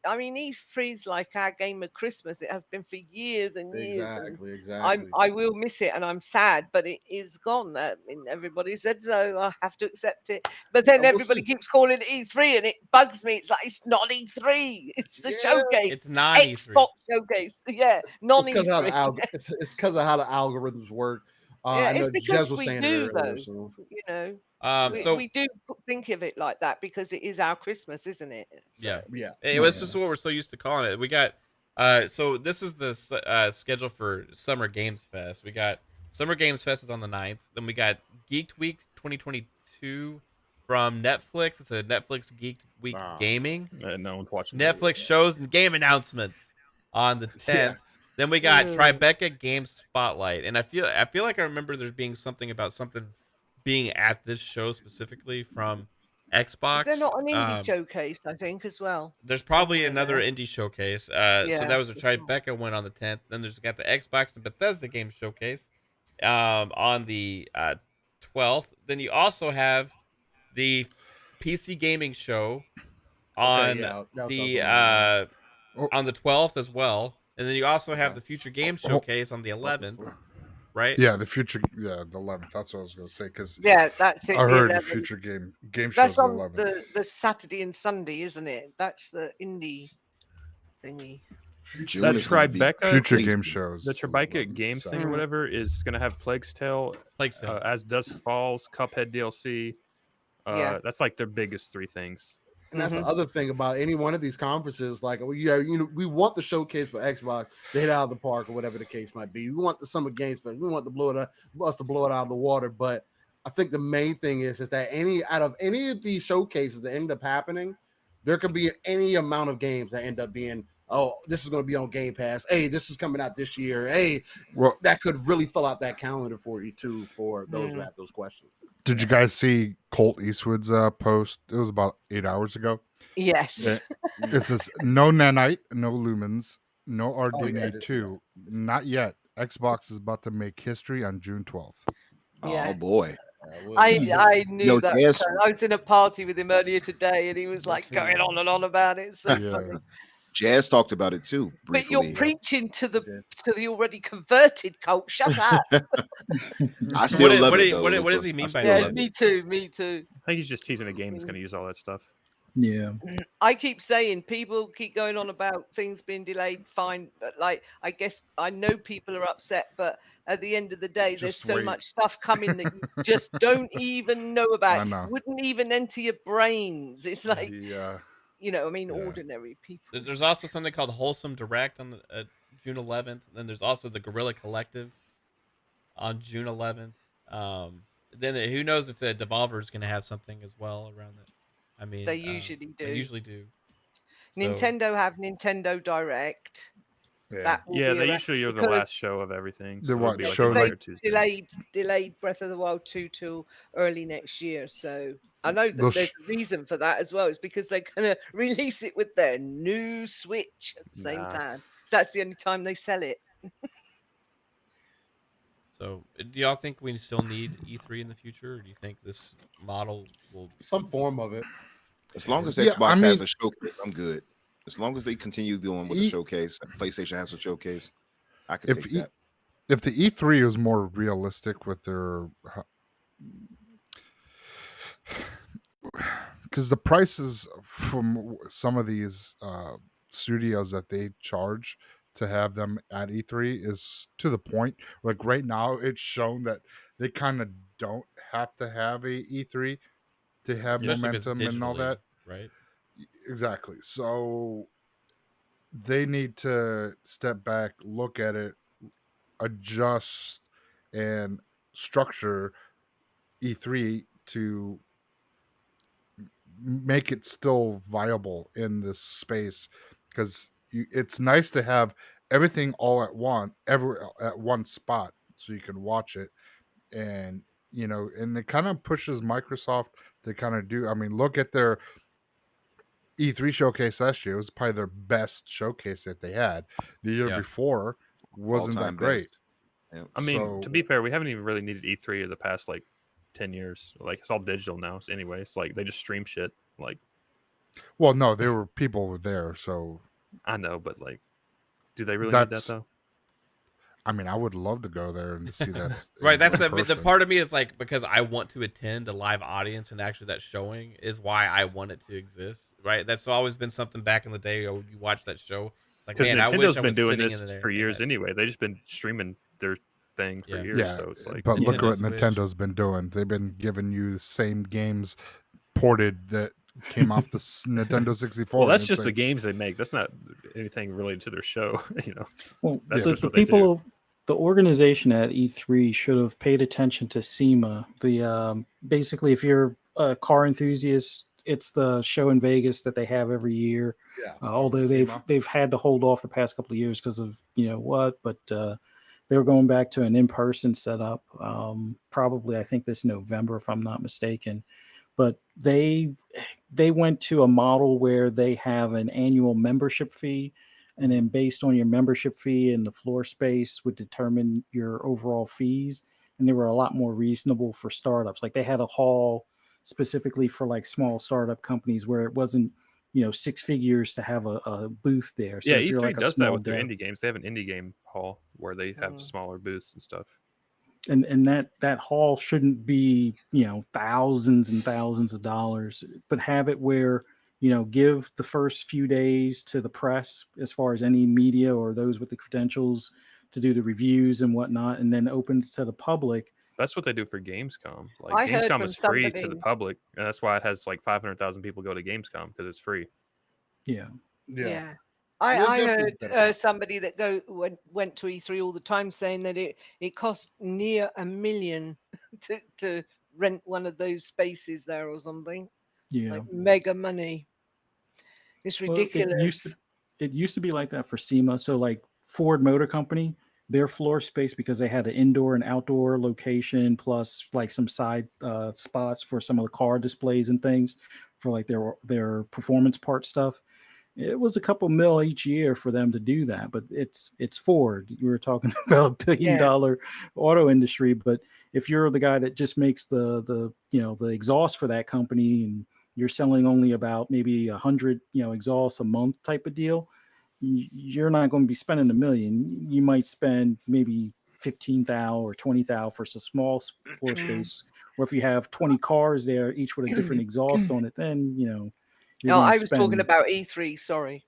I mean, E3 is like our game of Christmas. It has been for years and years. Exactly. I will miss it, and I'm sad, but it is gone. I mean, everybody said so. I have to accept it. But then everybody keeps calling it E3, and it bugs me. It's like, it's not E3. It's the showcase. It's not E3. Xbox showcase. Yeah, non-E3. It's because of how the algorithms work. Yeah, I know it's because Jez was we saying do, it earlier, though. so. You know, so we do think of it like that because it is our Christmas, isn't it? So. Yeah. It was just what we're so used to calling it. We got so this is the schedule for Summer Games Fest. We got Summer Games Fest is on the 9th. Then we got Geeked Week 2022 from Netflix. It's a Netflix Geeked Week gaming. No one's watching Netflix shows and game announcements on the 10th. Yeah. Then we got Tribeca Game Spotlight, and I feel like I remember there being something about something being at this show specifically from Xbox. Is there not an indie showcase, I think, as well? There's probably another indie showcase. So that was a Tribeca one on the 10th. Then there's got the Xbox and Bethesda game showcase on the 12th. Then you also have the PC gaming show on the 12th as well. And then you also have the Future Game Showcase on the 11th, right? Yeah, the 11th. That's what I was going to say. Because that's it. I heard the Future Game show's the 11th. That's on the Saturday and Sunday, isn't it? That's the indie thingy. That Tribeca Future Game shows. The Tribeca Games thing or whatever is going to have Plague's Tale, As Dusk Falls, Cuphead DLC. That's like their biggest three things. And that's the other thing about any one of these conferences. Like, we want the showcase for Xbox to hit out of the park or whatever the case might be. We want the Summer Games Fest. We want to blow it out of the water. But I think the main thing is that out of any of these showcases that end up happening, there can be any amount of games that end up being, oh, this is going to be on Game Pass. Hey, this is coming out this year. Hey, that could really fill out that calendar for you too, for those who have those questions. Did you guys see Colt Eastwood's post? It was about 8 hours ago. Yes. It says, no nanite, no lumens, no RDNA 2. Not yet. Xbox is about to make history on June 12th. Yeah. Oh, boy. I knew that. I was in a party with him earlier today, and he was like going on and on about it. So funny. Jazz talked about it too briefly. But you're preaching to the already converted cult. Shut up. I still love it though. What does he mean by that? Me too. I think he's just teasing a game that's going to use all that stuff. Yeah. I keep saying people keep going on about things being delayed, fine, but like I guess I know people are upset, but at the end of the day, there's Just so wait. much stuff coming that you just don't even know about. I know. Wouldn't even enter your brains. It's like, Yeah. I mean, Yeah. ordinary people. There's also something called Wholesome Direct on June 11th. Then there's also the Guerrilla Collective on June 11th. Then who knows if the Devolver is going to have something as well around that. I mean, They usually they do. usually do. So, Nintendo have Nintendo Direct. Yeah. That will Yeah, be they around usually are the because last show of everything. The So it'll what be like show, because Monday they or Tuesday. delayed Breath of the Wild 2 till early next year. So I know that Those there's sh- a reason for that as well. It's because they're gonna release it with their new Switch at the same Nah. time. So that's the only time they sell it. do y'all think we still need E3 in the future, or do you think this model will? Some form of it. As long as Yeah, I Xbox has mean, a showcase, I'm good. As long as they continue doing with the E- showcase, PlayStation has a showcase, I could if take E- that. if the E3 is more realistic with their, because the prices from some of these studios that they charge to have them at E3 is to the point. Like right now, it's shown that they kind of don't have to have a E3 to have Especially if it's momentum and all that. digitally, right? Exactly. So they need to step back, look at it, adjust, and structure E3 to make it still viable in this space, because it's nice to have everything all at one spot so you can watch it. And and it kind of pushes Microsoft to kind of do, I mean, look at their E3 showcase last year. It was probably their best showcase that they had. The year Yeah. before wasn't that All-time great. best. Yep. I mean, So to be fair, we haven't even really needed E3 in the past like 10 years. Like it's all digital now. So anyway, it's like they just stream shit. Like well, no, there were people there, so I know, but like, do they really need that that's though? I mean, I would love to go there and to see that Right. That's the person. part of me is like, because I want to attend a live audience and actually that showing is why I want it to exist. Right. That's always been something back in the day. You watch that show. It's like, Because man, I wish Nintendo's I been was doing sitting this in there. for years anyway. They just been streaming their thing for Yeah. years. Yeah, So it's like, but look Nintendo what Switch. Nintendo's been doing. They've been giving you the same games ported that came off the Nintendo 64. well, that's and just it's the like, games they make. That's not anything related to their show. Well, That's the, just the what they do. people, the organization at E3 should have paid attention to SEMA. Basically, if you're a car enthusiast, it's the show in Vegas that they have every year. yeah. Although they've had to hold off the past couple of years because of what, but they were going back to an in-person setup. Probably, I think this November, if I'm not mistaken. But they went to a model where they have an annual membership fee, and then based on your membership fee and the floor space would determine your overall fees. And they were a lot more reasonable for startups. Like they had a hall specifically for like small startup companies where it wasn't six figures to have a booth there. So Yeah, if you're E3 like a does that small with their dev, indie games. They have an indie game hall where they have Mm. smaller booths and stuff. and that hall shouldn't be thousands and thousands of dollars, but have it where give the first few days to the press as far as any media or those with the credentials to do the reviews and whatnot, and then open it to the public. That's what they do for Gamescom. Like I heard Gamescom from is free to the somebody- public, and that's why it has like 500,000 people go to Gamescom because it's free. Yeah. Yeah. There's I definitely heard better. somebody that went to E3 all the time saying that it cost near $1 million to rent one of those spaces there or something. Yeah. Like mega money. It's Well, ridiculous. it used to be like that for SEMA. So like Ford Motor Company, their floor space, because they had an indoor and outdoor location plus like some side spots for some of the car displays and things for like their performance part stuff. It was a couple mil each year for them to do that, but it's Ford. You were talking about $1 billion auto industry, but if you're the guy that just makes the exhaust for that company and you're selling only about maybe 100 exhausts a month type of deal, you're not going to be spending $1 million. You might spend maybe 15,000 or 20,000 for some small floor space. Or if you have 20 cars there, each with a different exhaust on it, then You're No, gonna I was talking spend. about E3. Sorry.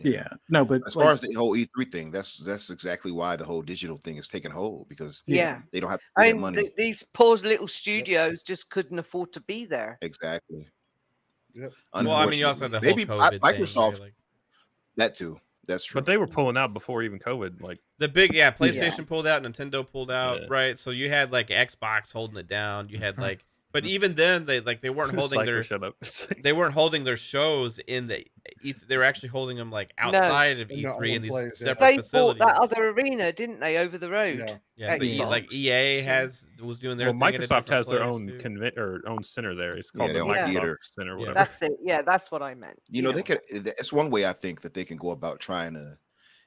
Yeah, no, but As like, far as the whole E3 thing, that's exactly why the whole digital thing is taking hold, because yeah, Yeah. they don't have to I pay that mean, money. these poor little studios just couldn't afford to be there. Exactly. Yep. Well, I mean, you also Unfortunately, had the whole maybe COVID thing, right? Microsoft Like that too. That's true. But they were pulling out before even COVID. Like, the big, Yeah. PlayStation pulled out, Nintendo pulled out, Yeah. right? So you had like Xbox holding it down. You had like, but even then, they weren't holding Cypher, their shut up. they weren't holding their shows in the they were actually holding them like No. outside of In their E3 in own these place, yeah. separate They bought facilities. that other arena, didn't they, over the road? Yeah. Yeah, so Yeah. like Xbox. EA So- was doing their Well, thing at a Microsoft different has their place, own too. own center there. It's Yeah, called the their own Microsoft theater. Center, or Yeah. whatever. That's it. Yeah, that's what I meant. You know, Yeah. they could. That's one way I think that they can go about trying to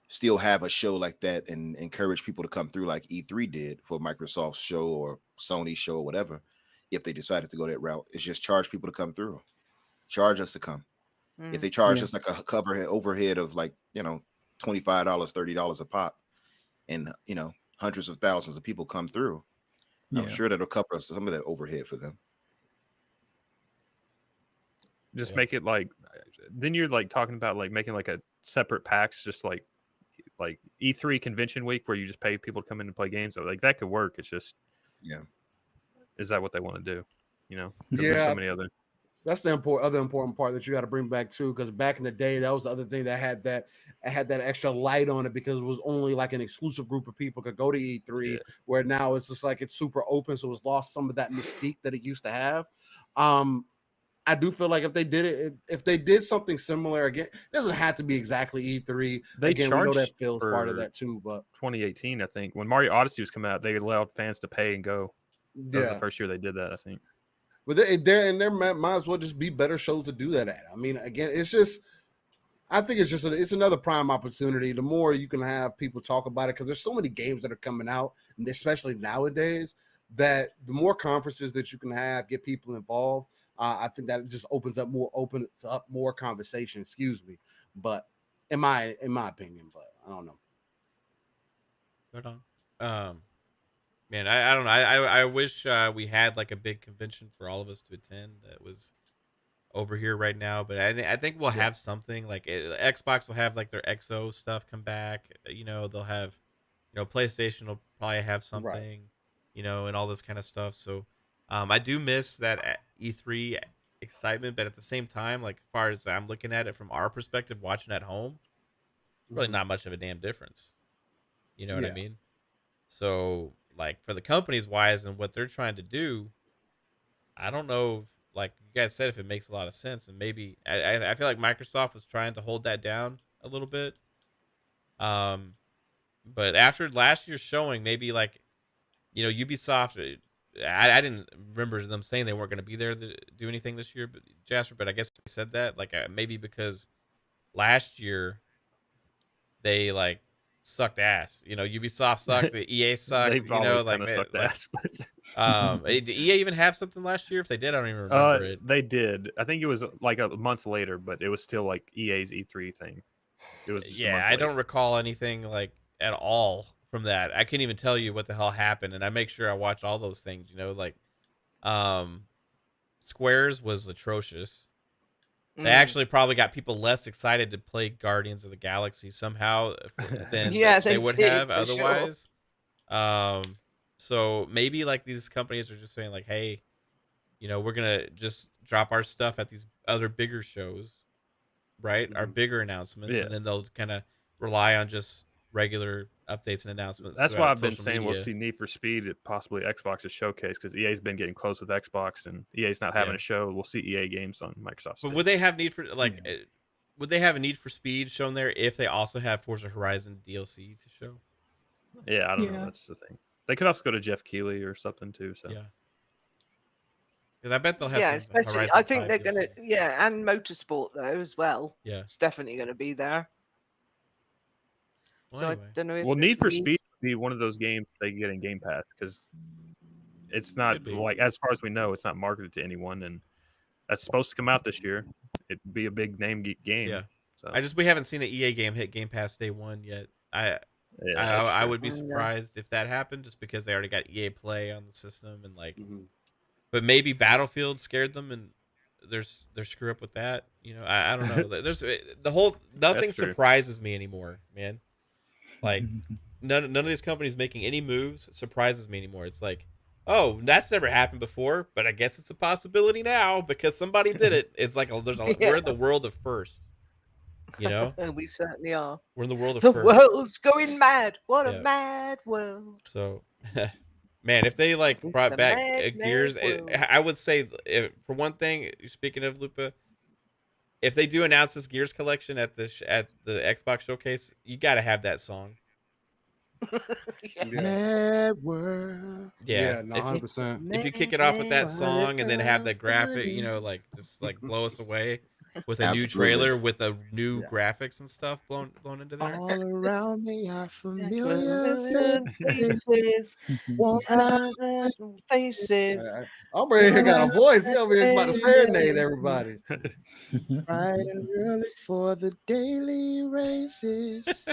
still have a show like that and encourage people to come through, like E3 did for Microsoft's show or Sony's show or whatever. If they decided to go that route, it's just charge people to come through. Charge us to come. If they charge Yeah. us like a overhead of like, $25, $30 a pop, and hundreds of thousands of people come through, I'm Yeah. sure that'll cover some of that overhead for them. Just Yeah. make it like, then you're like talking about like making like a separate packs, just like E3 convention week where you just pay people to come in and play games. Like that could work. It's just, Yeah. is that what they want to do? 'Cause there's Yeah. so many other. That's the other important part that you got to bring back too, because back in the day, that was the other thing that had that extra light on it, because it was only like an exclusive group of people could go to E3. Yeah. Where now it's just like it's super open, so it's lost some of that mystique that it used to have. I do feel like if they did something similar again, it doesn't have to be exactly E3. They Again, we know that charged feels part of for that too, but 2018, I think, when Mario Odyssey was coming out, they allowed fans to pay and go. That was the yeah. first year they did that, I think. But there might as well just be better shows to do that at. I mean, again, I think it's another prime opportunity. The more you can have people talk about it, because there's so many games that are coming out, and especially nowadays, that the more conferences that you can have, get people involved, I think that it just opens up more conversation. Excuse me, but in my opinion, but I don't know. Right on. Man, I don't know. I wish we had like a big convention for all of us to attend that was over here right now. But I think we'll have something like Xbox will have like their XO stuff come back. They'll have, PlayStation will probably have something, and all this kind of stuff. So, I do miss that E3 excitement, but at the same time, like as far as I'm looking at it from our perspective, watching at home, really not much of a damn difference. You know what I Yeah. mean? So, like for the companies wise and what they're trying to do, I don't know. Like you guys said, if it makes a lot of sense, and maybe I feel like Microsoft was trying to hold that down a little bit. But after last year's showing, maybe like Ubisoft. I didn't remember them saying they weren't going to be there to do anything this year, but Jasper. But I guess they said that like maybe because last year they like sucked ass. Ubisoft sucked, the EA sucked. They've always like kind of sucked ass. did EA even have something last year? If they did, I don't even remember it. They did. I think it was like a month later, but it was still like EA's E3 thing. It was just a month I later. don't recall anything like at all from that. I can't even tell you what the hell happened, and I make sure I watch all those things. Squares was atrocious. They actually probably got people less excited to play Guardians of the Galaxy somehow than Yeah, they they would did, have for sure. otherwise. So maybe like these companies are just saying like, hey, we're gonna just drop our stuff at these other bigger shows, right? Our bigger announcements, Yeah. and then they'll kind of rely on just regular updates and announcements. That's why throughout I've been social saying we'll media. see Need for Speed at possibly Xbox's showcase, because EA's been getting close with Xbox and EA's not having Yeah. a show. We'll see EA games on Microsoft. But would they have need for would they have a Need for Speed shown there if they also have Forza Horizon DLC to show? Yeah, I don't know. Yeah. That's the thing. They could also go to Jeff Keighley or something too. So Yeah. Because I bet they'll have Yeah, some especially Horizon I think 5 they're gonna. DLC. Yeah, and motorsport though as well. Yeah. It's definitely gonna be there. Well, So anyway. I don't know if well, Need for we- Speed would be one of those games they get in Game Pass, because it's not Could be. like, as far as we know, it's not marketed to anyone, and that's supposed to come out this year. It'd be a big name game. Yeah. So We haven't seen an EA game hit Game Pass day one yet. yeah, that's I true. would be I know. surprised if that happened, just because they already got EA Play on the system, and like, Mhm. but maybe Battlefield scared them and their screw up with that. You know, I don't know. There's the whole nothing That's true. surprises me anymore, man. Like none of these companies making any moves surprises me anymore. It's like, oh, that's never happened before, but I guess it's a possibility now because somebody did it. It's like we're in the world of first. You know, We certainly are. we're in the world of The first. world's going mad. What Yeah. a mad world. So, man, if they like It's brought a back mad, Gears, mad world. I would say for one thing, speaking of Lupa, if they do announce this Gears collection at the Xbox showcase, you got to have that song. Yeah. Mad world. Yeah, no, if, 100%. if you kick it off with that song and then have the graphic, you know, like just like blow us away with a new Absolutely. trailer with a new Yeah. graphics and stuff blown into there. All around me are familiar Million faces. faces, Won't I other faces. I'm ready here got a voice. He over here about to serenade everybody. bright and early for the daily races?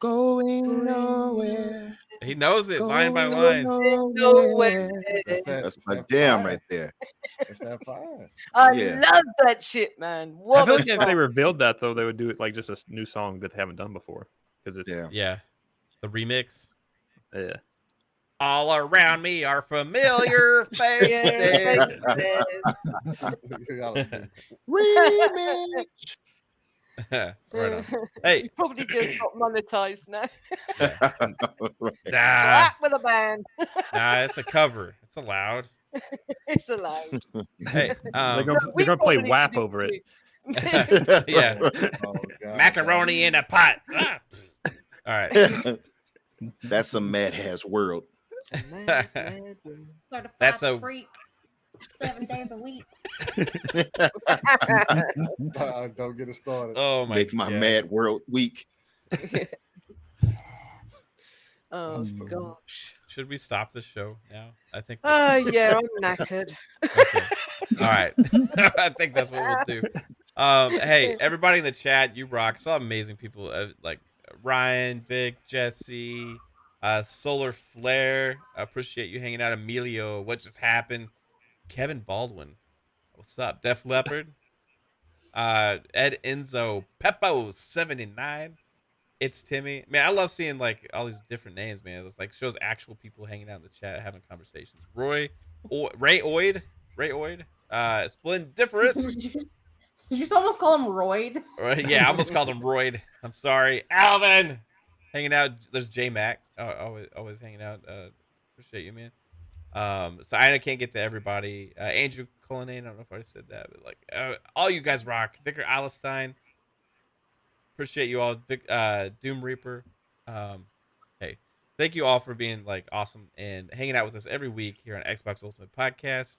Going nowhere. He knows it line by Going line. nowhere. That's That's a that damn fire. right there. That's that fire. I Yeah. love that shit, man. I What feel a like if they song. revealed that though, they would do it like just a new song that they haven't done before because it's Yeah. Yeah, the remix. yeah. All around me are familiar Yeah, faces. Remix. Right on. Hey, You probably just got monetized now. nah, Slap with a band. nah, it's a cover. It's allowed. It's allowed. Hey, They're No, gonna we play probably WAP could over it. too. yeah, Oh, God. macaroni in a pot. Ah. All right, That's a mad ass world. Mad, mad world. Certified That's a- freak. 7 days a week. Don't get it started. oh my, Make my God. mad world weak. Oh That's the- gosh. Should we stop the show now? I think. Oh yeah, I'm knackered. Okay. All right. I think that's what we'll do. Hey, everybody in the chat, you rock. Some amazing people like Ryan, Vic, Jesse, Solar Flare. I appreciate you hanging out. Emilio, what just happened? Kevin Baldwin, what's up? Def Leopard, Ed Enzo, Peppo 79. It's Timmy. Man, I love seeing like all these different names, man. It's like shows actual people hanging out in the chat, having conversations. Ray Oid, Splendiferous. Did you almost call him Royd? Yeah, I almost called him Royd. I'm sorry. Alvin, hanging out. There's J Mac, always hanging out. Appreciate you, man. So I can't get to everybody. Andrew Cullinane, I don't know if I said that, but like all you guys rock. Vicar Alistine, appreciate you all. Doom Reaper. Hey, thank you all for being like awesome and hanging out with us every week here on Xbox Ultimate Podcast.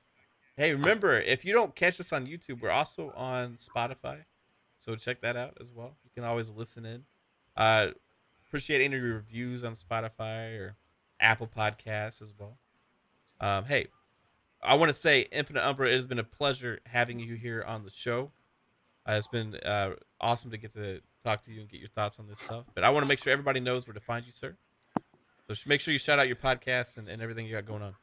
Hey, remember, if you don't catch us on YouTube, we're also on Spotify, so check that out as well. You can always listen in. Appreciate any reviews on Spotify or Apple Podcasts as well. Hey, I want to say, Infinite Umbra, it has been a pleasure having you here on the show. It's been awesome to get to talk to you and get your thoughts on this stuff. But I want to make sure everybody knows where to find you, sir. So make sure you shout out your podcast and everything you got going on.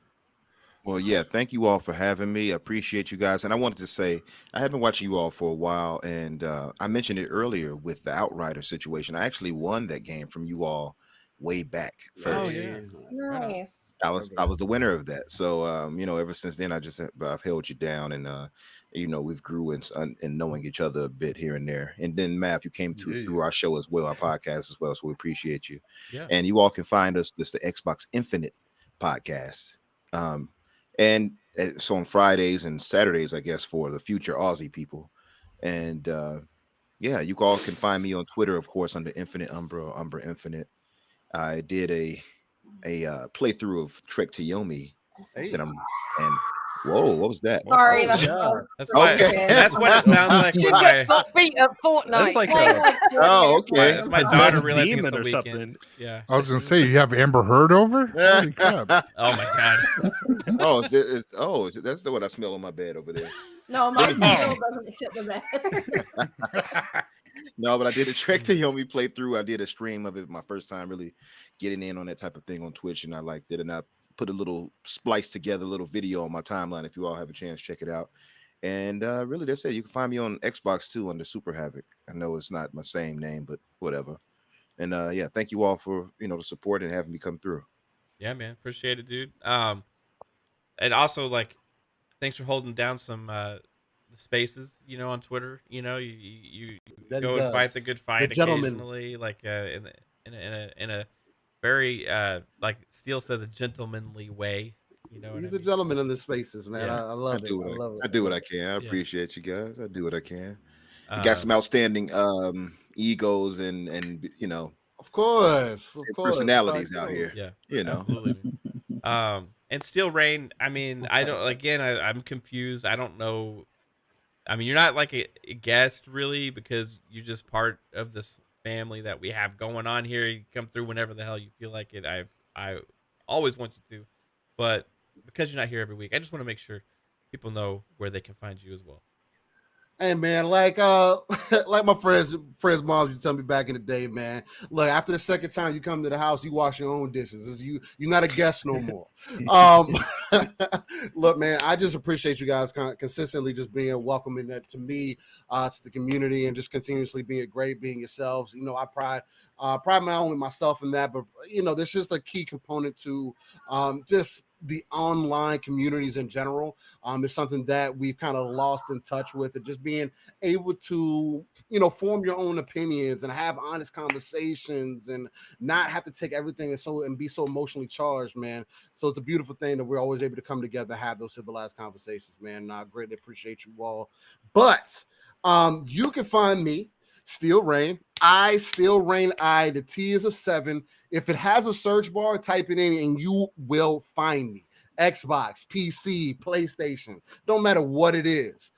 Well, yeah, thank you all for having me. I appreciate you guys. And I wanted to say, I have been watching you all for a while, and I mentioned it earlier with the Outrider situation. I actually won that game from you all way back first. yeah. Nice. I was the winner of that. So ever since then I've held you down, and we've grew in knowing each other a bit here and there. And then Math, you came through our show as well, our podcast as well. So we appreciate you. Yeah. And you all can find us the Xbox Infinite podcast. And it's on Fridays and Saturdays, I guess, for the future Aussie people. And you all can find me on Twitter, of course, under Infinite Umbra or Umbra Infinite. I did a playthrough of Trek to Yomi. Whoa, what was that? Sorry, Oh, that's yeah. That's Okay. That's what it sounds like You when get my got beat at Fortnite. That's like Oh, okay. that's my Possessed daughter realizing it's demon the or weekend. something. Yeah. I was gonna say you have Amber Heard over. Holy crap! Oh my God. That's the what I smell on my bed over there. No, my Oh. still doesn't shit the bed. No, but I did a Trek to Yomi playthrough. I did a stream of it, my first time really getting in on that type of thing on Twitch, and I liked it. And I put a little splice together, a little video on my timeline. If you all have a chance, check it out. And really, that's it. You can find me on Xbox too under Super Havoc. I know it's not my same name, but whatever. And yeah, thank you all for the support and having me come through. Yeah, man, appreciate it, dude. And also like, thanks for holding down some spaces, on Twitter. You That he go and fight does. the good fight gentleman. occasionally, like in a very like Steele says, a gentlemanly way. You know what He's I a mean? gentleman in the spaces, man. Yeah. I love it. I love it. I do what I can. I Yeah. appreciate you guys. I do what I can. You got some outstanding egos and Of course, personalities out here. Yeah, Absolutely. And Steel Rain, I mean, I don't, again, I'm confused. I don't know. I mean, you're not like a guest really, because you're just part of this family that we have going on here. You come through whenever the hell you feel like it. I always want you to, but because you're not here every week, I just want to make sure people know where they can find you as well. Hey man, like like my friends moms used to tell me back in the day, man. Look, after the second time you come to the house, you wash your own dishes. You're not a guest no more. Look, man, I just appreciate you guys consistently just being welcoming that to me, to the community, and just continuously being great, being yourselves. I pride my own myself in that, but there's just a key component to just the online communities in general. Is something that we've kind of lost in touch with, and just being able to form your own opinions and have honest conversations and not have to take everything and be so emotionally charged, man. So it's a beautiful thing that we're always able to come together, have those civilized conversations, man. I greatly appreciate you all. But you can find me, Steel Rain. Steel Rain. The T is a 7. If it has a search bar, type it in and you will find me. Xbox, PC, PlayStation, don't matter what it is.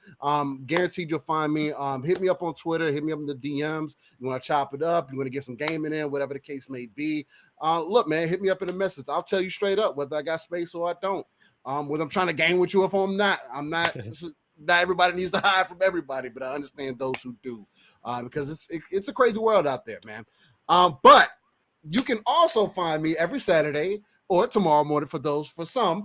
Guaranteed you'll find me. Hit me up on Twitter, hit me up in the DMs. You want to chop it up, you want to get some gaming in, whatever the case may be. Look, man, hit me up in the message. I'll tell you straight up whether I got space or I don't. Whether I'm trying to game with you, if I'm not. Not everybody needs to hide from everybody, but I understand those who do, because it's a crazy world out there, man. But you can also find me every Saturday or tomorrow morning for some,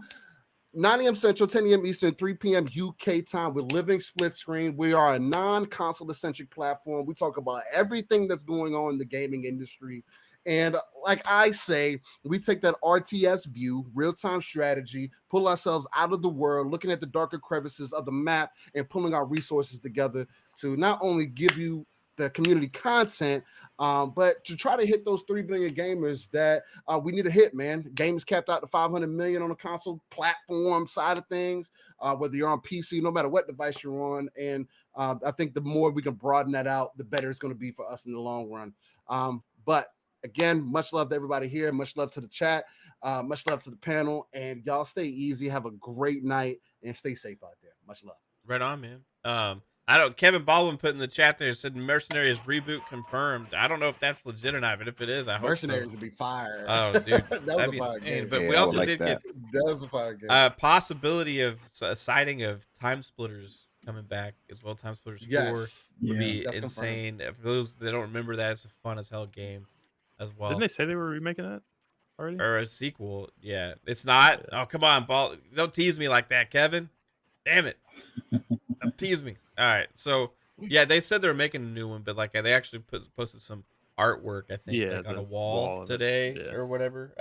9 a.m. Central, 10 a.m. Eastern, 3 p.m. UK time with Living Split Screen. We are a non-console-centric platform. We talk about everything that's going on in the gaming industry. And like I say, we take that RTS view, real-time strategy, pull ourselves out of the world, looking at the darker crevices of the map and pulling our resources together to not only give you the community content, but to try to hit those 3 billion gamers that we need to hit, man. Games capped out to 500 million on the console platform side of things, whether you're on PC, no matter what device you're on. And I think the more we can broaden that out, the better it's going to be for us in the long run. But again, much love to everybody here. Much love to the chat. Much love to the panel. And y'all stay easy. Have a great night and stay safe out there. Much love. Right on, man. Kevin Baldwin put in the chat there, said Mercenaries reboot confirmed. I don't know if that's legit or not, but if it is, I hope Mercenaries so. would be fire. Oh, dude. That was that'd a be fire insane. game. But Yeah, we I also like did that. get That was a fire game. possibility of a sighting of Time Splitters coming back as well. Time Splitters 4 would Yeah, be that's insane. For those that don't remember that, it's a fun as hell game as well. Didn't they say they were remaking that already? Or a sequel. Yeah. It's not. Oh, come on, Ball. Don't tease me like that, Kevin. Damn it. Don't tease me. All right. So, yeah, they said they were making a new one, but like they actually posted some artwork, I think, Yeah, like on the a wall wall, today yeah. or whatever.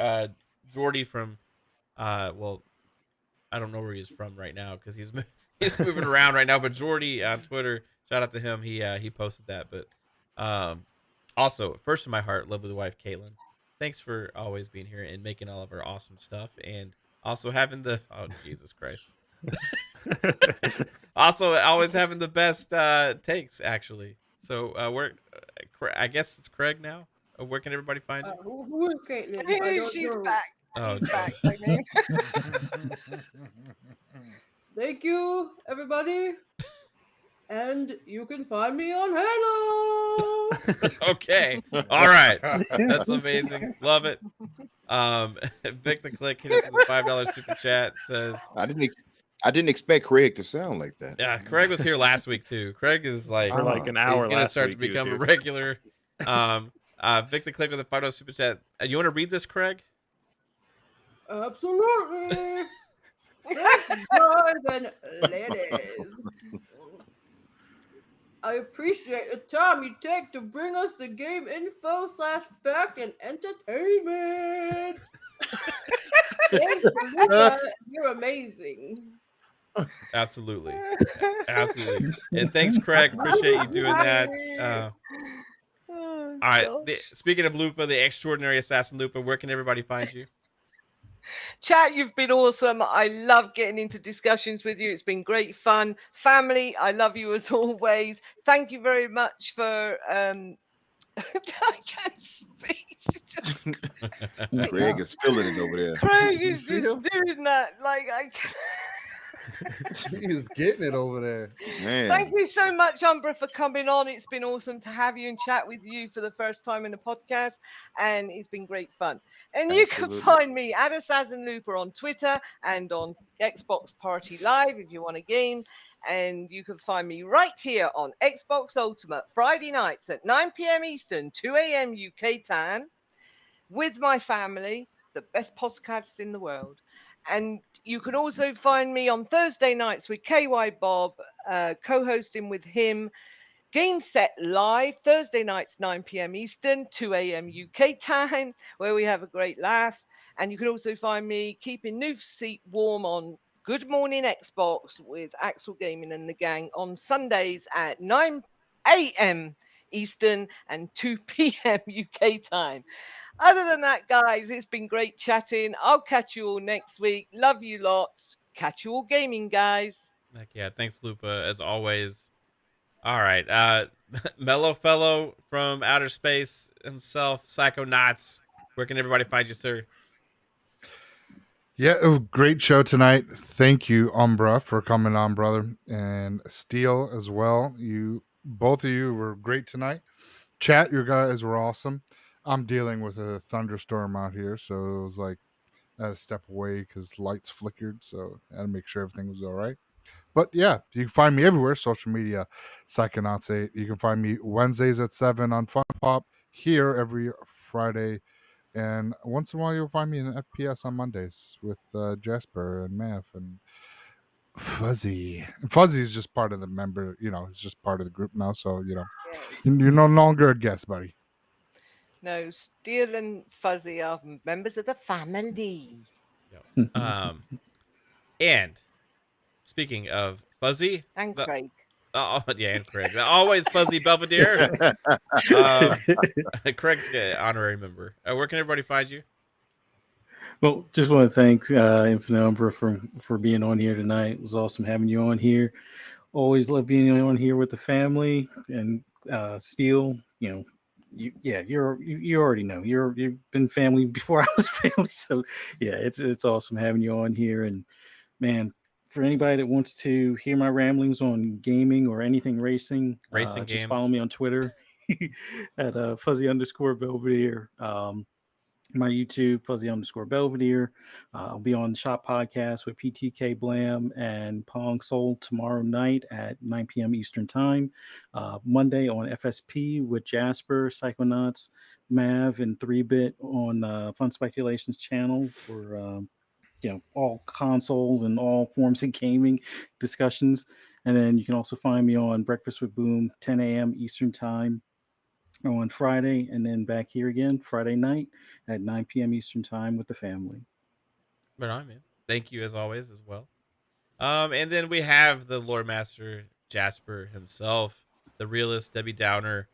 Jordy from, well, I don't know where he's from right now because he's moving around right now. But Jordy on Twitter, shout out to him. He posted that. But also, first in my heart, lovely wife Caitlin. Thanks for always being here and making all of our awesome stuff, and also having the Jesus Christ. Also, always having the best takes, actually. So I guess it's Craig now. Where can everybody find you? Who is Caitlin? I don't She's know. back. Oh, She's back. geez. I mean. Thank you, everybody. And you can find me on Halo. Okay. All right. That's amazing. Love it. Vic the Click hit us with a $5 super chat. Says I didn't expect Craig to sound like that. yeah, Craig was here last week too. Craig is like For like an he's hour gonna last start week, to he was become a here. regular. Vic the Click with a $5 super chat. You want to read this, Craig? Absolutely. Thanks, guys and ladies. I appreciate the time you take to bring us the game info / fact and entertainment. Thanks, Luca. You're amazing. Absolutely. Absolutely. And thanks, Craig. Appreciate you doing that. Oh, All right. gosh. Speaking of Lupa, the extraordinary assassin Lupa, where can everybody find you? Chat, you've been awesome. I love getting into discussions with you. It's been great fun. Family, I love you as always. Thank you very much for I can't speak. Craig is feeling it over there. Craig You is see just him? doing that. Like He was getting it over there. Man. Thank you so much, Umbra, for coming on. It's been awesome to have you and chat with you for the first time in the podcast, and it's been great fun. And you can Absolutely. find me at Assassin Looper on Twitter and on Xbox Party Live if you want a game. And you can find me right here on Xbox Ultimate Friday nights at 9 p.m. Eastern, 2 a.m. UK time with my family, the best podcasts in the world. And you can also find me on Thursday nights with KY Bob, co-hosting with him Game Set Live, Thursday nights, 9 p.m. Eastern, 2 a.m. UK time, where we have a great laugh. And you can also find me keeping Noof's seat warm on Good Morning Xbox with Axel Gaming and the gang on Sundays at 9 a.m. Eastern and 2 p.m. UK time. Other than that, guys, it's been great chatting. I'll catch you all next week. Love you lots. Catch you all gaming, guys. Heck yeah. Thanks, Lupa, as always. All right. Mellow Fellow from outer space himself, Psychonauts. Where can everybody find you, sir? Yeah, great show tonight. Thank you, Umbra, for coming on, brother, and Steel as well. Both of you were great tonight. Chat, your guys were awesome. I'm dealing with a thunderstorm out here, so it was like I had to step away because lights flickered, so I had to make sure everything was all right. But yeah, you can find me everywhere, social media, Psychonauts8. You can find me Wednesdays at 7 on Fun Pop, here every Friday. And once in a while, you'll find me in FPS on Mondays with Jasper and Mav and Fuzzy. And Fuzzy is just part of the member, it's just part of the group now. So, Yes. you're no longer a guest, buddy. No, Steel and Fuzzy are members of the family. And speaking of Fuzzy And Craig. Oh yeah, and Craig, the always Fuzzy Belvedere. Craig's an honorary member. Where can everybody find you? Well, just want to thank Infinite Umbra for being on here tonight. It was awesome having you on here. Always love being on here with the family and Steel. You already know you've been family before I was family. So yeah, it's awesome having you on here. And man, for anybody that wants to hear my ramblings on gaming or anything racing, just follow me on Twitter at fuzzy_Belvedere. My YouTube, fuzzy_Belvedere. I'll be on the Shop Podcast with PTK Blam and Pong Soul tomorrow night at 9 p.m. Eastern Time. Monday on FSP with Jasper, Psychonauts, Mav, and 3-Bit on Fun Speculations channel for all consoles and all forms of gaming discussions. And then you can also find me on Breakfast with Boom, 10 a.m. Eastern Time on Friday, and then back here again Friday night at 9 p.m. Eastern Time with the family. Right on, man. Thank you as always as well. And then we have the Lore Master Jasper himself, the realist Debbie Downer.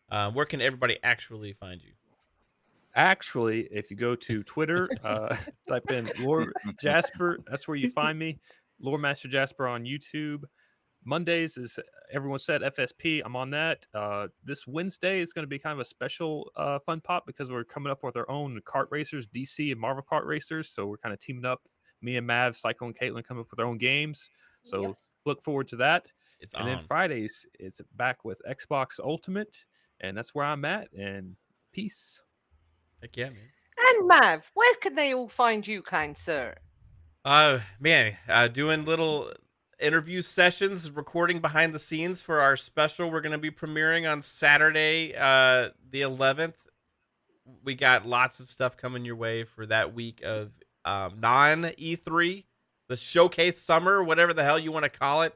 Where can everybody actually find you? Actually, if you go to Twitter, type in Lore Jasper, that's where you find me. Lore Master Jasper on YouTube. Mondays is everyone said FSP. I'm on that. This Wednesday is going to be kind of a special fun pop because we're coming up with our own kart racers, DC and Marvel kart racers. So we're kind of teaming up. Me and Mav, Psycho, and Caitlin come up with their own games. So look forward to that. Then Fridays, it's back with Xbox Ultimate, and that's where I'm at. And peace. Heck yeah, man. And Mav, where can they all find you, kind sir? Doing little interview sessions, recording behind the scenes for our special we're going to be premiering on Saturday, the 11th. We got lots of stuff coming your way for that week of non-E3 the showcase summer, whatever the hell you want to call it.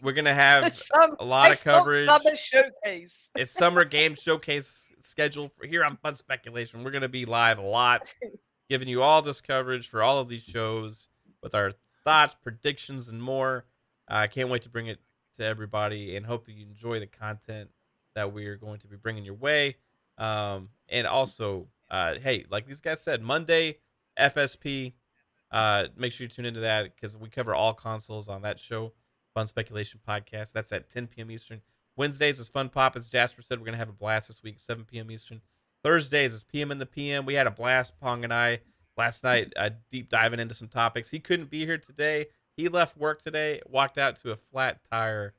We're gonna have a lot of Xbox coverage. Summer Showcase. It's Summer Game Showcase schedule for here on Fun Speculation. We're gonna be live a lot, giving you all this coverage for all of these shows with our thoughts, predictions, and more. I can't wait to bring it to everybody, and hope you enjoy the content that we are going to be bringing your way. And also, hey, like these guys said, Monday FSP. Make sure you tune into that because we cover all consoles on that show, Fun Speculation Podcast. That's at 10 p.m. Eastern. Wednesdays is Fun Pop. As Jasper said, we're going to have a blast this week, 7 p.m. Eastern. Thursdays is PM in the PM. We had a blast, Pong and I, last night, deep diving into some topics. He couldn't be here today. He left work today, walked out to a flat tire,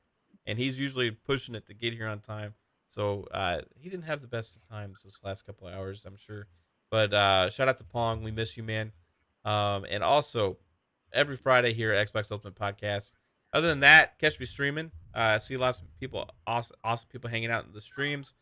and he's usually pushing it to get here on time. So he didn't have the best of times this last couple of hours, I'm sure. But shout out to Pong. We miss you, man. And also, every Friday here at Xbox Ultimate Podcast. Other than that, catch me streaming. I see lots of people, awesome people hanging out in the streams.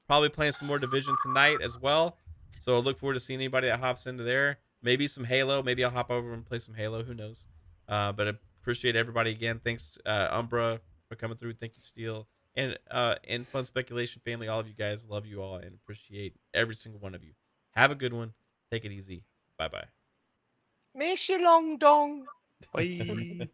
Probably playing some more Division tonight as well. So I look forward to seeing anybody that hops into there. Maybe some Halo. Maybe I'll hop over and play some Halo. Who knows? But I appreciate everybody again. Thanks, Umbra, for coming through. Thank you, Steel. And Fun Speculation family, all of you guys, love you all and appreciate every single one of you. Have a good one. Take it easy. Bye-bye. Miss you, long dong. Bye.